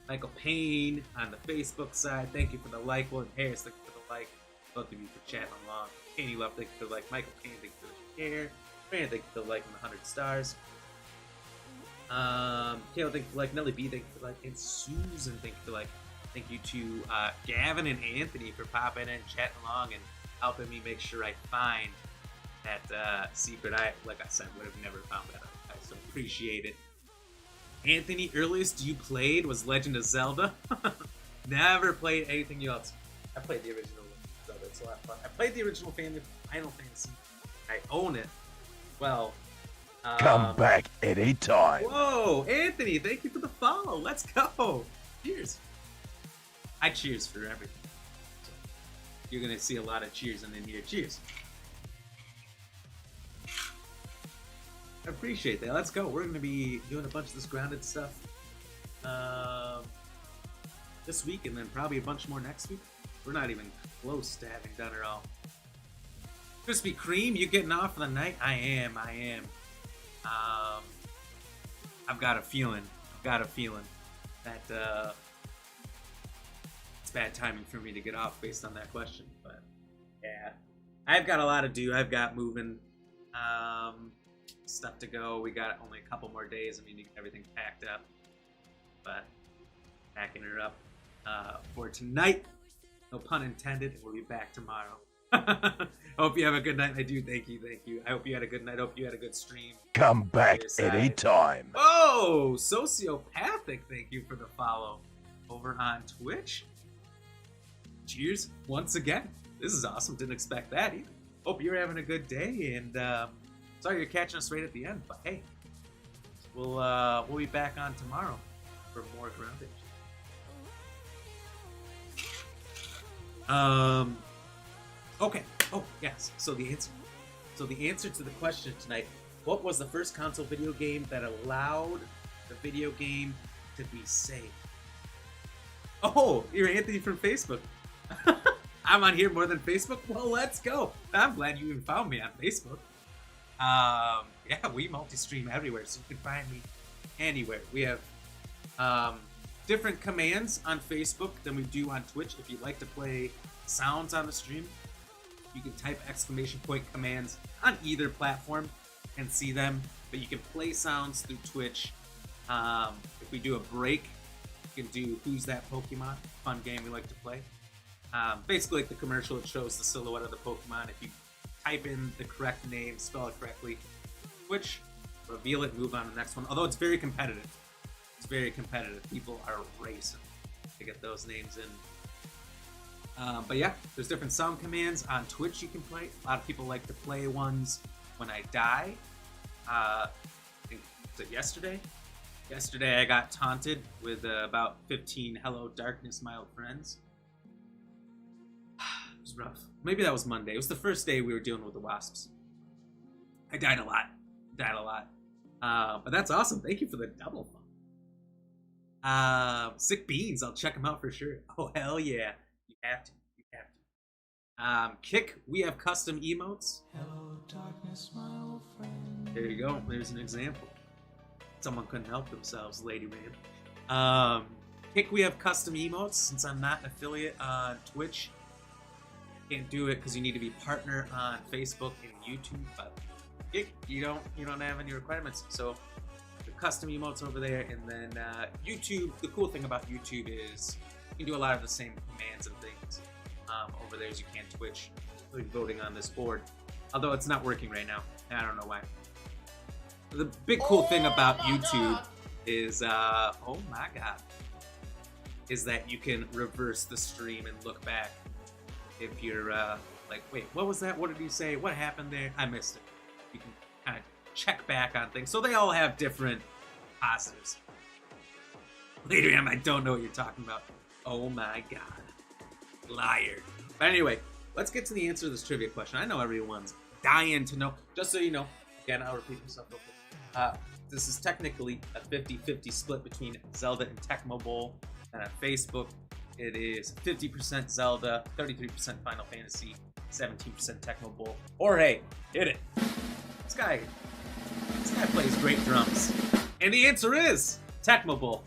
Michael Payne on the Facebook side. Thank you for the like. William Harris, thank you for the like. Both of you for chatting along. Kenny Love, thank you for the like. Michael Payne, thank you for the share. Brandon, thank you for the like and the 100 stars. Kale, thank you for like. Nelly B, thank you for like. And Susan, thank you for like. Thank you to Gavin and Anthony for popping in, chatting along, and helping me make sure I find that secret. Like I said, would have never found that out. So appreciate it. Anthony, earliest you played was Legend of Zelda. Never played anything else. I played the original Zelda. It's a lot of fun. I played the original Final Fantasy. I own it. Well,
Come back anytime.
Whoa, Anthony, thank you for the follow. Let's go. Cheers. I cheers for everything. So you're going to see a lot of cheers and then here. Cheers. I appreciate that. Let's go. We're going to be doing a bunch of this grounded stuff this week and then probably a bunch more next week. We're not even close to having done it all. Krispy Kreme, you getting off for the night? I am. I've got a feeling that it's bad timing for me to get off based on that question. But yeah, I've got a lot to do. I've got moving stuff to go. We got only a couple more days. I mean, to get everything packed up, but packing her up for tonight. No pun intended. And we'll be back tomorrow. Hope you have a good night. I do. Thank you. I hope you had a good night. Hope you had a good stream.
Come back anytime.
Oh, Sociopathic. Thank you for the follow over on Twitch. Cheers once again. This is awesome. Didn't expect that either. Hope you're having a good day. And Sorry you're catching us right at the end, but hey, we'll be back on tomorrow for more groundage. Okay. Oh yes. So the answer to the question tonight: what was the first console video game that allowed the video game to be saved? Oh, you're Anthony from Facebook. I'm on here more than Facebook. Well, let's go. I'm glad you even found me on Facebook. Yeah, we multi-stream everywhere, so you can find me anywhere. We have different commands on Facebook than we do on Twitch. If you'd like to play sounds on the stream, you can type ! commands on either platform and see them, but you can play sounds through Twitch. If we do a break, you can do Who's That Pokemon? Fun game we like to play. Basically, like the commercial, it shows the silhouette of the Pokemon. If you type in the correct name, spell it correctly, Twitch, reveal it, move on to the next one. Although it's very competitive. It's very competitive. People are racing to get those names in. But yeah, there's different sound commands on Twitch you can play. A lot of people like to play ones when I die. Was it yesterday? Yesterday I got taunted with about 15 Hello Darkness, my old friends. It was rough. Maybe that was Monday. It was the first day we were dealing with the Wasps. I died a lot. But that's awesome. Thank you for the double fun. Sick Beans. I'll check them out for sure. Oh, hell yeah. You have to. Kick, we have custom emotes. Hello, darkness, my old friend. There you go. There's an example. Someone couldn't help themselves, Lady Ram. Kick, we have custom emotes. Since I'm not an affiliate on Twitch, can't do it because you need to be partner on Facebook and YouTube. But Kick, you don't have any requirements. So the custom emotes over there, and then YouTube. The cool thing about YouTube is you can do a lot of the same commands and things over there as you can Twitch, including voting on this board. Although it's not working right now. I don't know why. The big cool thing about YouTube is, oh my god, is that you can reverse the stream and look back. If you're like, wait, what was that? What did you say? What happened there? I missed it. You can kind of check back on things. So they all have different positives. Later on, I don't know what you're talking about. Oh my god. Liar. But anyway, let's get to the answer to this trivia question. I know everyone's dying to know. Just so you know, again, I'll repeat myself real quick. This is technically a 50-50 split between Zelda and Tecmo Bowl. And on Facebook, it is 50% Zelda, 33% Final Fantasy, 17% Tecmo Bowl. Jorge, hit it. This guy plays great drums. And the answer is Tecmo Bowl.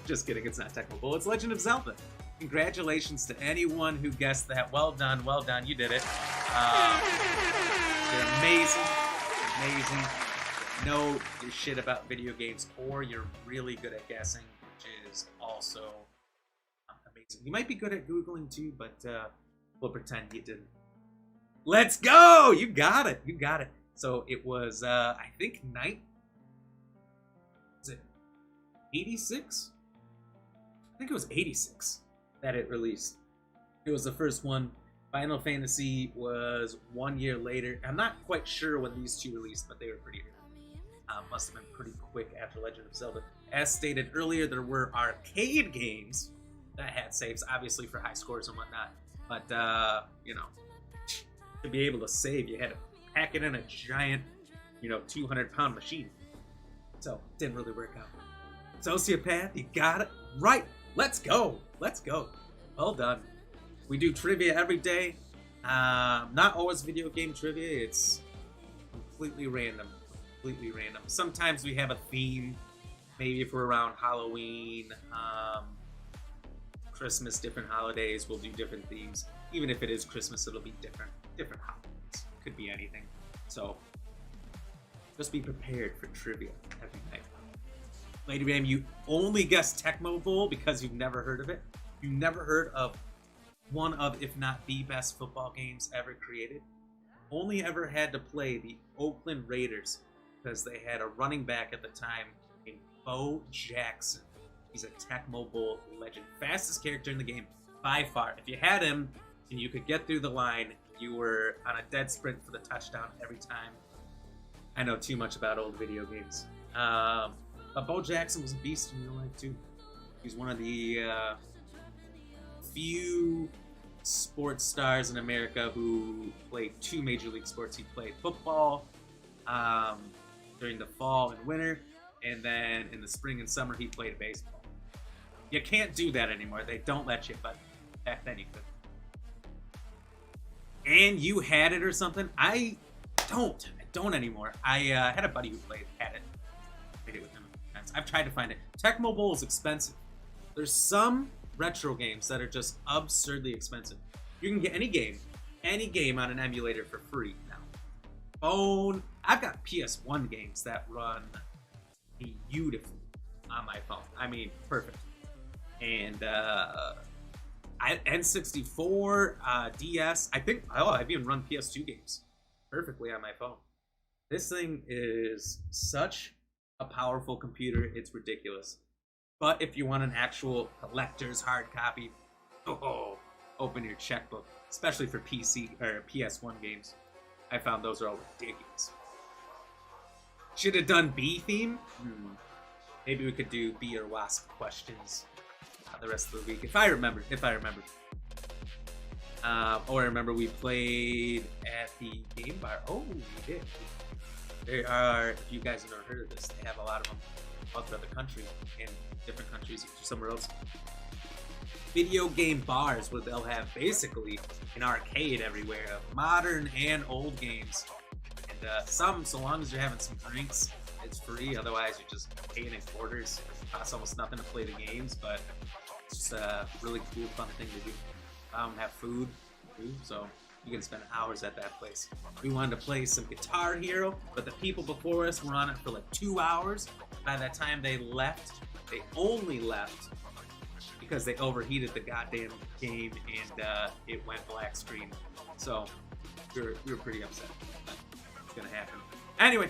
Just kidding, it's not Tecmo Bowl, it's Legend of Zelda. Congratulations to anyone who guessed that. Well done, you did it. You're amazing. Know your shit about video games, or you're really good at guessing, which is also amazing. You might be good at Googling too, but we'll pretend you didn't. Let's go! You got it. So it was, I think, was it 86? I think it was 86 that it released. It was the first one. Final Fantasy was 1 year later. I'm not quite sure when these two released, but they were pretty early. Must have been pretty quick after Legend of Zelda. As stated earlier, there were arcade games that had saves, obviously for high scores and whatnot. But, to be able to save, you had to pack it in a giant, 200-pound machine. So, it didn't really work out. Sociopath, you got it right. Let's go. Well done. We do trivia every day. Not always video game trivia. It's completely random. Sometimes we have a theme. Maybe if we're around Halloween, Christmas, different holidays, we'll do different themes. Even if it is Christmas, it'll be different holidays. Could be anything. So just be prepared for trivia every night. Lady Ram, you only guessed Tecmo Bowl because you've never heard of it. You've never heard of one of, if not the best football games ever created. Only ever had to play the Oakland Raiders because they had a running back at the time named Bo Jackson. He's a Tecmo Bowl legend. Fastest character in the game by far. If you had him and you could get through the line, you were on a dead sprint for the touchdown every time. I know too much about old video games. But Bo Jackson was a beast in real life too. He's one of the few sports stars in America who played 2 major league sports. He played football during the fall and winter, and then in the spring and summer he played baseball. You can't do that anymore. They don't let you, but back then you could. And you had it or something? I don't anymore. I had a buddy who had it with him. I've tried to find it. Tecmo Bowl is expensive. There's some retro games that are just absurdly expensive. You can get any game on an emulator for free now. I've got PS1 games that run beautifully on my phone. I mean, perfect. And N64, DS. I've even run PS2 games perfectly on my phone. This thing is such a powerful computer, it's ridiculous. But if you want an actual collector's hard copy, open your checkbook, especially for PC or PS1 games. I found those are all ridiculous. Should have done B theme? Maybe we could do B or Wasp questions the rest of the week if I remember. Or I remember we played at the game bar. Oh, we did. There are, if you guys have never heard of this, they have a lot of them all throughout the country, in different countries, or somewhere else. Video game bars where they'll have basically an arcade everywhere of modern and old games. And so long as you're having some drinks, it's free. Otherwise, you're just paying in quarters. It costs almost nothing to play the games, but it's just a really cool, fun thing to do. Have food too, so you can spend hours at that place. We wanted to play some Guitar Hero, but the people before us were on it for like 2 hours. By that time they left, they only left because they overheated the goddamn game and it went black screen. So we were pretty upset. But it's gonna happen. Anyway,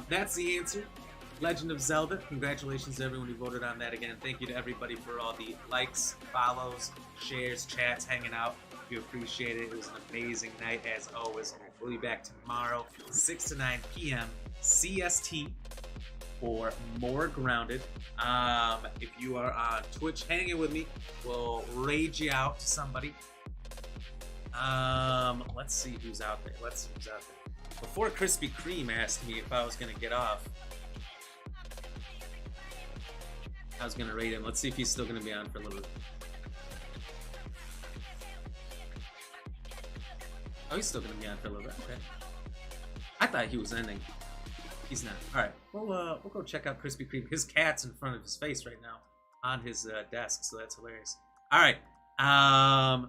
that's the answer. Legend of Zelda. Congratulations to everyone who voted on that again. Thank you to everybody for all the likes, follows, shares, chats, hanging out. We appreciate it. It was an amazing night as always. We'll be back tomorrow, 6 to 9 p.m. CST for more Grounded. If you are on Twitch hanging with me, we'll raid you out to somebody. Let's see who's out there. Before Krispy Kreme asked me if I was going to get off, I was going to raid him. Let's see if he's still going to be on for a little bit. Oh, he's still going to be on for a little bit. Okay. I thought he was ending. He's not. All right. We'll go check out Krispy Kreme. His cat's in front of his face right now on his desk, so that's hilarious. All right.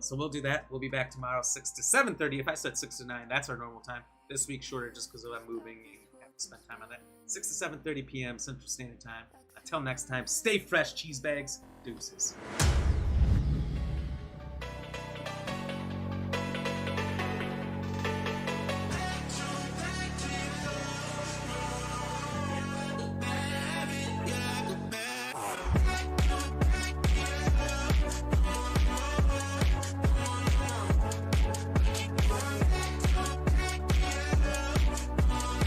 So we'll do that. We'll be back tomorrow, 6 to 7:30. If I said 6 to 9, that's our normal time. This week shorter just because I'm moving and have to spend time on that. 6 to 7:30 p.m. Central Standard Time. Until next time, stay fresh, cheese bags. Deuces.